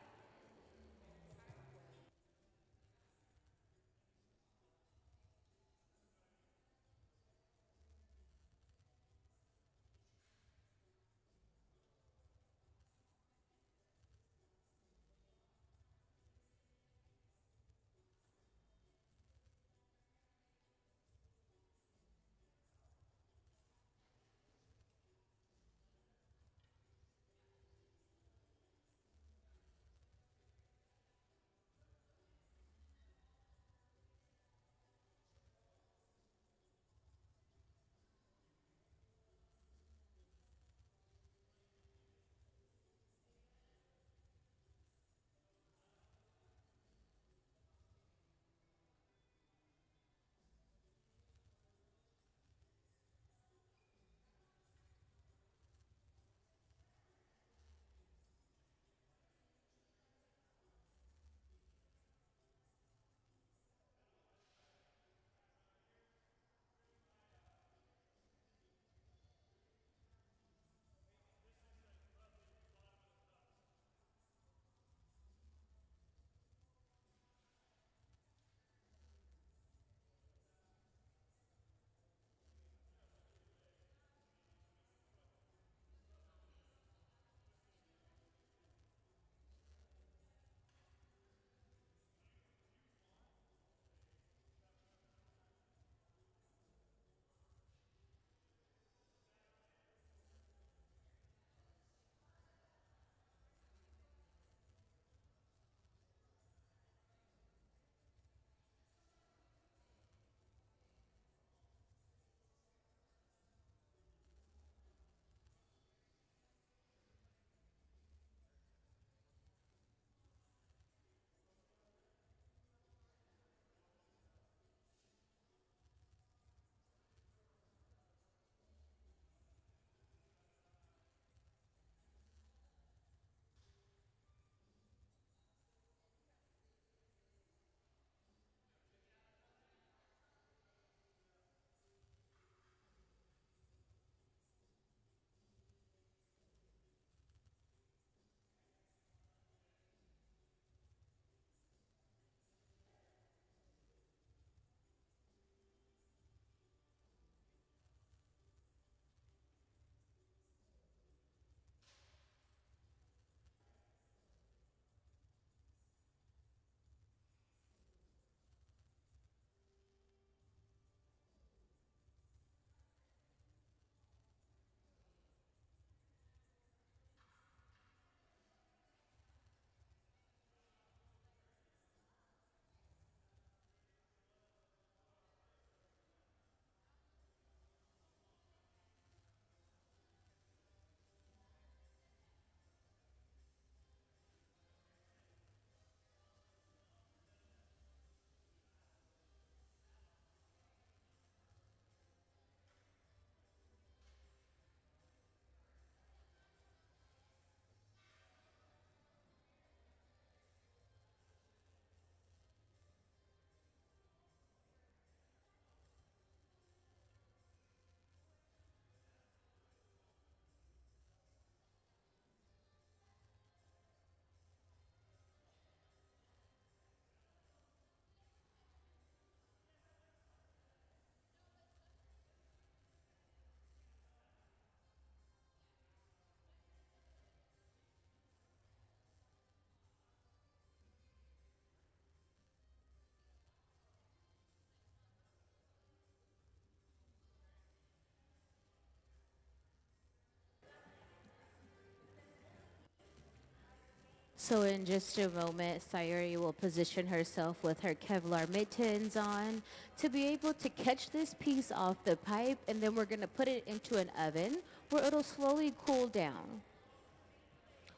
So in just a moment, Sayuri will position herself with her Kevlar mittens on to be able to catch this piece off the pipe, and then we're gonna put it into an oven where it'll slowly cool down.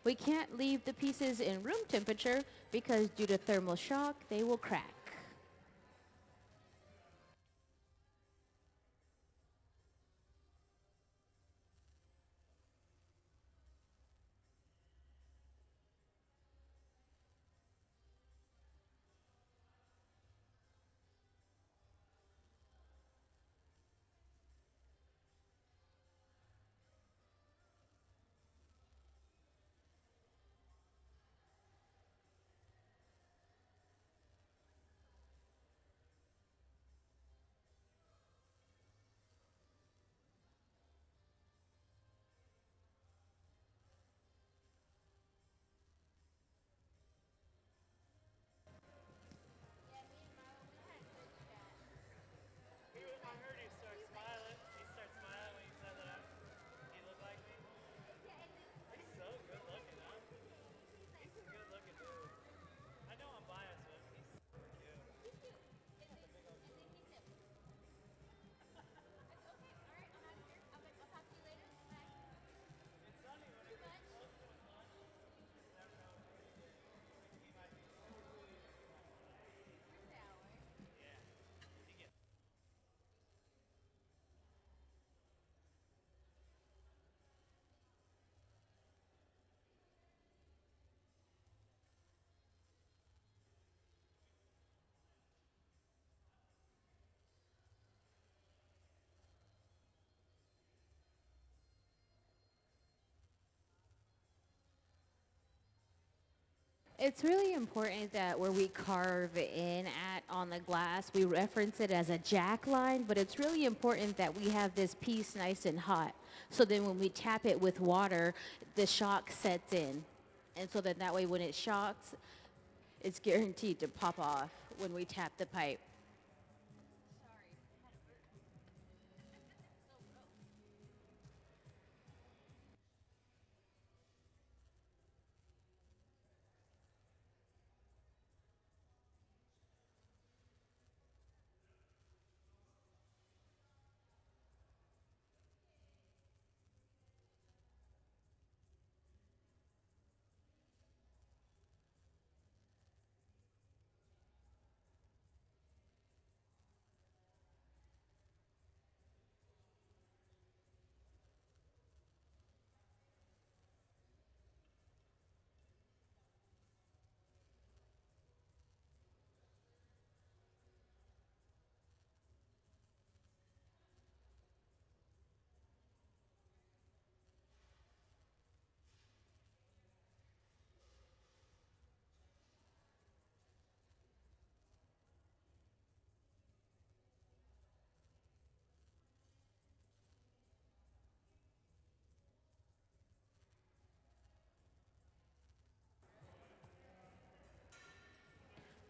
We can't leave the pieces in room temperature because due to thermal shock, they will crack. I heard he start smiling. He started smiling when you said that he looked like me. He's so good looking, huh? He's a good looking dude. I know I'm biased, but he's so cute. It's funny when it gets close to his lunch. You never know. He might be. Yeah. He gets. It's really important that where we carve in at on the glass, we reference it as a jack line, but it's really important that we have this piece nice and hot. So then when we tap it with water, the shock sets in. And so that way when it shocks, it's guaranteed to pop off when we tap the pipe.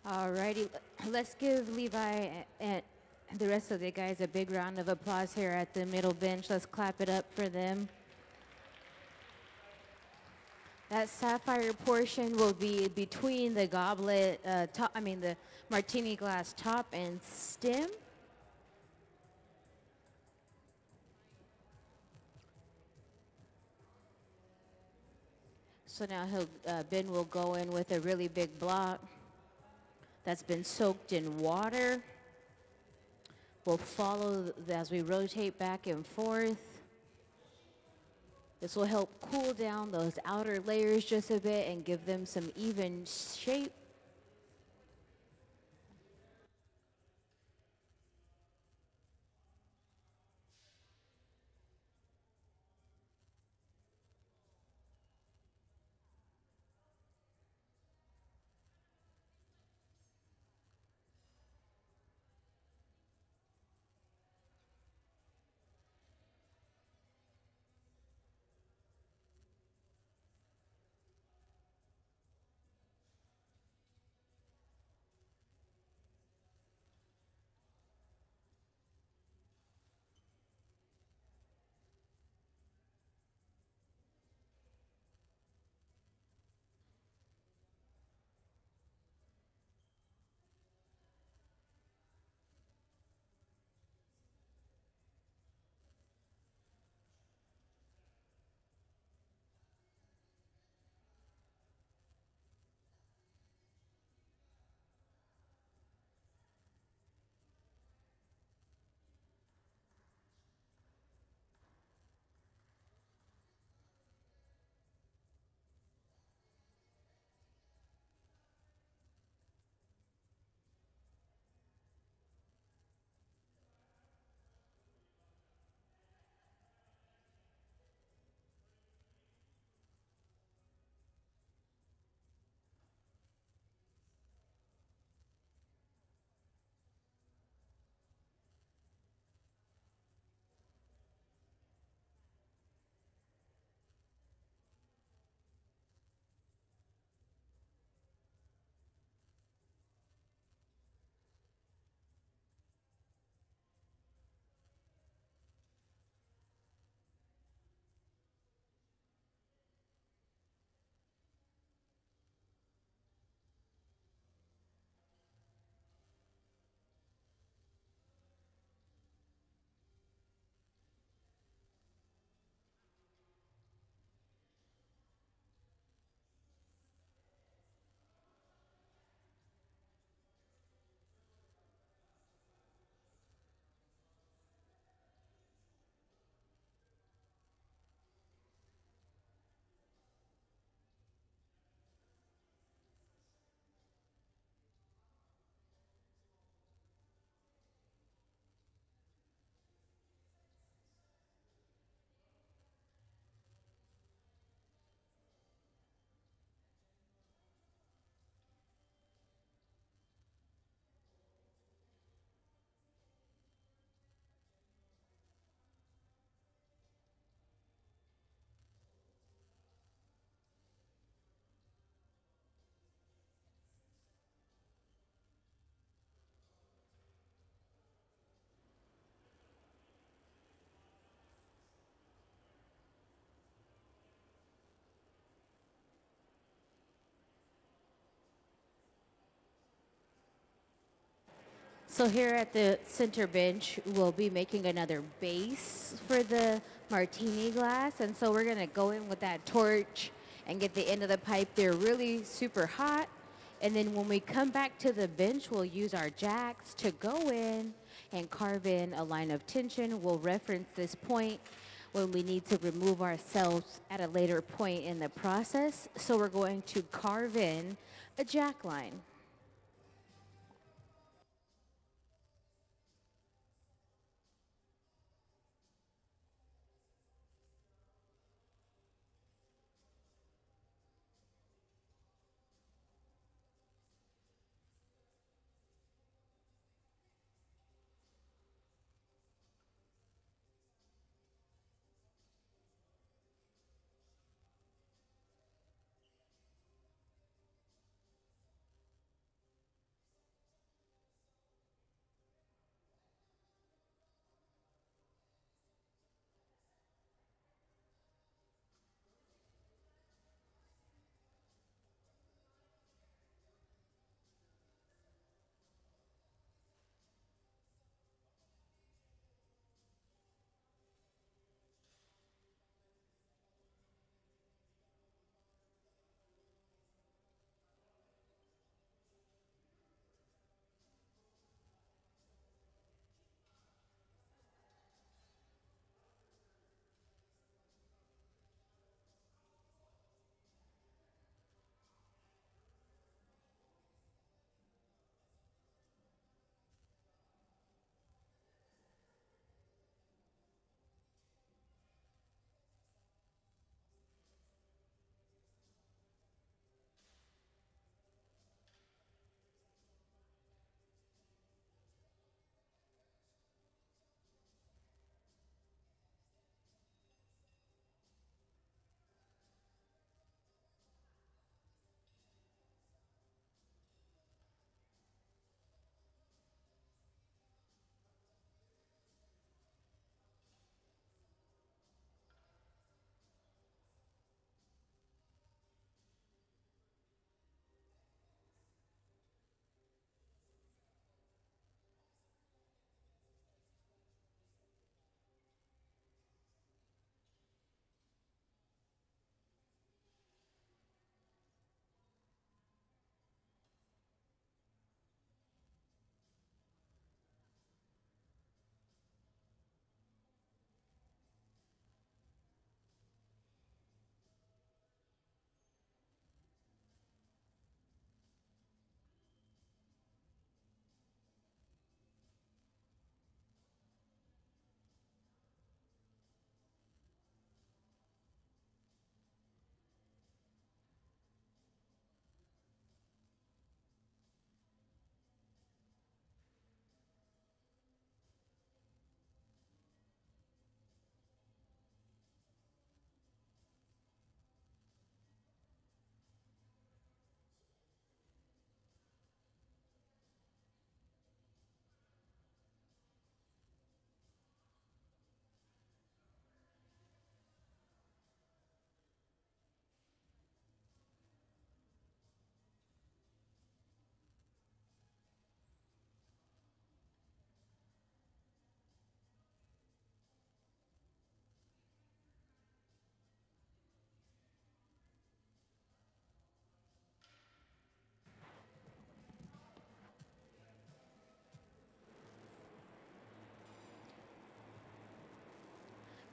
Alrighty, let's give Levi and the rest of the guys a big round of applause here at the middle bench. Let's clap it up for them. That sapphire portion will be between the goblet top, the martini glass top and stem. So now Ben will go in with a really big block that's been soaked in water. We'll follow as we rotate back and forth. This will help cool down those outer layers just a bit and give them some even shape. So here at the center bench, we'll be making another base for the martini glass. And so we're going to go in with that torch and get the end of the pipe. They're really super hot. And then when we come back to the bench, we'll use our jacks to go in and carve in a line of tension. We'll reference this point when we need to remove ourselves at a later point in the process. So we're going to carve in a jack line.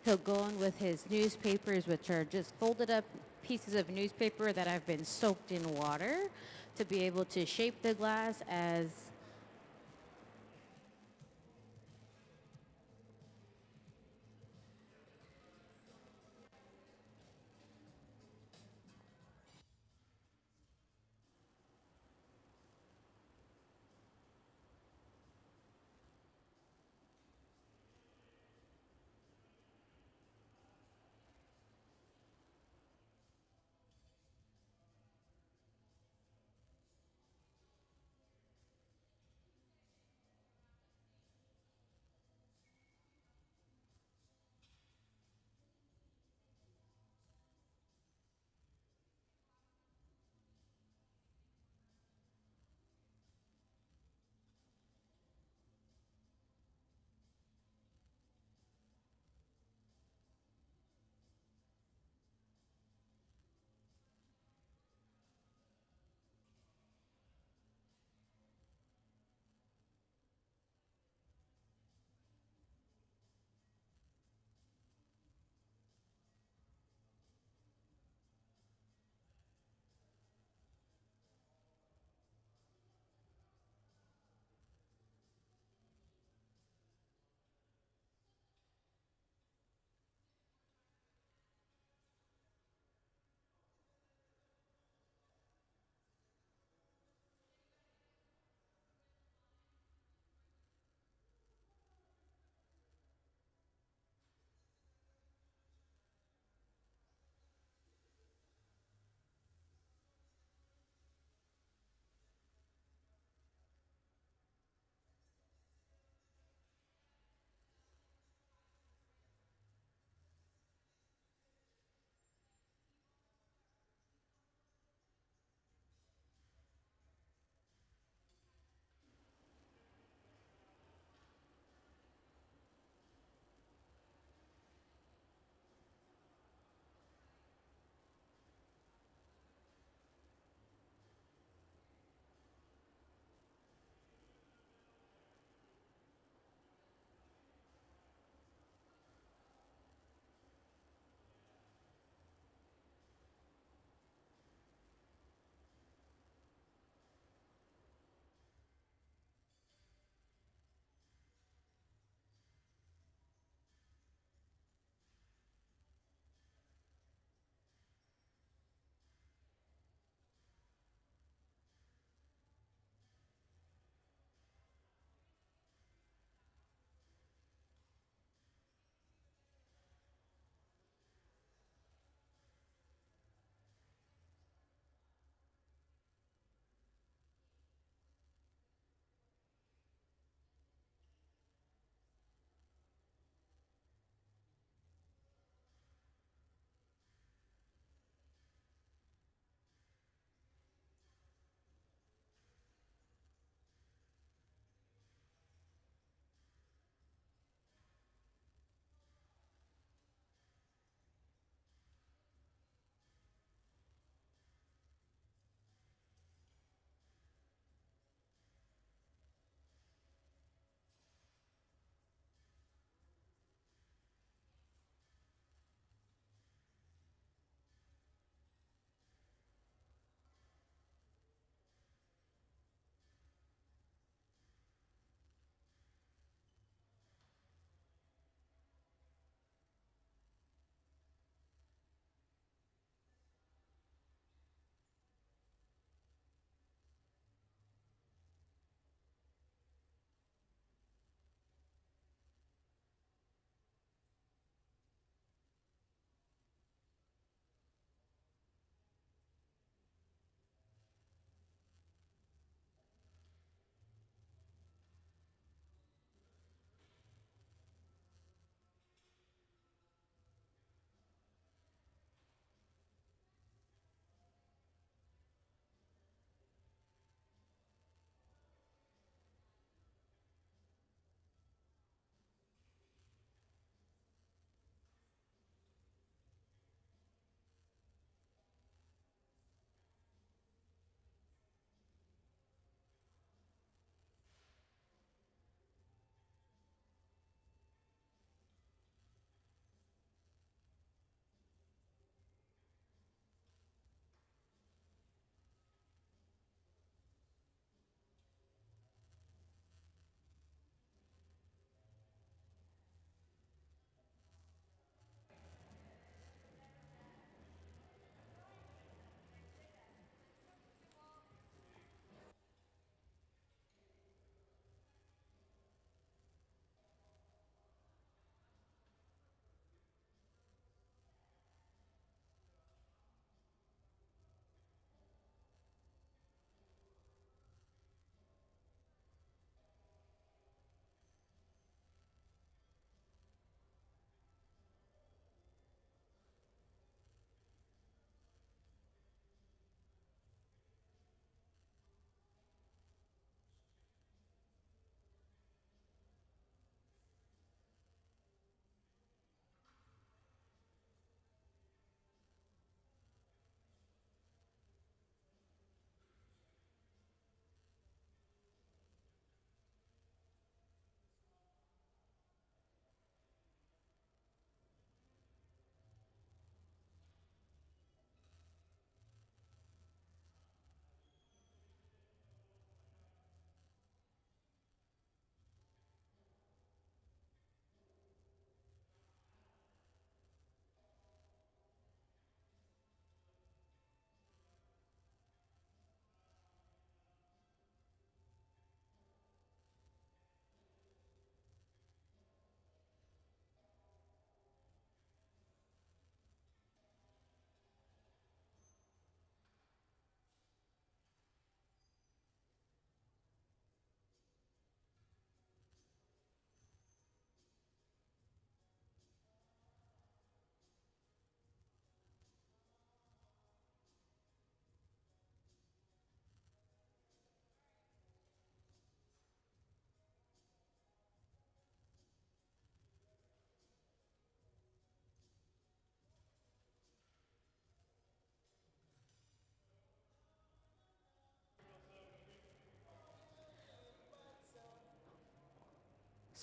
He'll go in with his newspapers, which are just folded up pieces of newspaper that have been soaked in water to be able to shape the glass as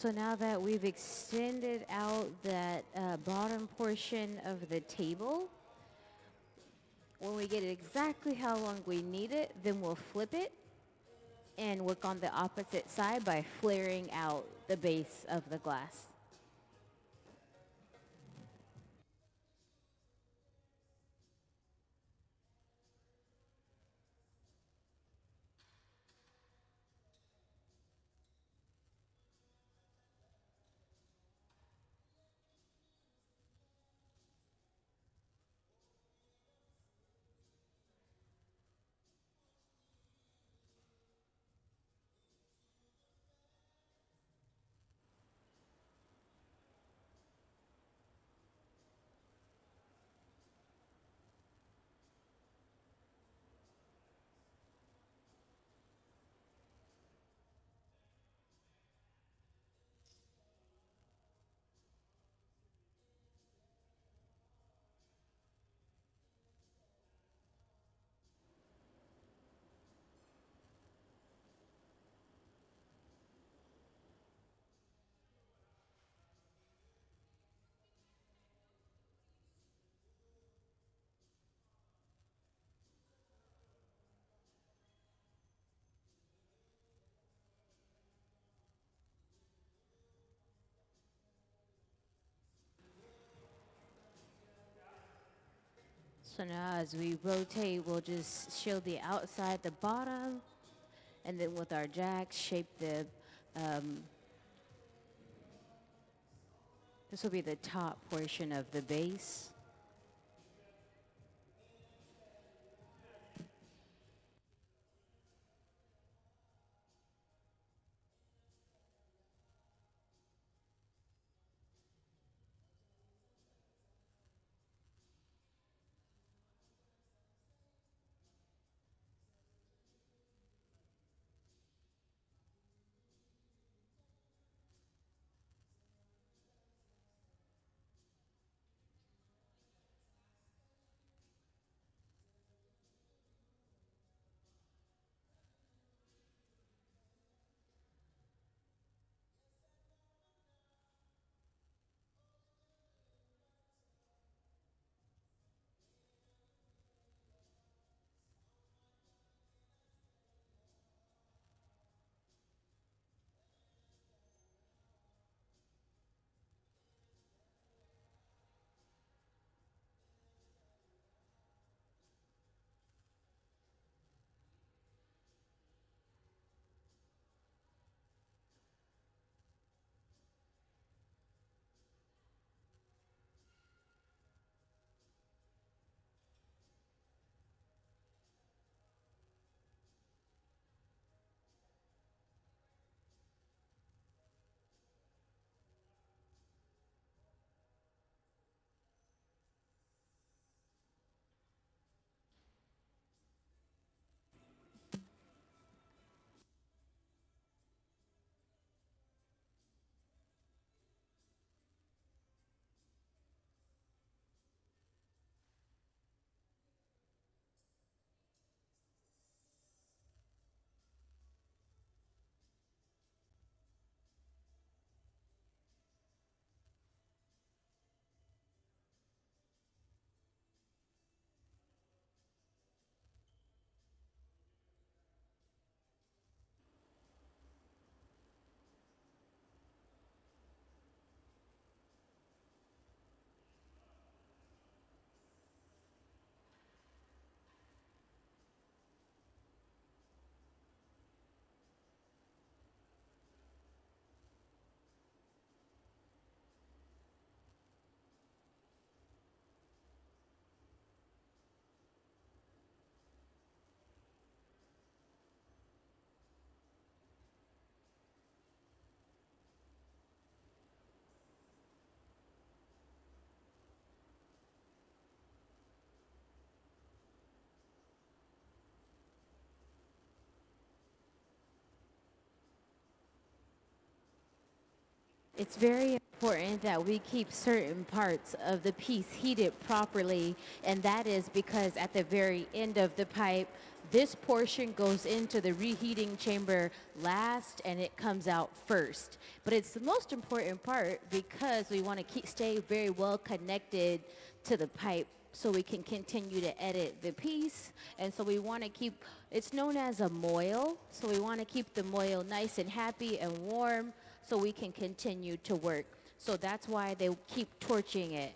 So now that we've extended out that bottom portion of the table, when we get it exactly how long we need it, then we'll flip it and work on the opposite side by flaring out the base of the glass. So now as we rotate, we'll just shield the outside, the bottom, and then with our jacks, shape the, this will be the top portion of the base. It's very important that we keep certain parts of the piece heated properly, and that is because at the very end of the pipe, This portion goes into the reheating chamber last and it comes out first. But it's the most important part because we want to stay very well connected to the pipe so we can continue to edit the piece. And so we want to keep, it's known as a moil, so we want to keep the moil nice and happy and warm so we can continue to work. So that's why they keep torching it.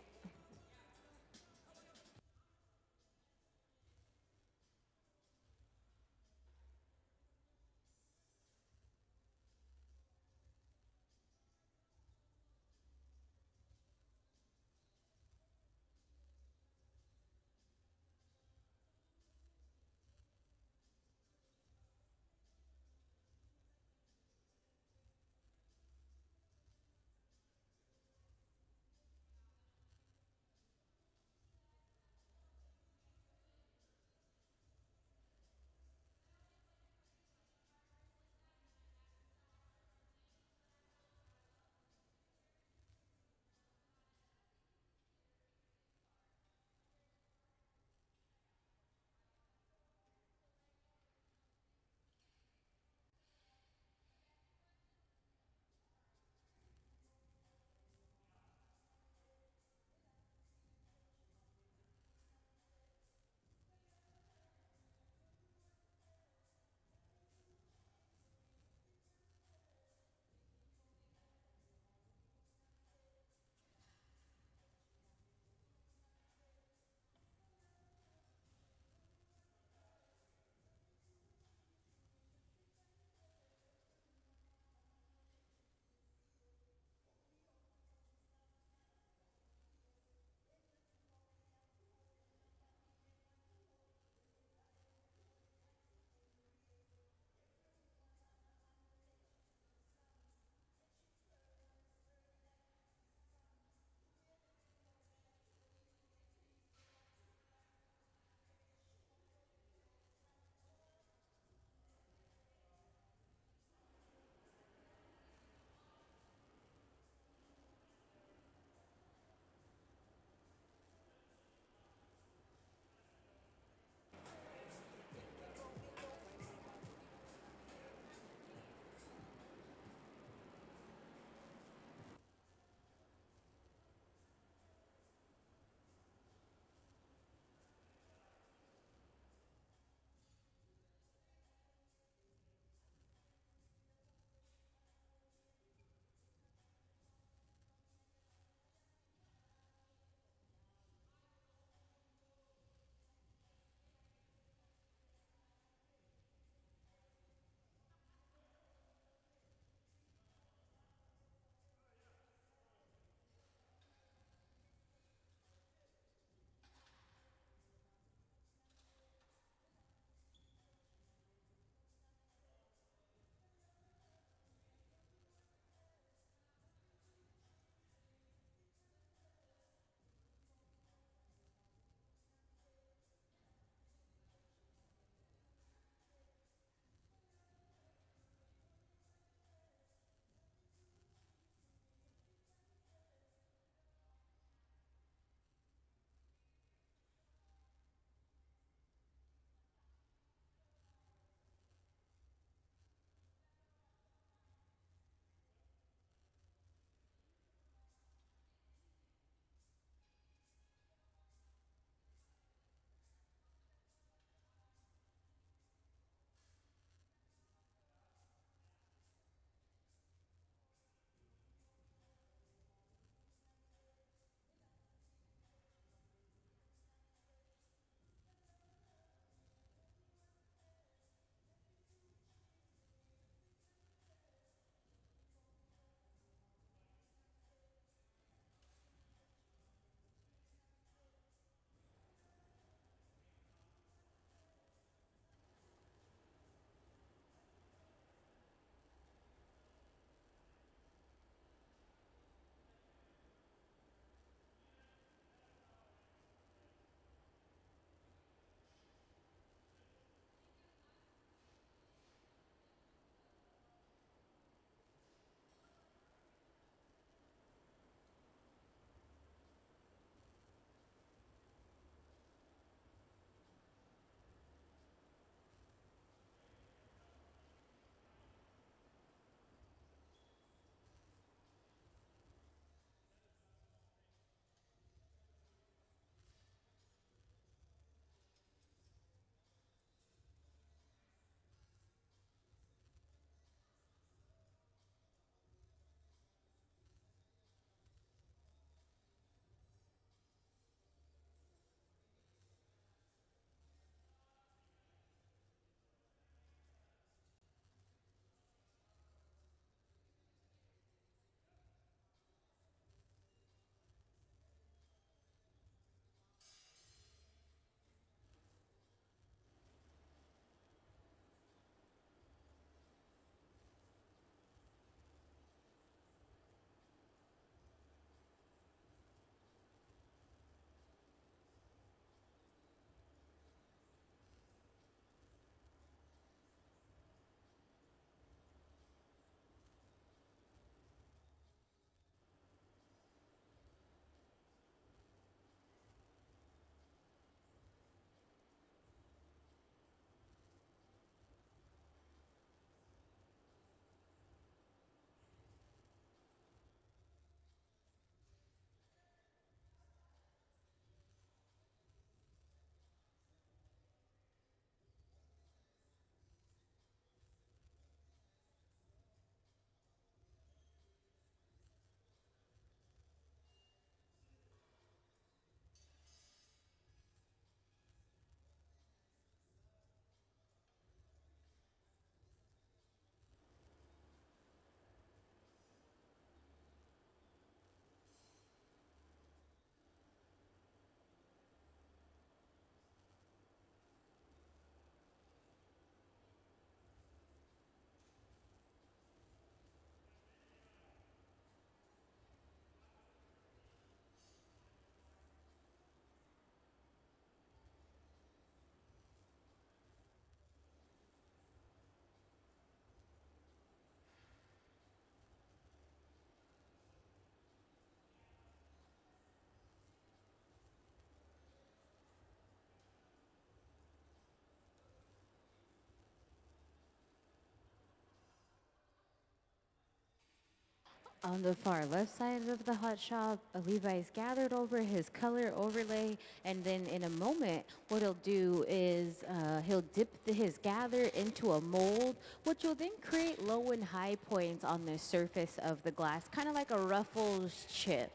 On the far left side of the hot shop, Levi's gathered over his color overlay, and then in a moment, what he'll do is he'll dip his gather into a mold, which will then create low and high points on the surface of the glass, kind of like a Ruffles chip.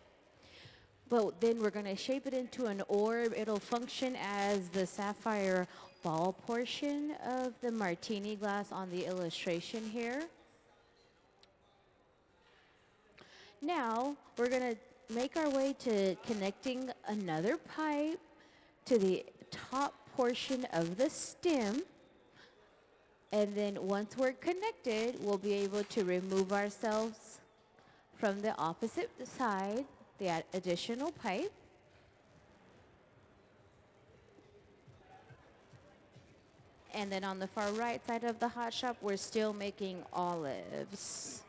But then we're going to shape it into an orb. It'll function as the sapphire ball portion of the martini glass on the illustration here. Now, we're going to make our way to connecting another pipe to the top portion of the stem. And then once we're connected, we'll be able to remove ourselves from the opposite side, the additional pipe. And then on the far right side of the hot shop, we're still making olives.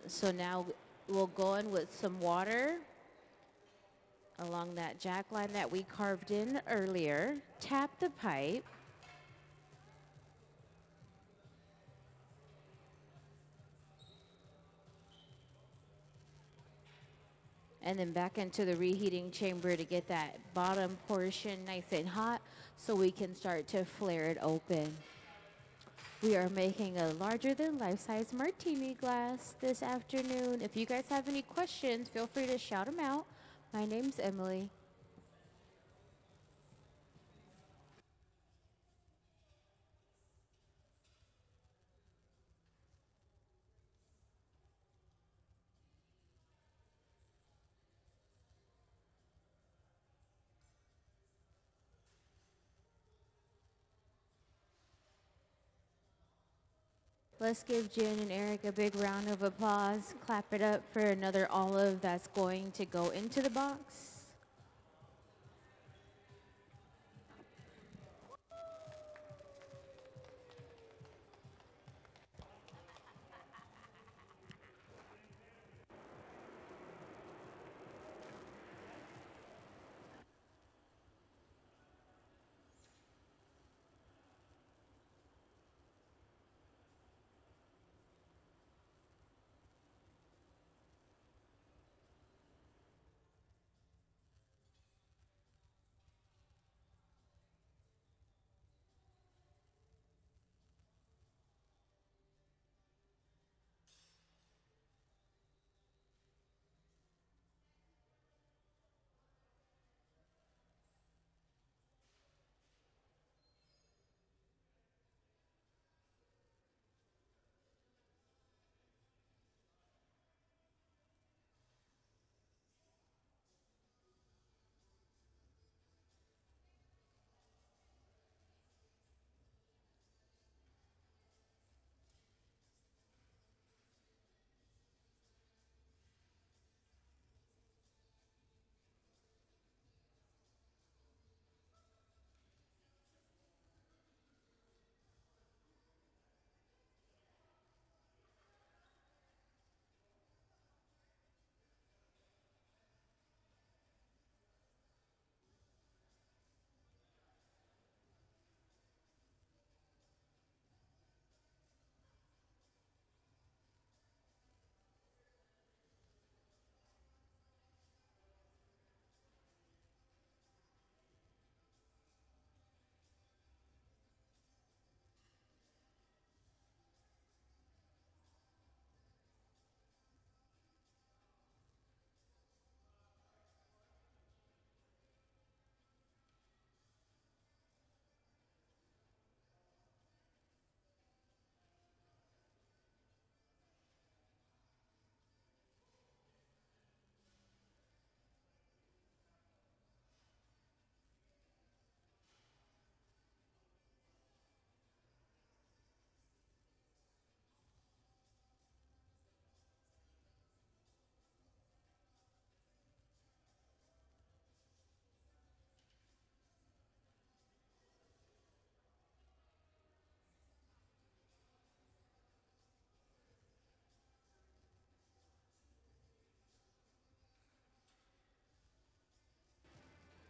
So now we'll go in with some water along that jack line that we carved in earlier. Tap the pipe. And then back into the reheating chamber to get that bottom portion nice and hot so we can start to flare it open. We are making a larger than life-size martini glass this afternoon. If you guys have any questions, feel free to shout them out. My name's Emily. Let's give Jen and Eric a big round of applause. Clap it up for another olive that's going to go into the box.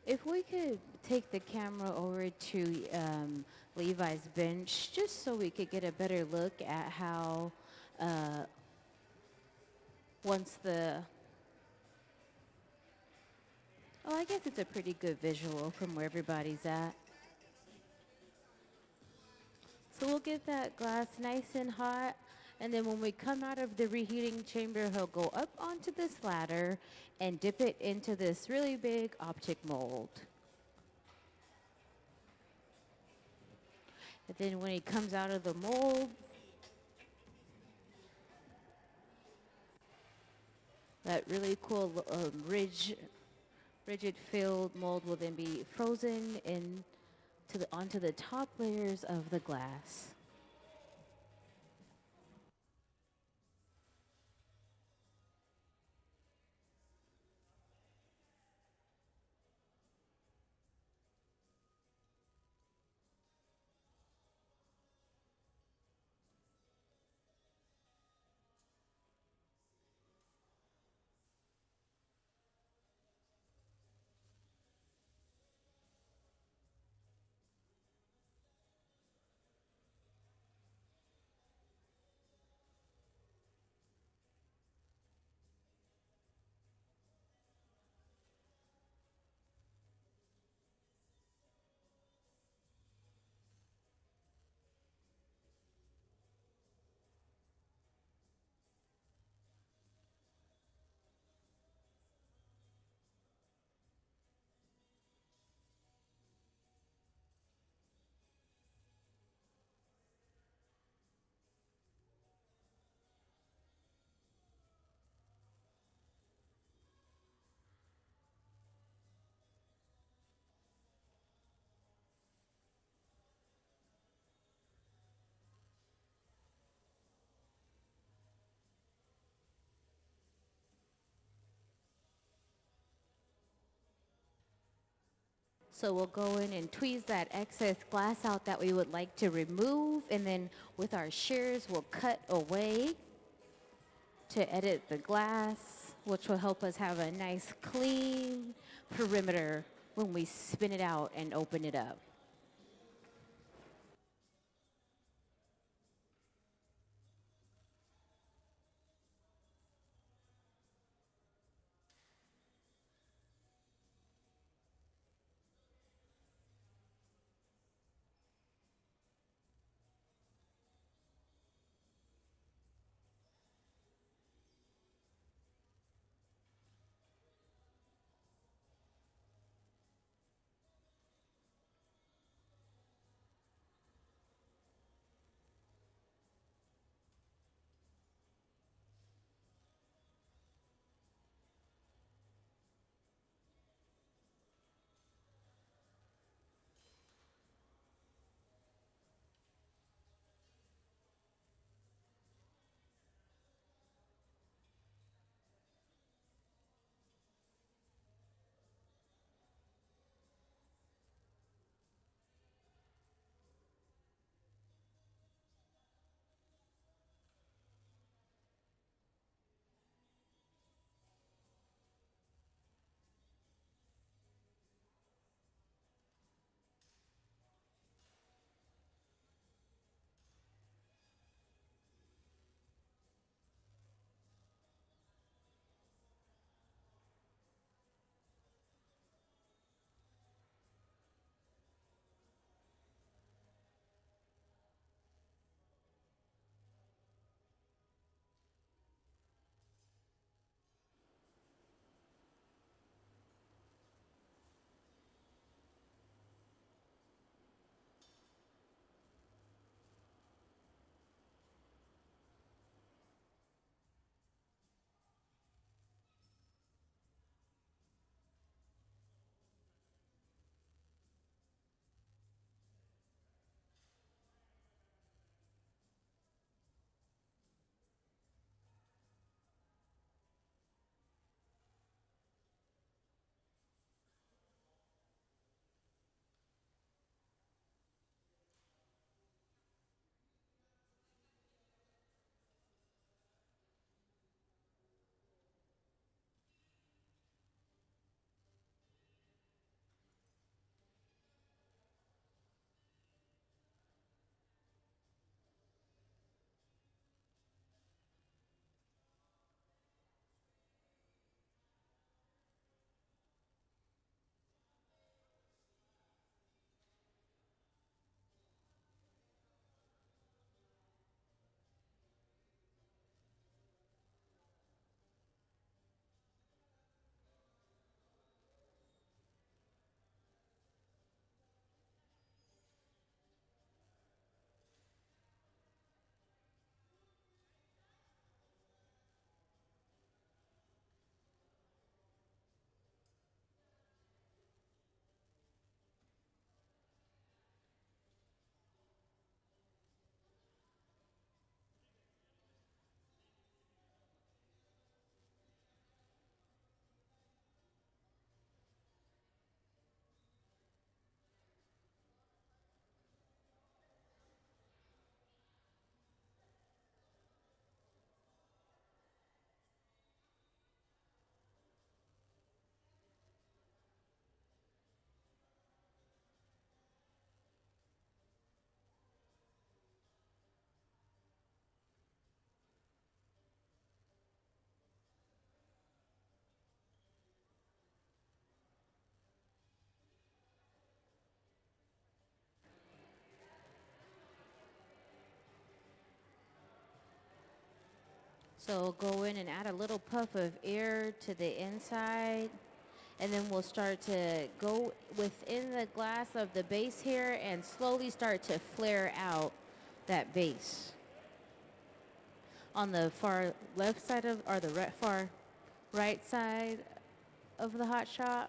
If we could take the camera over to Levi's bench, just so we could get a better look at how once the, oh, I guess it's a pretty good visual from where everybody's at. So we'll get that glass nice and hot, and then when we come out of the reheating chamber, he'll go up onto this ladder and dip it into this really big optic mold. And then when he comes out of the mold, that really cool rigid filled mold will then be frozen onto the top layers of the glass. So we'll go in and tweeze that excess glass out that we would like to remove, and then with our shears, we'll cut away to edit the glass, which will help us have a nice clean perimeter when we spin it out and open it up. So go in and add a little puff of air to the inside. And then we'll start to go within the glass of the base here and slowly start to flare out that base. On the far left side of, or the far right side of the hot shot,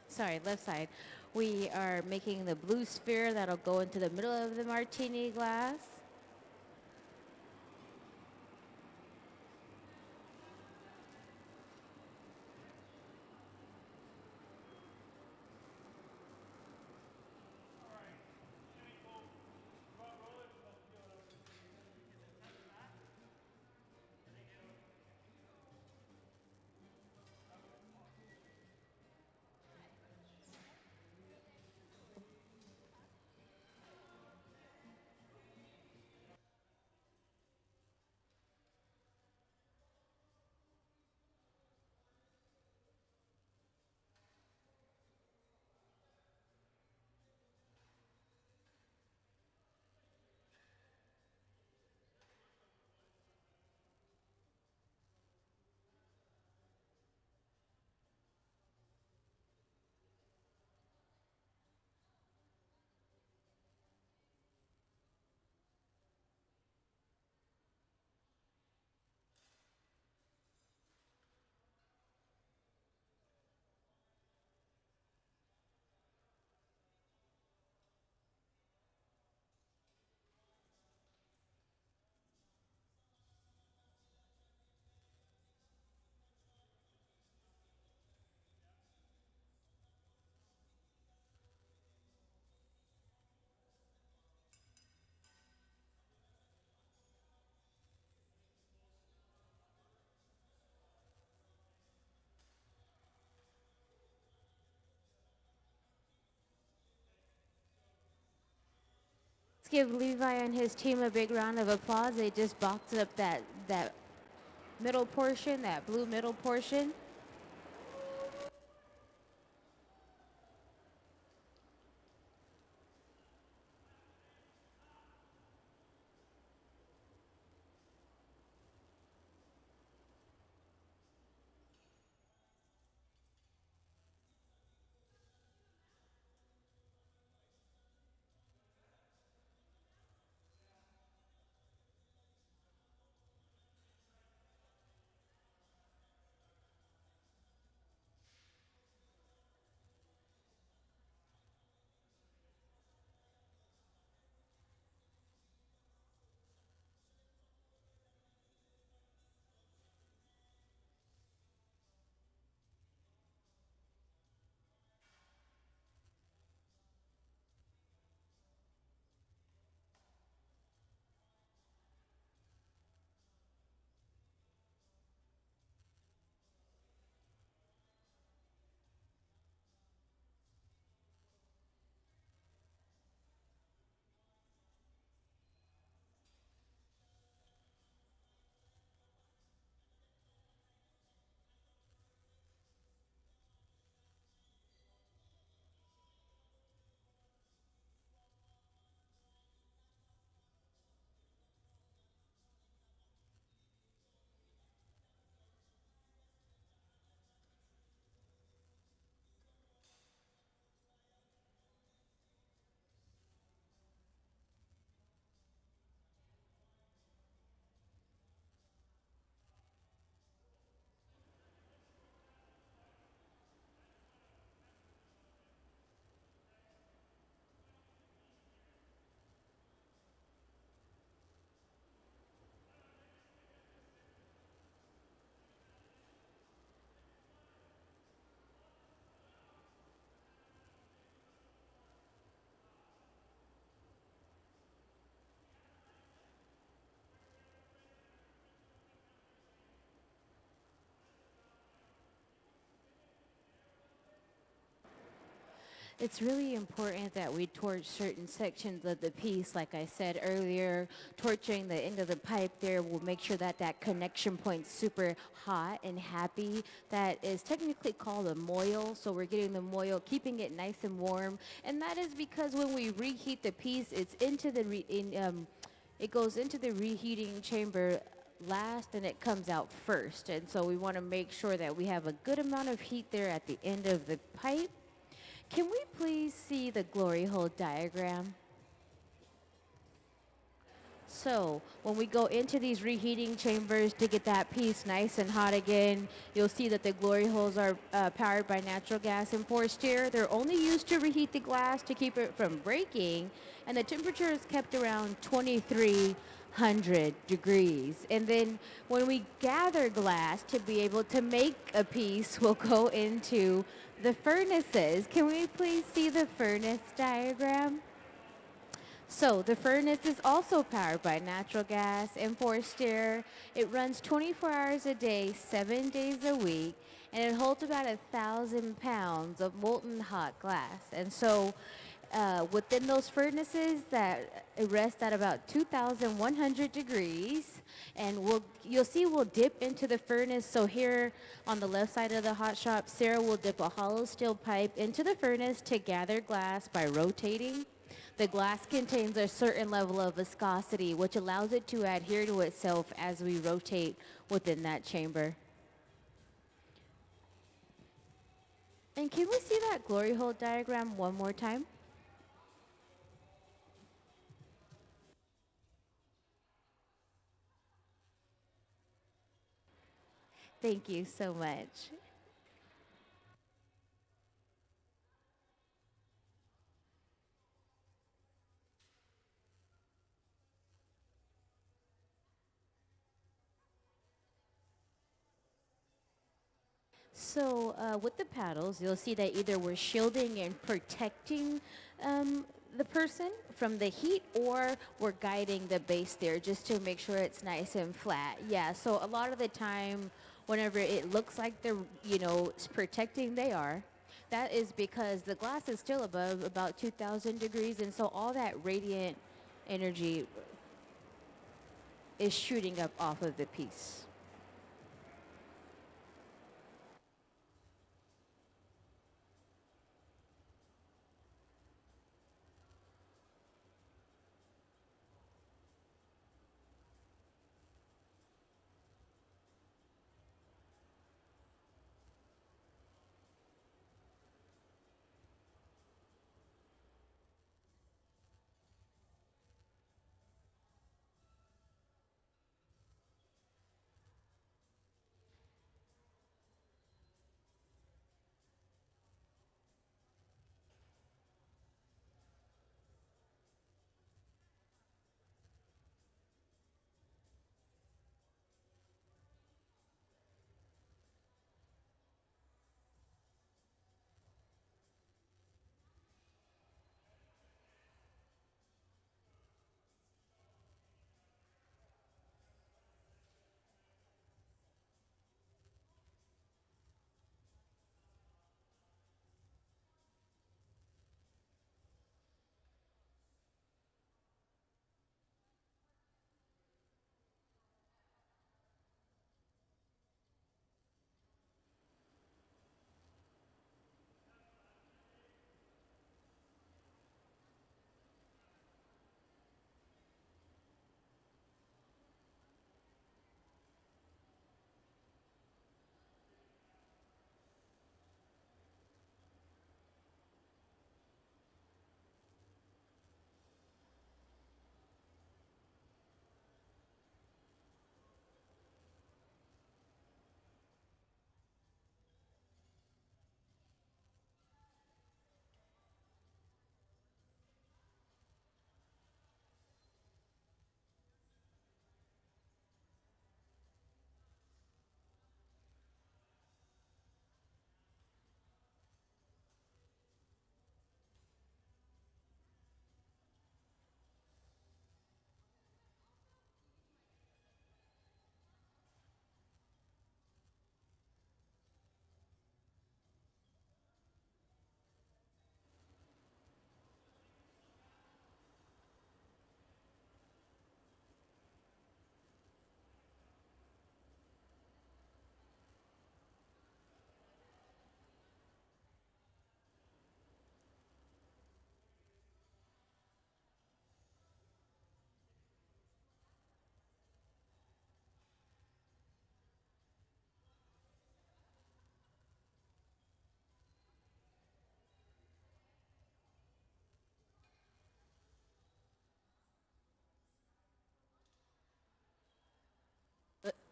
sorry, left side, we are making the blue sphere that'll go into the middle of the martini glass. Let's give Levi and his team a big round of applause. They just boxed up that middle portion, that blue middle portion. It's really important that we torch certain sections of the piece. Like I said earlier, torching the end of the pipe there will make sure that that connection point's super hot and happy. That is technically called a moil. So we're getting the moil, keeping it nice and warm. And that is because when we reheat the piece, it's into the it goes into the reheating chamber last and it comes out first. And so we want to make sure that we have a good amount of heat there at the end of the pipe. Can we please see the glory hole diagram? So when we go into these reheating chambers to get that piece nice and hot again, you'll see that the glory holes are powered by natural gas and forced air. They're only used to reheat the glass to keep it from breaking, and the temperature is kept around 2300 degrees. And then when we gather glass to be able to make a piece, we'll go into the furnaces. Can we please see the furnace diagram? So the furnace is also powered by natural gas and forced air. It runs 24 hours a day, 7 days a week, and it holds about 1,000 pounds of molten hot glass. And so within those furnaces that rest at about 2,100 degrees, and you'll see we'll dip into the furnace. So here on the left side of the hot shop, Sarah will dip a hollow steel pipe into the furnace to gather glass by rotating. The glass contains a certain level of viscosity, which allows it to adhere to itself as we rotate within that chamber. And can we see that glory hole diagram one more time? Thank you so much. So with the paddles, you'll see that either we're shielding and protecting the person from the heat, or we're guiding the base there just to make sure it's nice and flat. Yeah, so a lot of the time, whenever it looks like they're, it's protecting, they are. That is because the glass is still above about 2,000 degrees, and so all that radiant energy is shooting up off of the piece.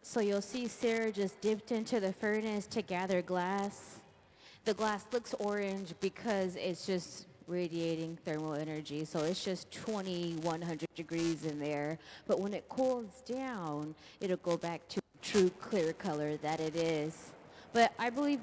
So you'll see Sarah just dipped into the furnace to gather glass. The glass looks orange because it's just radiating thermal energy. So it's just 2100 degrees in there. But when it cools down, it'll go back to true clear color that it is. But I believe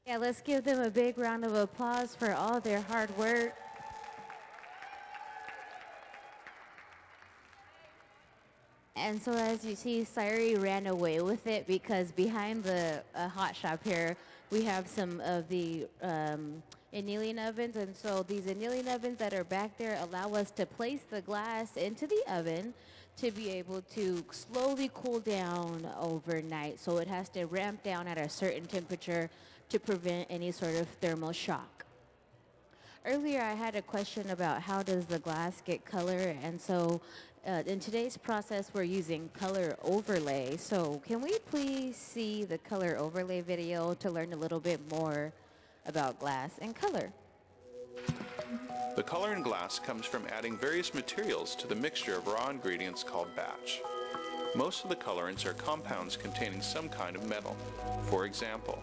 yeah, let's give them a big round of applause for all their hard work. And so as you see, Sairi ran away with it because behind the hot shop here, we have some of the annealing ovens. And so these annealing ovens that are back there allow us to place the glass into the oven to be able to slowly cool down overnight. So it has to ramp down at a certain temperature to prevent any sort of thermal shock. Earlier, I had a question about how does the glass get color, and so in today's process, we're using color overlay. So can we please see the color overlay video to learn a little bit more about glass and color? The color in glass comes from adding various materials to the mixture of raw ingredients called batch. Most of the colorants are compounds containing some kind of metal. For example,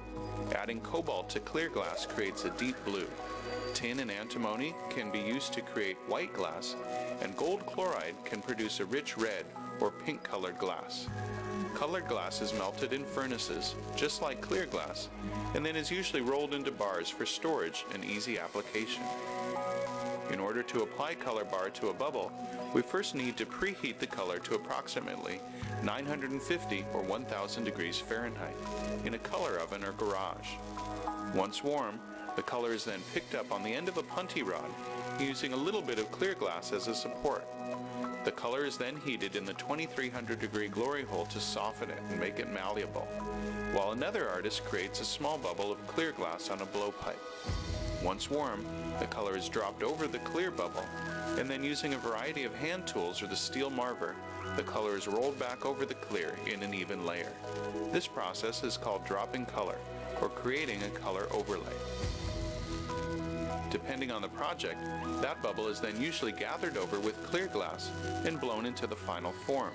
adding cobalt to clear glass creates a deep blue. Tin and antimony can be used to create white glass, and gold chloride can produce a rich red or pink-colored glass. Colored glass is melted in furnaces, just like clear glass, and then is usually rolled into bars for storage and easy application. In order to apply color bar to a bubble, we first need to preheat the color to approximately 950 or 1000 degrees Fahrenheit in a color oven or garage. Once warm, the color is then picked up on the end of a punty rod using a little bit of clear glass as a support. The color is then heated in the 2300 degree glory hole to soften it and make it malleable, while another artist creates a small bubble of clear glass on a blowpipe. Once warm, the color is dropped over the clear bubble, and then using a variety of hand tools or the steel marver, the color is rolled back over the clear in an even layer. This process is called dropping color, or creating a color overlay. Depending on the project, that bubble is then usually gathered over with clear glass and blown into the final form.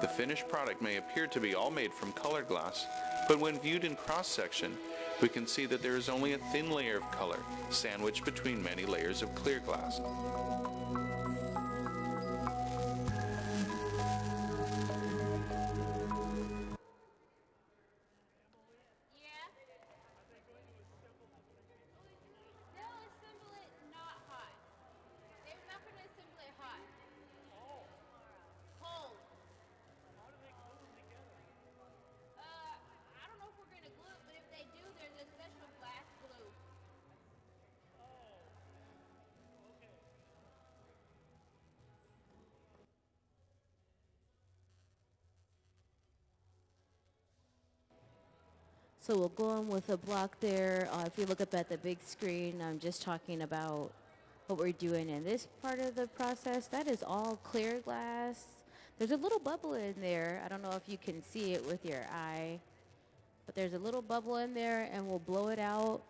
The finished product may appear to be all made from colored glass, but when viewed in cross-section, we can see that there is only a thin layer of color, sandwiched between many layers of clear glass. Yeah? They'll assemble it not hot. They're not going to assemble it hot. Cold. I don't know if we're going to glue it, but if they do, there's a special glass glue. So we'll go on with a block there. If you look up at the big screen, I'm just talking about what we're doing in this part of the process. That is all clear glass. There's a little bubble in there. I don't know if you can see it with your eye, but there's a little bubble in there, and we'll blow it out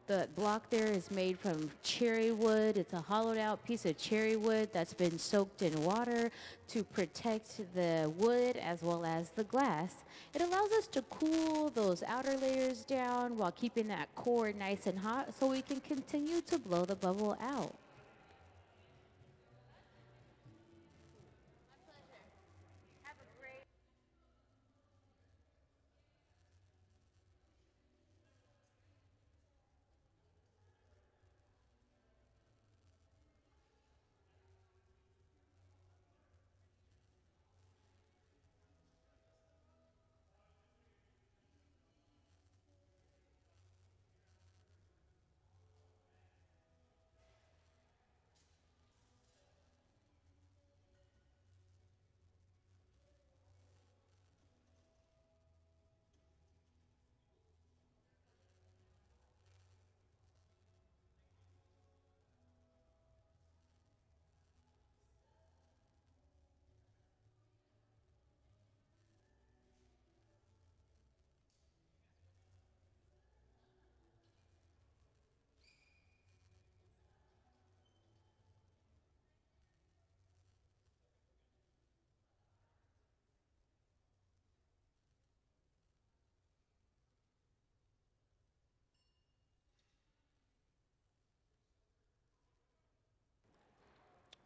The block there is made from cherry wood. It's a hollowed out piece of cherry wood that's been soaked in water to protect the wood as well as the glass. It allows us to cool those outer layers down while keeping that core nice and hot so we can continue to blow the bubble out.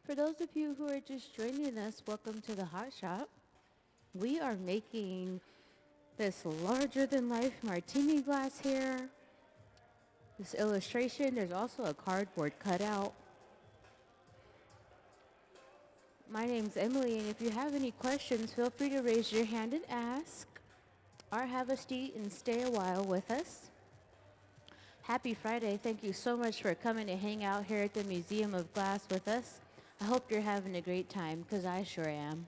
For those of you who are just joining us, welcome to the Hot Shop. We are making this larger than life martini glass here. This illustration, there's also a cardboard cutout. My name's Emily, and if you have any questions, feel free to raise your hand and ask, or have a seat and stay a while with us. Happy Friday. Thank you so much for coming to hang out here at the Museum of Glass with us. I hope you're having a great time, because I sure am.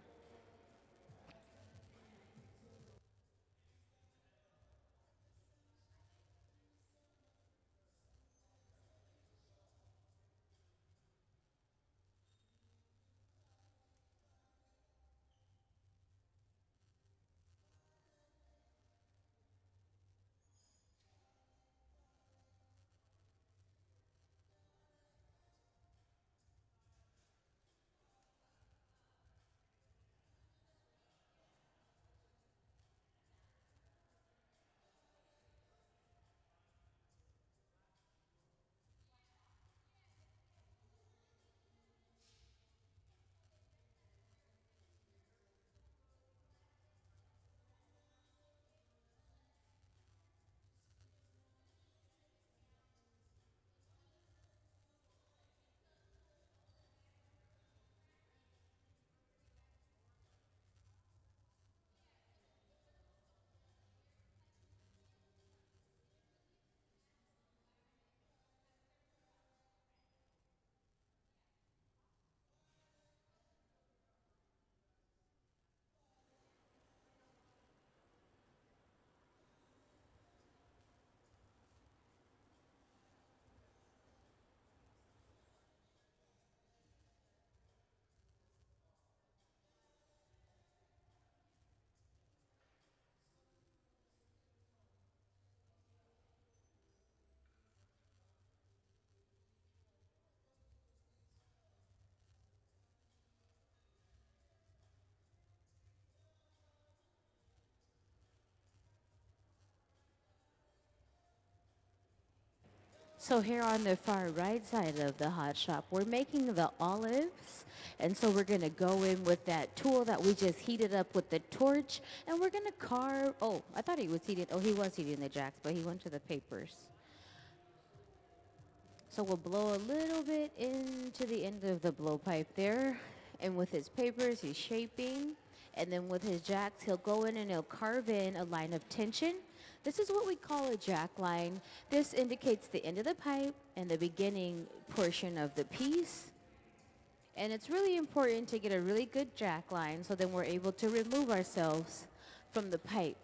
So here on the far right side of the hot shop, we're making the olives. And so we're going to go in with that tool that we just heated up with the torch. And we're going to carve, oh, I thought he was heating, oh, he was heating the jacks, but he went to the papers. So we'll blow a little bit into the end of the blowpipe there. And with his papers, he's shaping. And then with his jacks, he'll go in and he'll carve in a line of tension. This is what we call a jack line. This indicates the end of the pipe and the beginning portion of the piece. And it's really important to get a really good jack line so then we're able to remove ourselves from the pipe.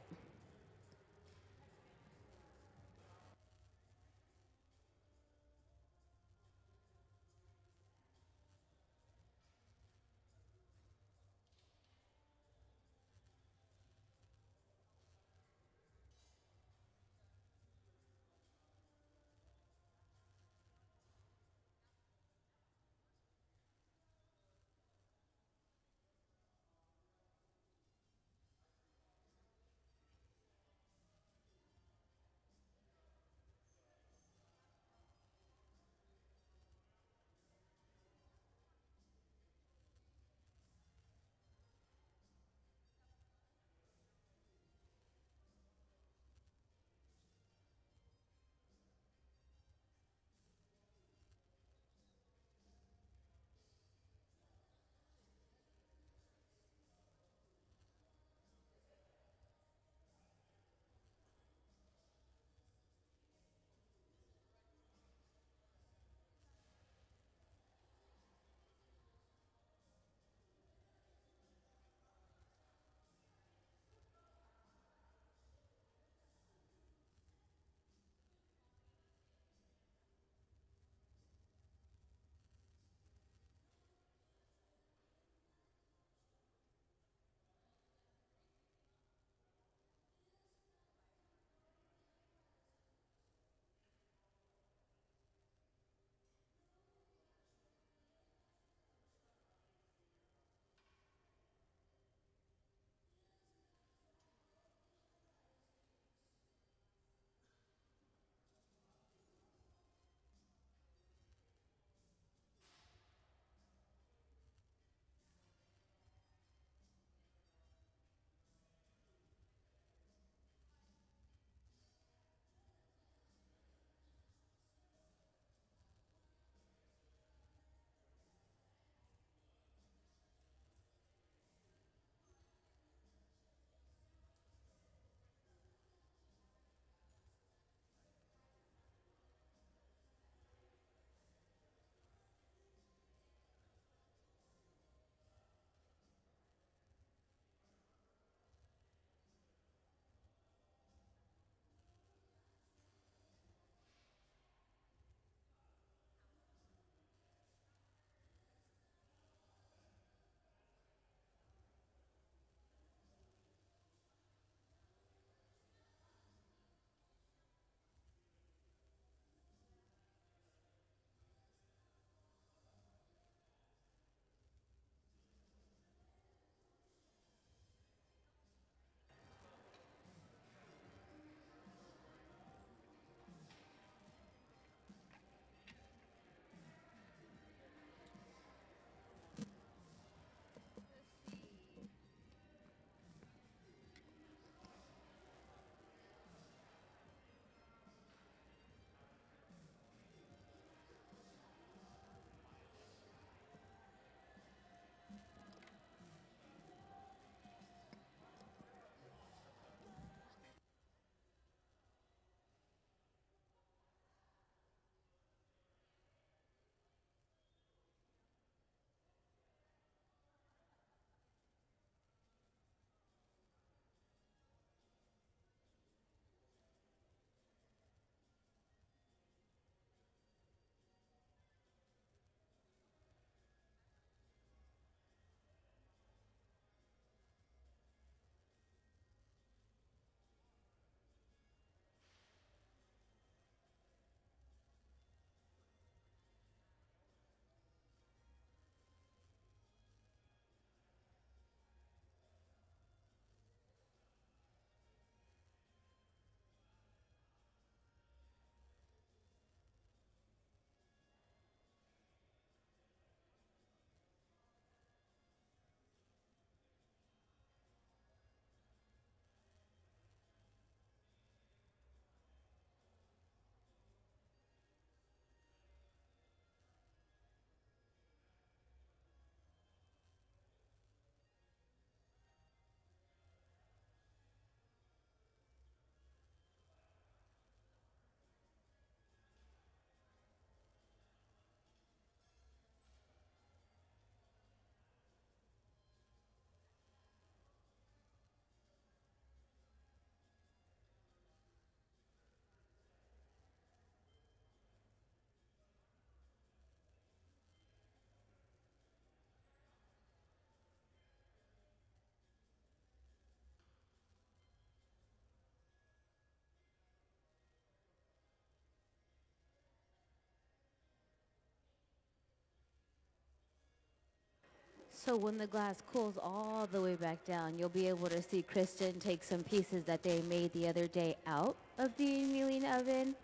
So when the glass cools all the way back down, you'll be able to see Kristen take some pieces that they made the other day out of the annealing oven.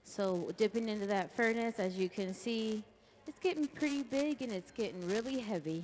So dipping into that furnace, as you can see, it's getting pretty big and it's getting really heavy.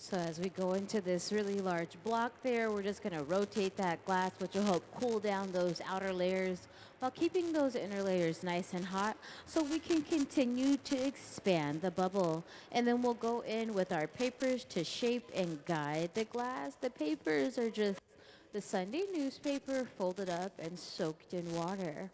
So as we go into this really large block there, we're just going to rotate that glass, which will help cool down those outer layers while keeping those inner layers nice and hot so we can continue to expand the bubble. And then we'll go in with our papers to shape and guide the glass. The papers are just the Sunday newspaper folded up and soaked in water.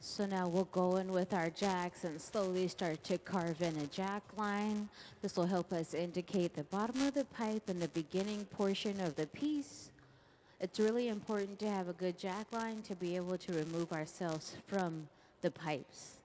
So now we'll go in with our jacks and slowly start to carve in a jack line. This will help us indicate the bottom of the pipe and the beginning portion of the piece. It's really important to have a good jack line to be able to remove ourselves from the pipes.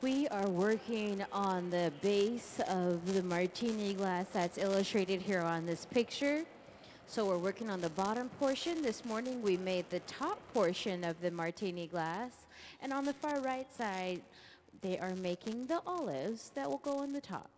We are working on the base of the martini glass that's illustrated here on this picture. So we're working on the bottom portion. This morning we made the top portion of the martini glass. And on the far right side, they are making the olives that will go on the top.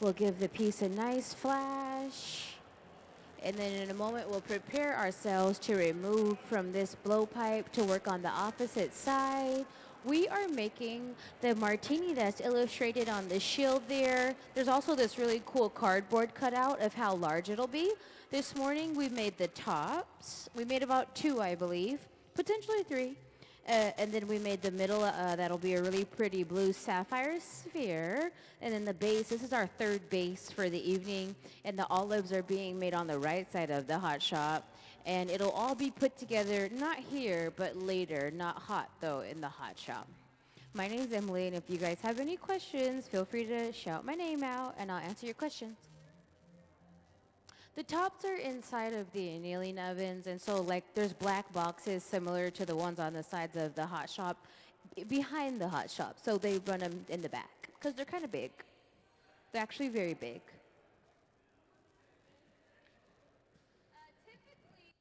We'll give the piece a nice flash. And then in a moment, we'll prepare ourselves to remove from this blowpipe to work on the opposite side. We are making the martini that's illustrated on the shield there. There's also this really cool cardboard cutout of how large it'll be. This morning, we made the tops. We made about 2, I believe, potentially 3. And then we made the middle, that'll be a really pretty blue sapphire sphere. And then the base, this is our 3rd base for the evening. And the olives are being made on the right side of the hot shop. And it'll all be put together, not here, but later, not hot though, in the hot shop. My name is Emily, and if you guys have any questions, feel free to shout my name out and I'll answer your questions. The tops are inside of the annealing ovens, and so like there's black boxes similar to the ones on the sides of the hot shop behind the hot shop. So they run them in the back because they're kind of big. They're actually very big. Typically,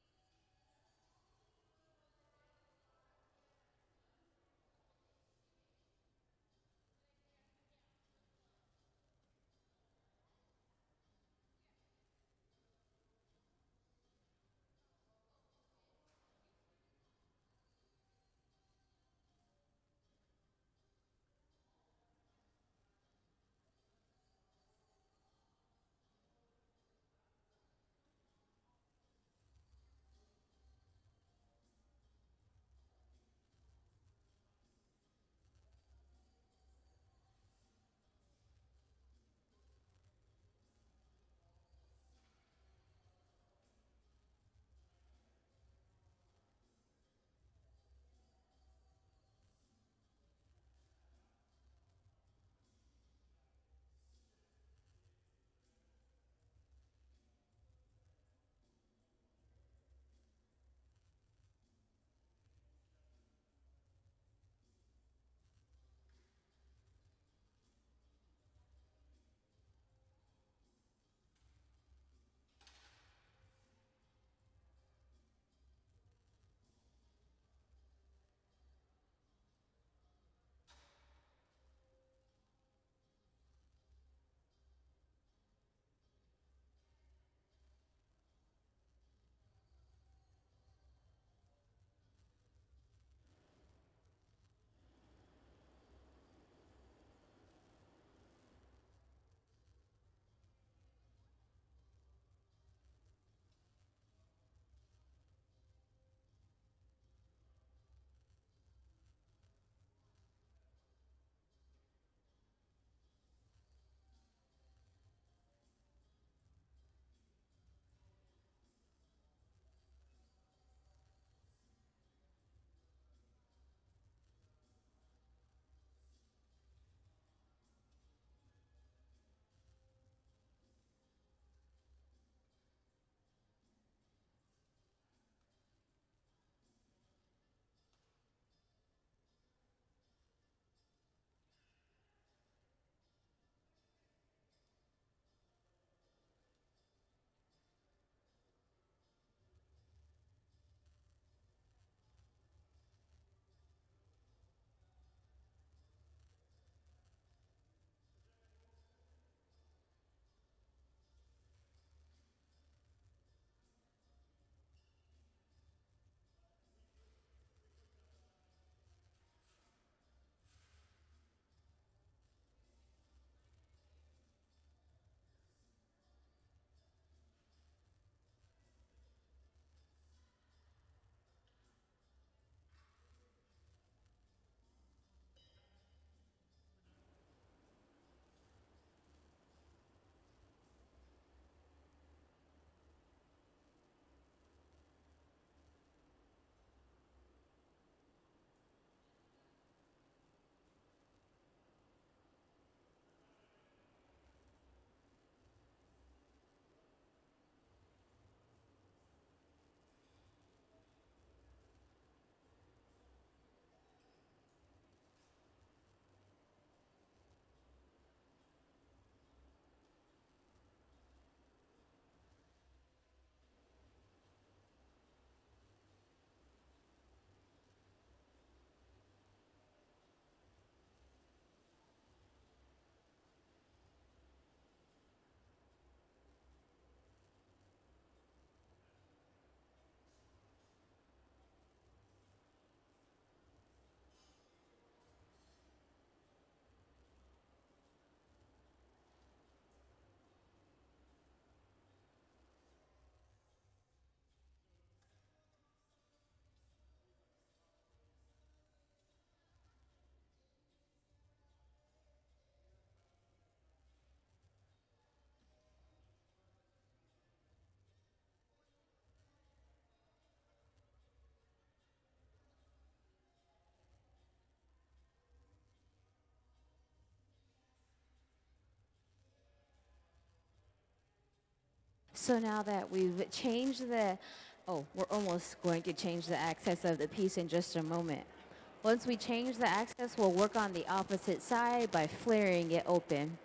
So now that we've changed the, oh, we're almost going to change the axis of the piece in just a moment. Once we change the axis, we'll work on the opposite side by flaring it open.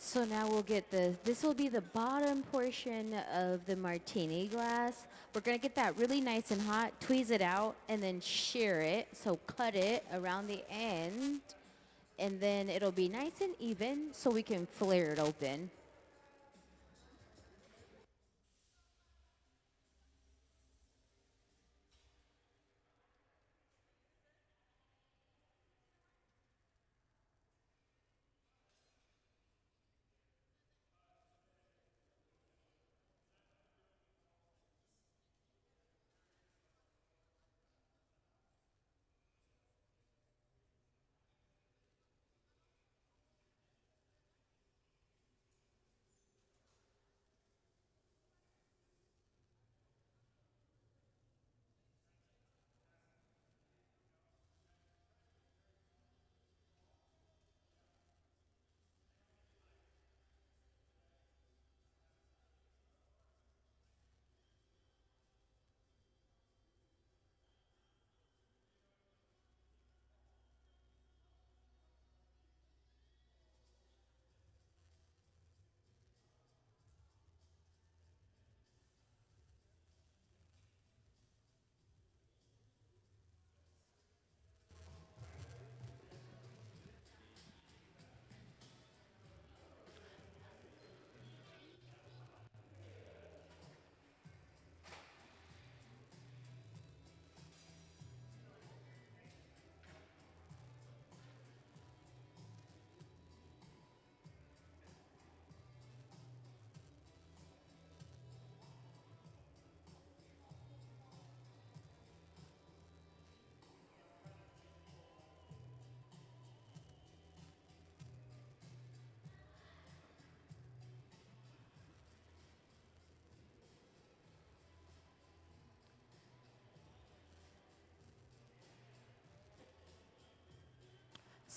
So now we'll get this will be the bottom portion of the martini glass. We're gonna get that really nice and hot, tweeze it out, and then shear it. So cut it around the end, and then it'll be nice and even so we can flare it open.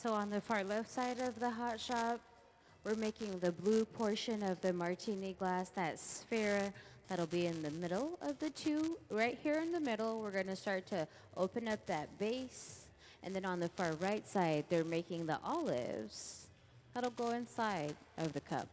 So on the far left side of the hot shop, we're making the blue portion of the martini glass, that sphere that'll be in the middle of the two. Right here in the middle, we're going to start to open up that base. And then on the far right side, they're making the olives that'll go inside of the cup.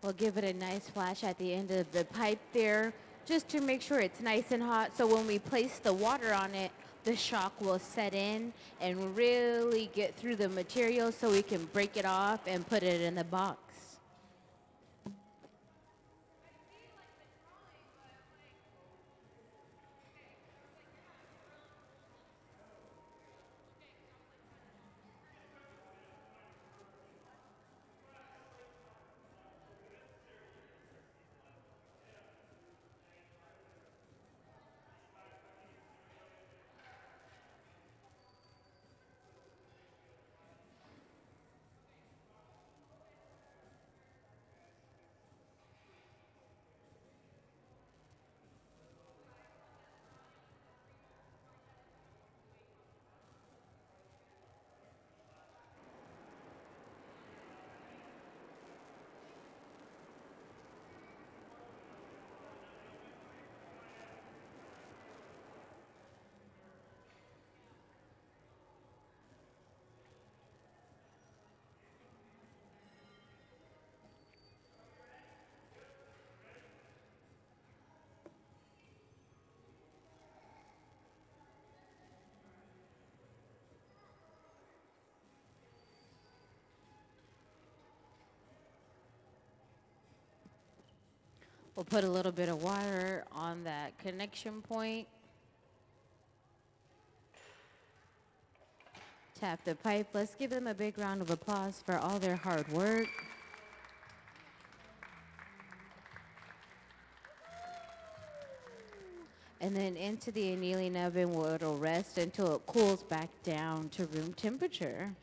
We'll give it a nice flash at the end of the pipe there, just to make sure it's nice and hot. So when we place the water on it, the shock will set in and really get through the material so we can break it off and put it in the box. We'll put a little bit of water on that connection point. Tap the pipe. Let's give them a big round of applause for all their hard work. And then into the annealing oven where it'll rest until it cools back down to room temperature.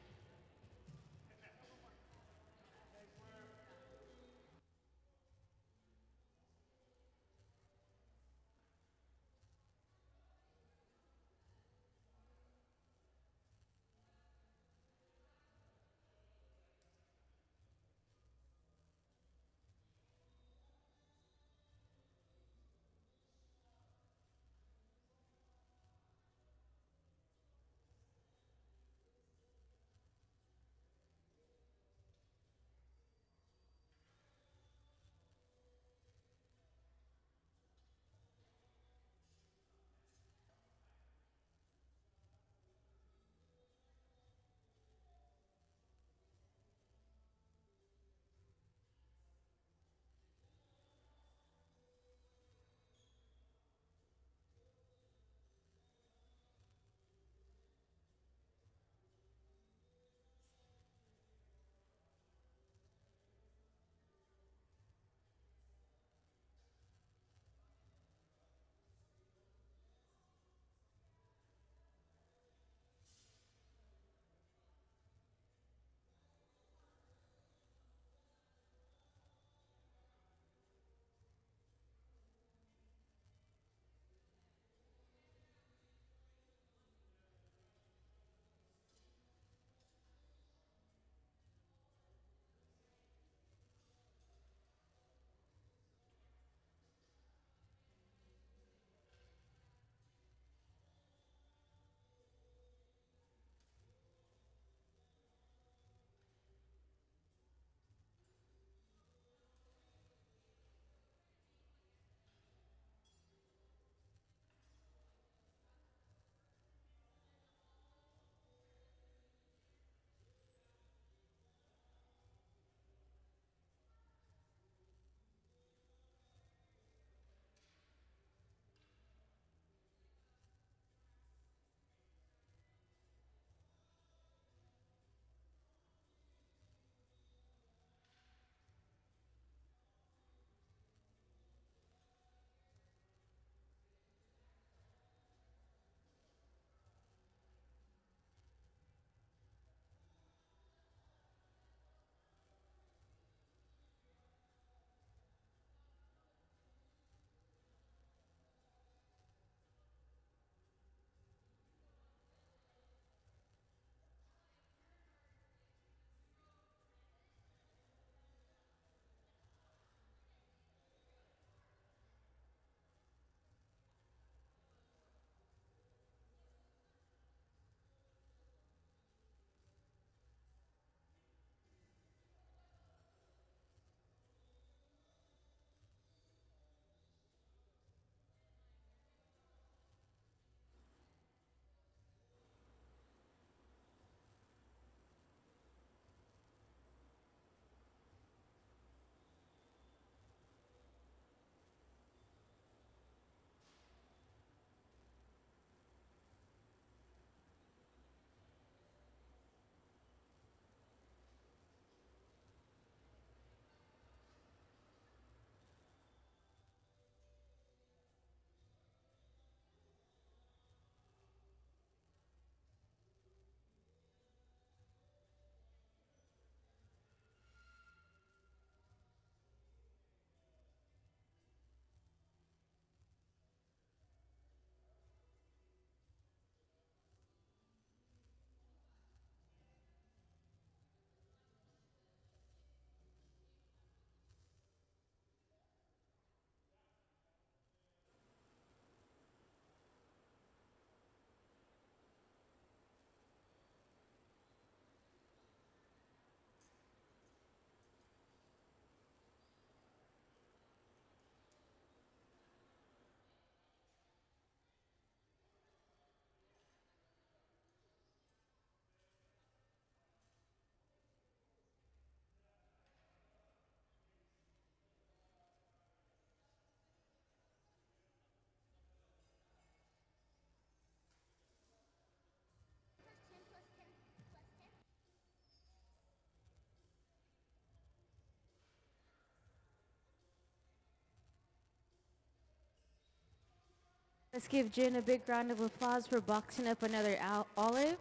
Let's give Jen a big round of applause for boxing up another olive.